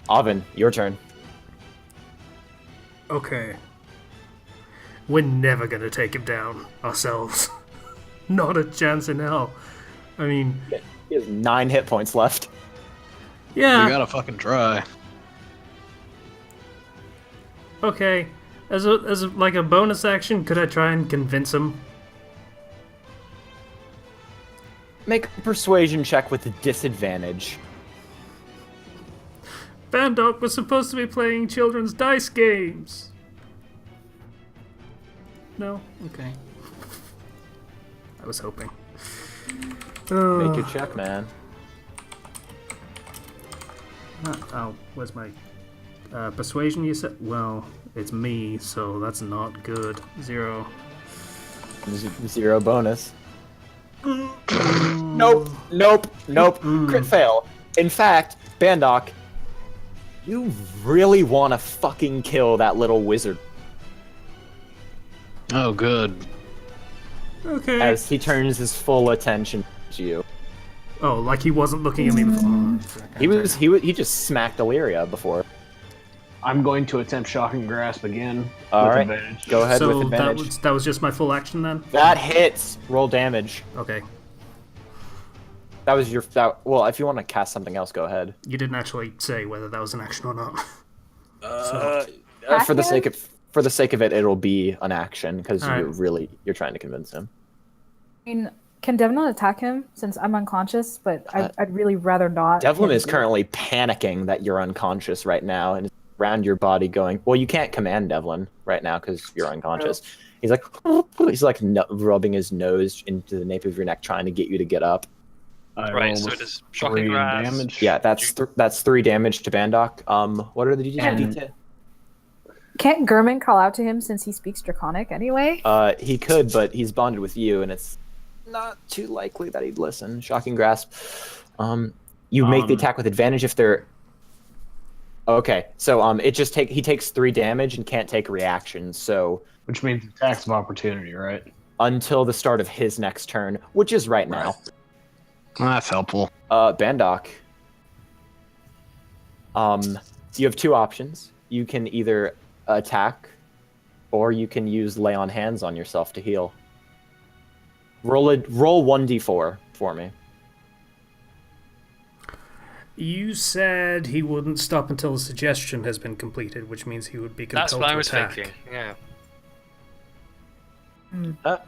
[SPEAKER 6] Oven, your turn.
[SPEAKER 2] Okay. We're never gonna take him down ourselves. Not a chance in hell. I mean,
[SPEAKER 6] He has 9 hit points left.
[SPEAKER 2] yeah.
[SPEAKER 5] You gotta fucking try.
[SPEAKER 2] Okay. As a like a bonus action, could I try and convince him?
[SPEAKER 6] Make a persuasion check with a disadvantage.
[SPEAKER 2] Bandok was supposed to be playing children's dice games. No? Okay. I was hoping.
[SPEAKER 6] Make your check, man.
[SPEAKER 2] Oh, where's my persuasion? You said. Well, it's me, so that's not good. 0.
[SPEAKER 6] 0 bonus. Nope. Crit fail. In fact, Bandok, you really want to fucking kill that little wizard
[SPEAKER 5] Oh, good.
[SPEAKER 2] Okay.
[SPEAKER 6] as he turns his full attention to you.
[SPEAKER 2] Oh, like he wasn't looking at me before.
[SPEAKER 6] He just smacked Illyria before.
[SPEAKER 5] I'm going to attempt shocking grasp again.
[SPEAKER 6] All
[SPEAKER 5] with
[SPEAKER 6] right,
[SPEAKER 5] advantage.
[SPEAKER 6] go ahead
[SPEAKER 2] So
[SPEAKER 6] with advantage.
[SPEAKER 2] that was just my full action then.
[SPEAKER 6] That hits. Roll damage.
[SPEAKER 2] Okay.
[SPEAKER 6] That was your. Well, if you want to cast something else, go ahead.
[SPEAKER 2] You didn't actually say whether that was an action or not.
[SPEAKER 6] For the sake of it, it'll be an action because
[SPEAKER 2] Alright.
[SPEAKER 6] you're trying to convince him.
[SPEAKER 7] I mean, can Devlin not attack him since I'm unconscious? But I'd really rather not.
[SPEAKER 6] Devlin
[SPEAKER 7] him
[SPEAKER 6] is
[SPEAKER 7] do it.
[SPEAKER 6] currently panicking that you're unconscious right now and is around your body going, well, you can't command Devlin right now because you're unconscious. He's like rubbing his nose into the nape of your neck, trying to get you to get up.
[SPEAKER 5] I
[SPEAKER 3] Right,
[SPEAKER 5] roll
[SPEAKER 3] so
[SPEAKER 5] with
[SPEAKER 3] it is shocking
[SPEAKER 5] 3
[SPEAKER 3] grasp.
[SPEAKER 5] damage.
[SPEAKER 6] Yeah, that's 3 damage to Bandok. What are the details?
[SPEAKER 7] Can't Gurman call out to him since he speaks Draconic anyway?
[SPEAKER 6] He could, but he's bonded with you, and it's not too likely that he'd listen. Shocking grasp. You make the attack with advantage if they're. Okay, so it just he takes 3 damage and can't take reactions. So
[SPEAKER 5] Which means attacks of opportunity, right?
[SPEAKER 6] until the start of his next turn, which is right now.
[SPEAKER 5] Well, that's helpful.
[SPEAKER 6] Bandok. You have 2 options. You can either attack, or you can use lay on hands on yourself to heal. Roll 1d4 for me.
[SPEAKER 2] You said he wouldn't stop until the suggestion has been completed, which means he would be compelled
[SPEAKER 3] That's what
[SPEAKER 2] to
[SPEAKER 3] I was
[SPEAKER 2] attack.
[SPEAKER 3] thinking. Yeah.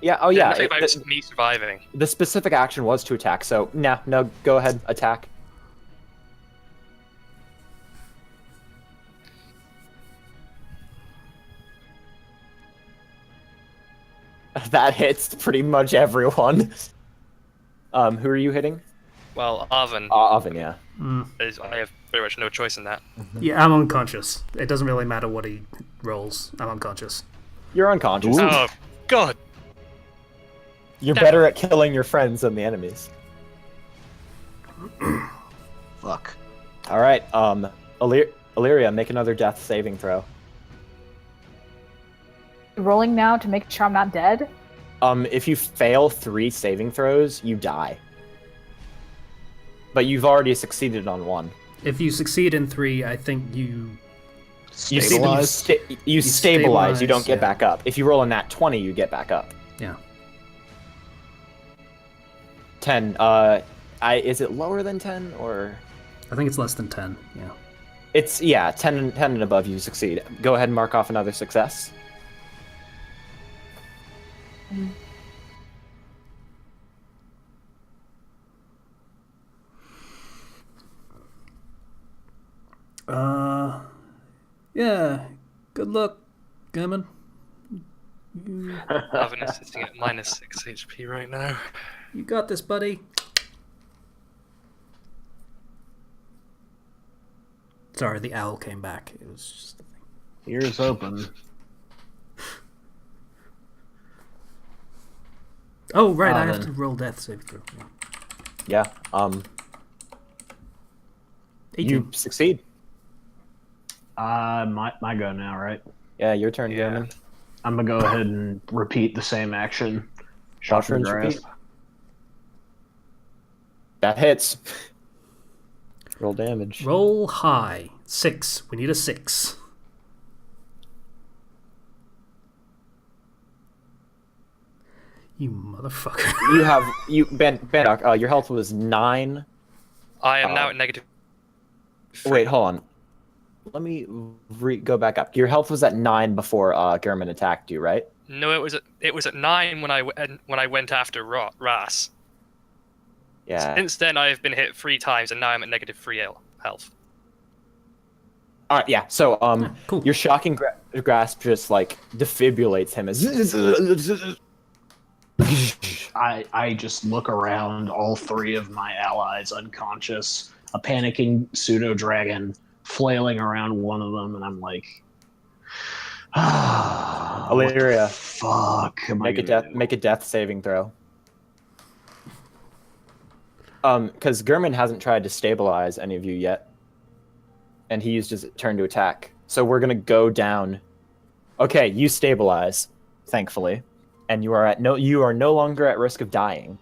[SPEAKER 6] Yeah. Oh yeah.
[SPEAKER 3] I think about me surviving.
[SPEAKER 6] The specific action was to attack. So no. Go ahead. Attack. That hits pretty much everyone. Who are you hitting?
[SPEAKER 3] Well, Arvin.
[SPEAKER 6] Oven, yeah.
[SPEAKER 3] I have pretty much no choice in that.
[SPEAKER 2] Yeah, I'm unconscious. It doesn't really matter what he rolls. I'm unconscious.
[SPEAKER 6] You're unconscious.
[SPEAKER 3] Oh, God.
[SPEAKER 6] You're better at killing your friends than the enemies.
[SPEAKER 5] Fuck.
[SPEAKER 6] All right. Illyria, make another death saving throw.
[SPEAKER 7] Rolling now to make sure I'm not dead.
[SPEAKER 6] If you fail 3 saving throws, you die. But you've already succeeded on 1.
[SPEAKER 2] If you succeed in 3, I think you
[SPEAKER 5] Stabilize?
[SPEAKER 6] You stabilize. You don't get
[SPEAKER 2] yeah.
[SPEAKER 6] back up. If you roll a nat 20, you get back up.
[SPEAKER 2] Yeah.
[SPEAKER 6] 10. Is it lower than 10 or?
[SPEAKER 2] I think it's less than 10. Yeah.
[SPEAKER 6] It's 10 and above. You succeed. Go ahead and mark off another success.
[SPEAKER 2] Yeah. Good luck, Gammon.
[SPEAKER 3] Arvin is sitting at -6 HP right now.
[SPEAKER 2] You got this, buddy. Sorry, the owl came back. It was just a thing.
[SPEAKER 5] Ears open.
[SPEAKER 2] Oh, right, I have to roll death saving throw.
[SPEAKER 6] Yeah.
[SPEAKER 2] 18.
[SPEAKER 6] You succeed.
[SPEAKER 5] My go now, right?
[SPEAKER 6] Yeah, your turn,
[SPEAKER 3] Yeah.
[SPEAKER 6] Gammon.
[SPEAKER 5] I'm gonna go ahead and repeat the same action. Shocking
[SPEAKER 6] Turns
[SPEAKER 5] grasp.
[SPEAKER 6] repeat. That hits. Roll damage.
[SPEAKER 2] Roll high. 6. We need a 6. You motherfucker.
[SPEAKER 6] Bandok, your health was 9.
[SPEAKER 3] I am now at -3.
[SPEAKER 6] Wait, hold on. Let me go back up. Your health was at 9 before German attacked you, right?
[SPEAKER 3] No, it was at 9 when I went after Ras.
[SPEAKER 6] Yeah.
[SPEAKER 3] Since then, I've been hit 3 times, and now I'm at -3 health.
[SPEAKER 6] All right, yeah. So,
[SPEAKER 2] cool.
[SPEAKER 6] your shocking grasp just like defibrillates him as.
[SPEAKER 5] I just look around, all 3 of my allies unconscious, a panicking pseudo dragon flailing around one of them, and I'm like,
[SPEAKER 6] Illyria,
[SPEAKER 5] fuck.
[SPEAKER 6] make a death saving throw. Because German hasn't tried to stabilize any of you yet, and he used his turn to attack. So we're gonna go down. Okay, you stabilize, thankfully, and you are no longer at risk of dying.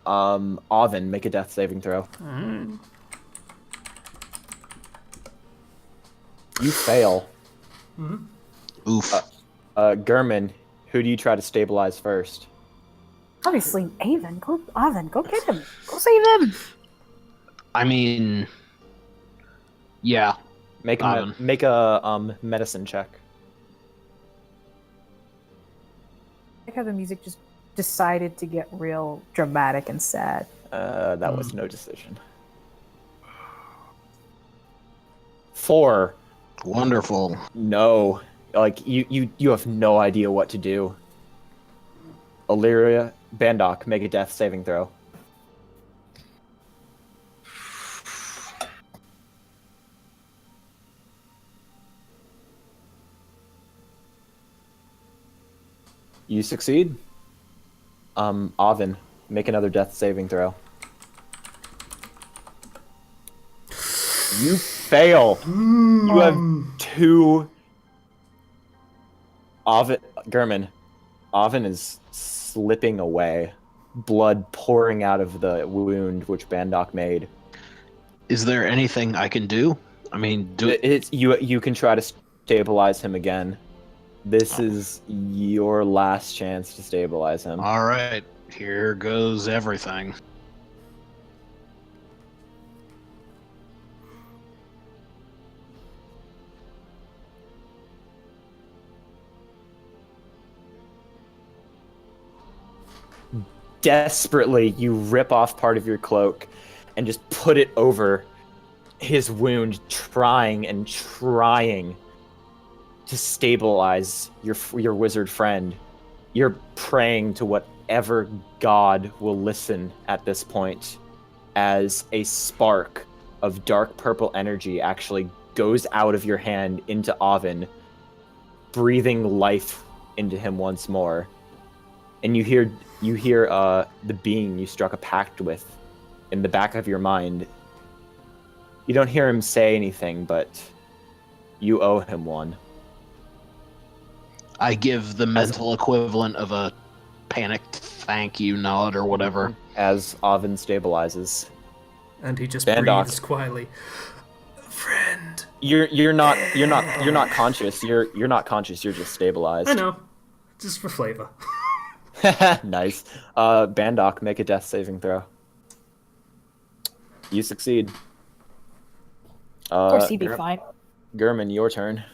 [SPEAKER 6] Oven, make a death saving throw. You fail.
[SPEAKER 5] Oof.
[SPEAKER 6] German, who do you try to stabilize first?
[SPEAKER 7] Obviously, Avon. Go get him. Go save him.
[SPEAKER 5] I mean, yeah.
[SPEAKER 6] Make a medicine check.
[SPEAKER 7] I like how the music just decided to get real dramatic and sad.
[SPEAKER 6] That was no decision. 4.
[SPEAKER 5] Wonderful.
[SPEAKER 6] No. Like, you have no idea what to do. Illyria, Bandok, make a death saving throw. You succeed. Oven, make another death saving throw. You fail. You have 2. Gurman, Oven is slipping away, blood pouring out of the wound which Bandok made.
[SPEAKER 5] Is there anything I can do? I mean,
[SPEAKER 6] You can try to stabilize him again. This is your last chance to stabilize him.
[SPEAKER 5] All right, here goes everything.
[SPEAKER 6] Desperately, you rip off part of your cloak and just put it over his wound, trying to stabilize your wizard friend. You're praying to whatever god will listen at this point, as a spark of dark purple energy actually goes out of your hand into Oven, breathing life into him once more. And you hear the being you struck a pact with in the back of your mind. You don't hear him say anything, but you owe him one.
[SPEAKER 5] I give the mental equivalent of a panicked thank you nod or whatever.
[SPEAKER 6] As Oven stabilizes.
[SPEAKER 2] And he just
[SPEAKER 6] Bandok.
[SPEAKER 2] breathes quietly. Friend.
[SPEAKER 6] You're not conscious. You're not conscious. You're just stabilized.
[SPEAKER 2] I know. Just for flavor.
[SPEAKER 6] Nice. Bandok, make a death saving throw. You succeed.
[SPEAKER 4] Of course, he'd be fine.
[SPEAKER 6] Gurman, your turn.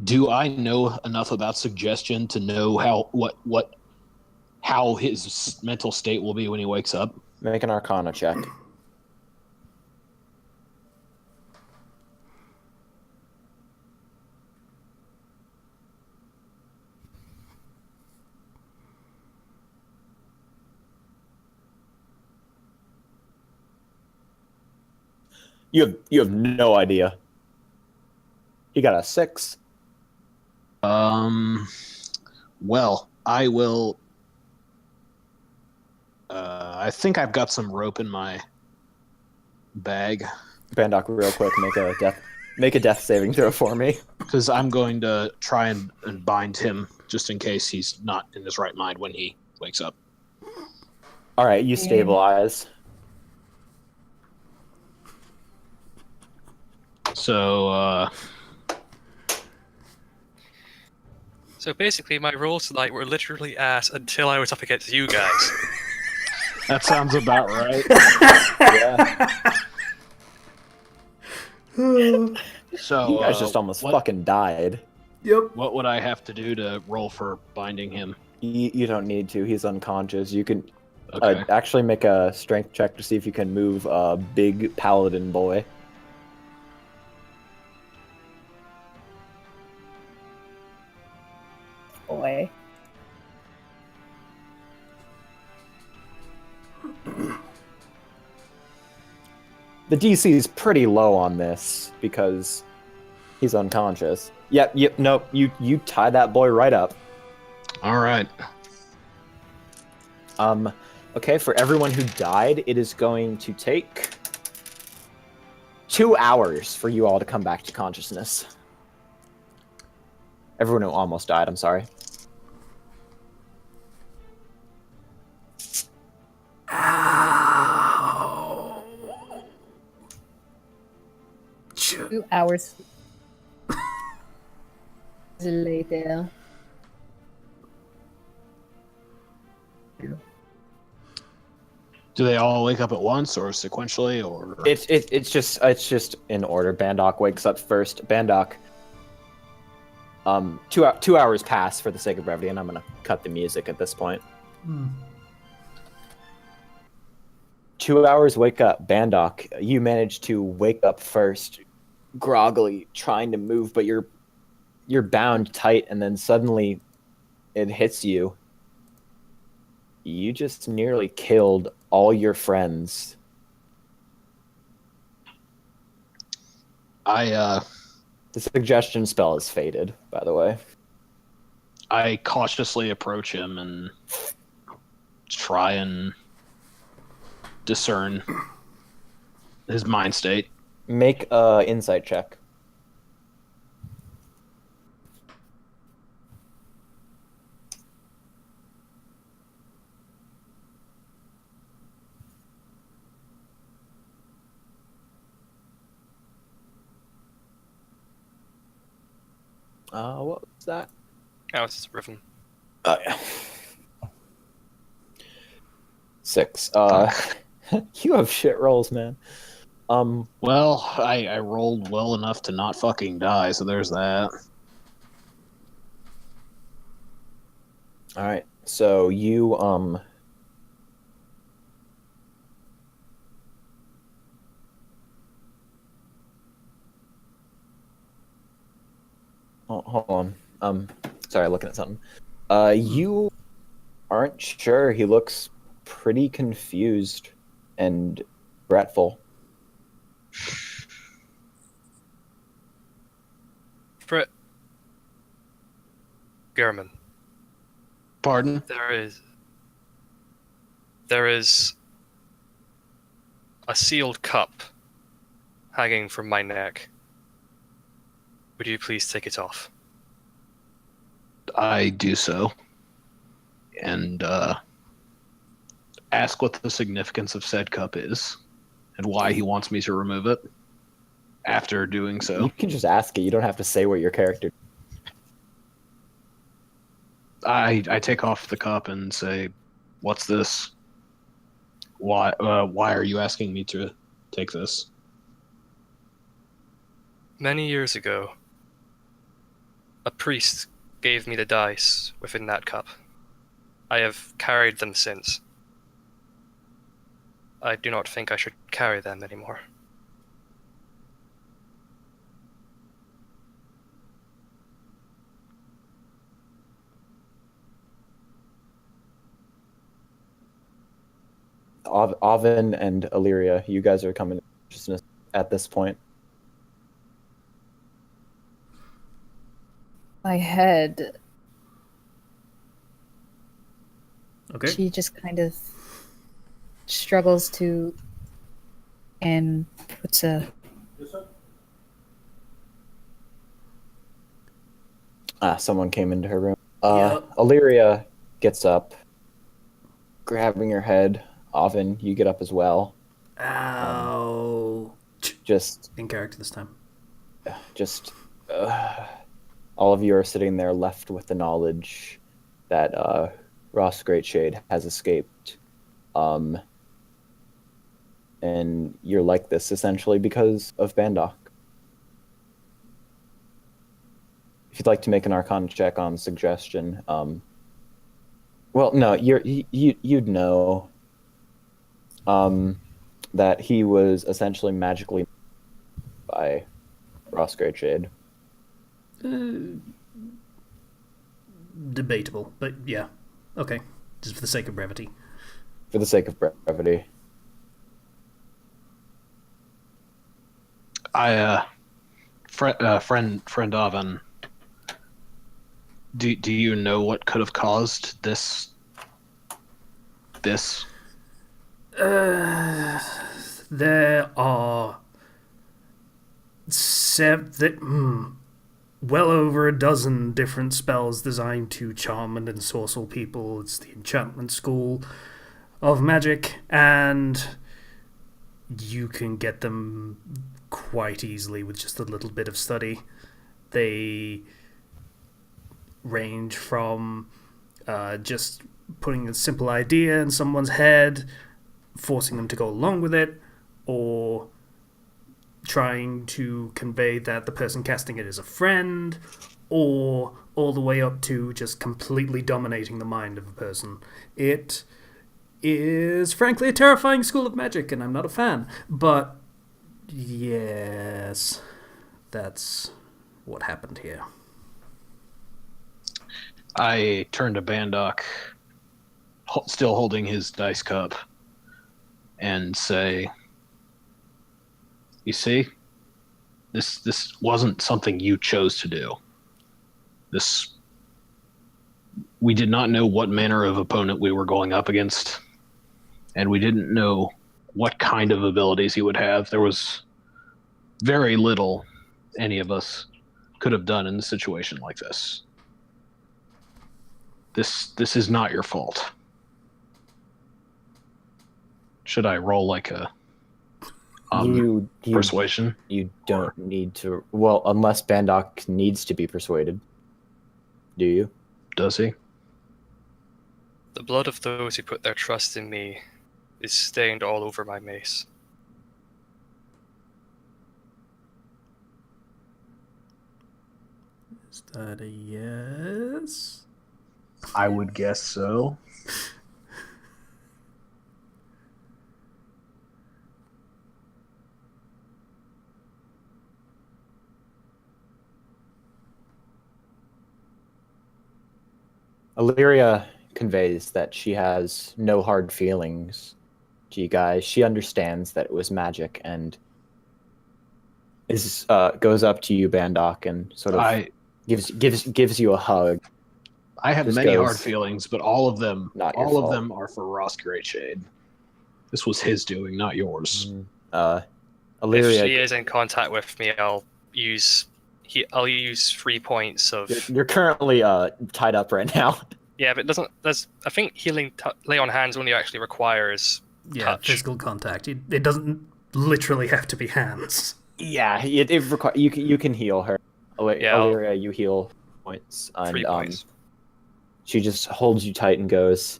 [SPEAKER 5] Do I know enough about suggestion to know how his mental state will be when he wakes up?
[SPEAKER 6] Make an Arcana check. You have no idea. He got a 6.
[SPEAKER 5] Well, I will. I think I've got some rope in my bag.
[SPEAKER 6] Bandok, real quick, make a death saving throw for me.
[SPEAKER 5] Because I'm going to try and bind him just in case he's not in his right mind when he wakes up.
[SPEAKER 6] All right, you stabilize.
[SPEAKER 5] So
[SPEAKER 3] basically, my rolls tonight were literally ass until I was up against you guys.
[SPEAKER 5] that sounds about right.
[SPEAKER 6] Yeah.
[SPEAKER 5] So
[SPEAKER 6] You guys just almost fucking died.
[SPEAKER 2] Yep.
[SPEAKER 5] What would I have to do to roll for binding him?
[SPEAKER 6] You don't need to. He's unconscious. You can
[SPEAKER 5] Okay.
[SPEAKER 6] actually make a strength check to see if you can move a big paladin boy.
[SPEAKER 4] Boy.
[SPEAKER 6] The DC is pretty low on this because he's unconscious. Yep, nope. You tie that boy right up.
[SPEAKER 5] All right.
[SPEAKER 6] Okay, for everyone who died, it is going to take 2 hours for you all to come back to consciousness. Everyone who almost died, I'm sorry.
[SPEAKER 2] Ow.
[SPEAKER 4] 2 hours later.
[SPEAKER 5] Do they all wake up at once or sequentially or?
[SPEAKER 6] It's just in order. Bandok wakes up first. Bandok. 2 hours pass for the sake of brevity, and I'm gonna cut the music at this point. 2 hours wake up. Bandok, you manage to wake up first, groggily trying to move, but you're bound tight, and then suddenly it hits you. You just nearly killed all your friends. The suggestion spell is faded, by the way.
[SPEAKER 5] I cautiously approach him and try and discern his mind state.
[SPEAKER 6] Make a insight check. What was that?
[SPEAKER 3] Oh, it's Riven.
[SPEAKER 6] Oh yeah. 6. You have shit rolls, man.
[SPEAKER 5] Well, I rolled well enough to not fucking die, so there's that.
[SPEAKER 6] All right. So you hold on. Sorry, looking at something. You aren't sure. He looks pretty confused and regretful.
[SPEAKER 3] Frit. German.
[SPEAKER 5] Pardon?
[SPEAKER 3] There is a sealed cup hanging from my neck. Would you please take it off?
[SPEAKER 5] I do so. And ask what the significance of said cup is and why he wants me to remove it after doing so.
[SPEAKER 6] You can just ask it. You don't have to say what your character.
[SPEAKER 5] I take off the cup and say, "What's this? Why are you asking me to take this?"
[SPEAKER 3] Many years ago, a priest gave me the dice within that cup. I have carried them since. I do not think I should carry them anymore.
[SPEAKER 6] Oven and Illyria, you guys are coming to consciousness at this point.
[SPEAKER 4] My head.
[SPEAKER 2] Okay.
[SPEAKER 4] She just kind of struggles to and puts a
[SPEAKER 6] Someone came into her room.
[SPEAKER 2] Yep.
[SPEAKER 6] Illyria gets up, grabbing her head. Oven, you get up as well.
[SPEAKER 2] Ow.
[SPEAKER 6] Just
[SPEAKER 2] In character this time.
[SPEAKER 6] all of you are sitting there left with the knowledge that Ross Greatshade has escaped. And you're like this essentially because of Bandok. If you'd like to make an Arcana check on suggestion, well, no, you'd know that he was essentially magically by Ross Greatshade.
[SPEAKER 2] Debatable, but yeah. Okay. Just for the sake of brevity.
[SPEAKER 6] For the sake of brevity.
[SPEAKER 5] Friend Oven, do you know what could have caused this?
[SPEAKER 2] There are well over a dozen different spells designed to charm and ensorcel people. It's the enchantment school of magic, and you can get them quite easily with just a little bit of study. They range from just putting a simple idea in someone's head, forcing them to go along with it, or trying to convey that the person casting it is a friend, or all the way up to just completely dominating the mind of a person. It is frankly a terrifying school of magic, and I'm not a fan, but yes, that's what happened here.
[SPEAKER 5] I turn to Bandok, still holding his dice cup, and say, "You see, This wasn't something you chose to do. We did not know what manner of opponent we were going up against, and we didn't know what kind of abilities he would have. There was very little any of us could have done in a situation like this. This is not your fault. Should I roll like a persuasion?
[SPEAKER 6] You don't need to. Well, unless Bandok needs to be persuaded. Do you?
[SPEAKER 5] Does he?
[SPEAKER 3] The blood of those who put their trust in me is stained all over my mace.
[SPEAKER 2] Is that a yes?
[SPEAKER 5] I would guess so.
[SPEAKER 6] Illyria conveys that she has no hard feelings to you guys. She understands that it was magic and goes up to you, Bandok, and sort of gives you a hug.
[SPEAKER 5] I have
[SPEAKER 6] Just
[SPEAKER 5] many
[SPEAKER 6] goes,
[SPEAKER 5] hard feelings, but all of them
[SPEAKER 6] fault.
[SPEAKER 5] are for Ross Greatshade. This was his doing, not yours.
[SPEAKER 6] Illyria,
[SPEAKER 3] If she is in contact with me, I'll use 3 points of.
[SPEAKER 6] You're currently tied up right now.
[SPEAKER 3] Yeah, but I think healing lay on hands only actually requires touch.
[SPEAKER 2] Physical contact. It doesn't literally have to be hands.
[SPEAKER 6] Yeah, it requires. You can heal her. Illyria, you heal points. And,
[SPEAKER 3] 3 points.
[SPEAKER 6] She just holds you tight and goes,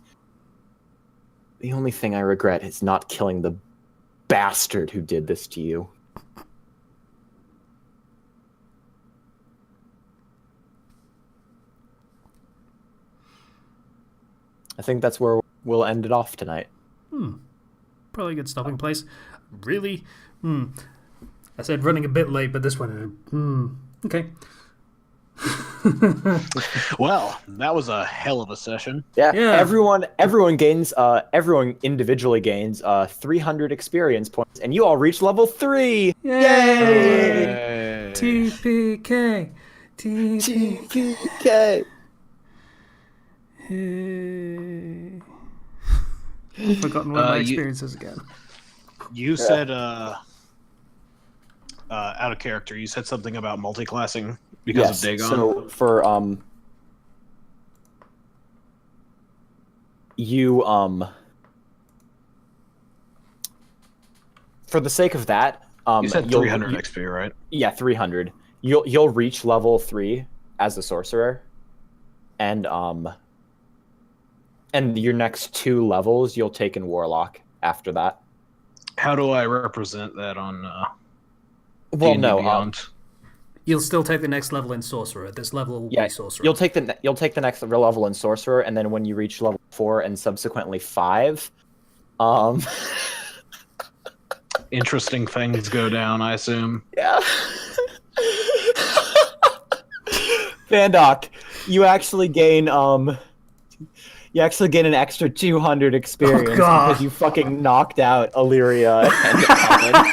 [SPEAKER 6] "The only thing I regret is not killing the bastard who did this to you." I think that's where we'll end it off tonight.
[SPEAKER 2] Probably a good stopping place. Really? I said running a bit late, but this one... Okay.
[SPEAKER 5] Well, that was a hell of a session.
[SPEAKER 6] Yeah. Everyone individually gains 300 experience points, and you all reach level 3.
[SPEAKER 2] Yay! TPK.
[SPEAKER 6] TPK.
[SPEAKER 2] I've forgotten what my experience is again.
[SPEAKER 5] You said, out of character, you said something about multiclassing because of Dagon.
[SPEAKER 6] So for for the sake of that,
[SPEAKER 5] you said 300 XP, right?
[SPEAKER 6] Yeah, 300. You'll reach level 3 as a sorcerer, and your next 2 levels you'll take in Warlock after that.
[SPEAKER 5] How do I represent that on?
[SPEAKER 6] Well, no.
[SPEAKER 2] You'll still take the next level in Sorcerer. This level will be Sorcerer.
[SPEAKER 6] You'll take the next level in Sorcerer, and then when you reach level 4 and subsequently 5,
[SPEAKER 5] interesting things go down, I assume.
[SPEAKER 6] Yeah. Bandok, you actually gain an extra 200 experience because you fucking knocked out Illyria and Alvin.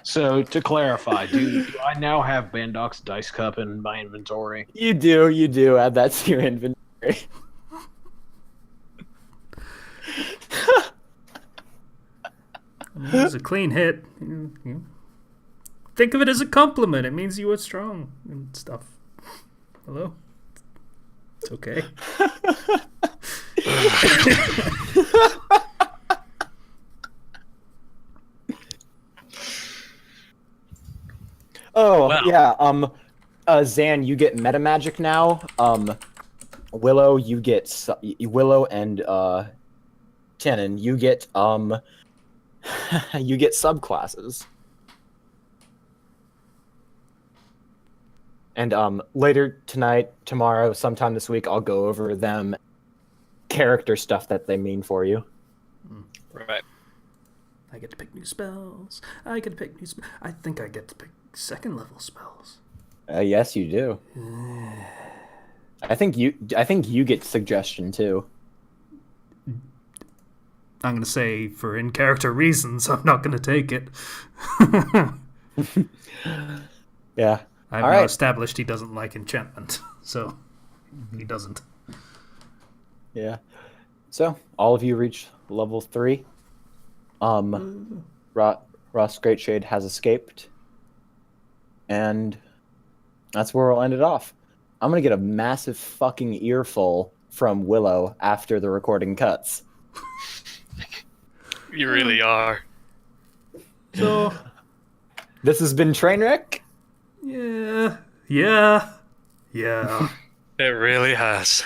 [SPEAKER 5] So, to clarify, do I now have Bandok's dice cup in my inventory?
[SPEAKER 6] You do. Add that to your inventory.
[SPEAKER 2] It was a clean hit. Think of it as a compliment. It means you were strong and stuff. Hello? It's okay.
[SPEAKER 6] Oh, wow. Yeah. Zan, you get meta magic now. Willow, you get Willow and Tannen, you get you get subclasses. And later tonight, tomorrow, sometime this week, I'll go over them character stuff that they mean for you.
[SPEAKER 3] Right.
[SPEAKER 2] I get to pick new spells. I think I get to pick 2nd level spells.
[SPEAKER 6] Yes, you do. I think you get suggestion too.
[SPEAKER 2] I'm going to say for in-character reasons, I'm not going to take it.
[SPEAKER 6] Yeah.
[SPEAKER 2] I've
[SPEAKER 6] All
[SPEAKER 2] now
[SPEAKER 6] right.
[SPEAKER 2] established he doesn't like enchantment, so he doesn't.
[SPEAKER 6] Yeah. So all of you reach level 3. Ross Greatshade has escaped, and that's where we'll end it off. I'm gonna get a massive fucking earful from Willow after the recording cuts.
[SPEAKER 3] You really are.
[SPEAKER 2] So,
[SPEAKER 6] This has been Trainwreck.
[SPEAKER 2] yeah.
[SPEAKER 3] It really has.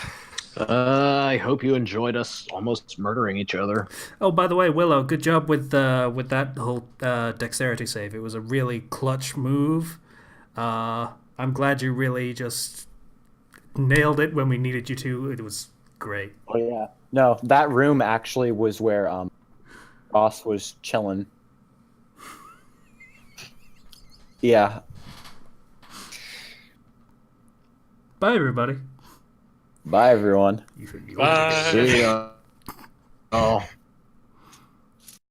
[SPEAKER 5] I hope you enjoyed us almost murdering each other.
[SPEAKER 2] Oh, by the way, Willow, good job with that whole dexterity save. It was a really clutch move. I'm glad you really just nailed it when we needed you to. It was great.
[SPEAKER 6] Oh yeah. No, that room actually was where Ross was chilling. Yeah.
[SPEAKER 2] Bye, everybody.
[SPEAKER 6] Bye everyone.
[SPEAKER 3] Bye.
[SPEAKER 5] See ya. Oh.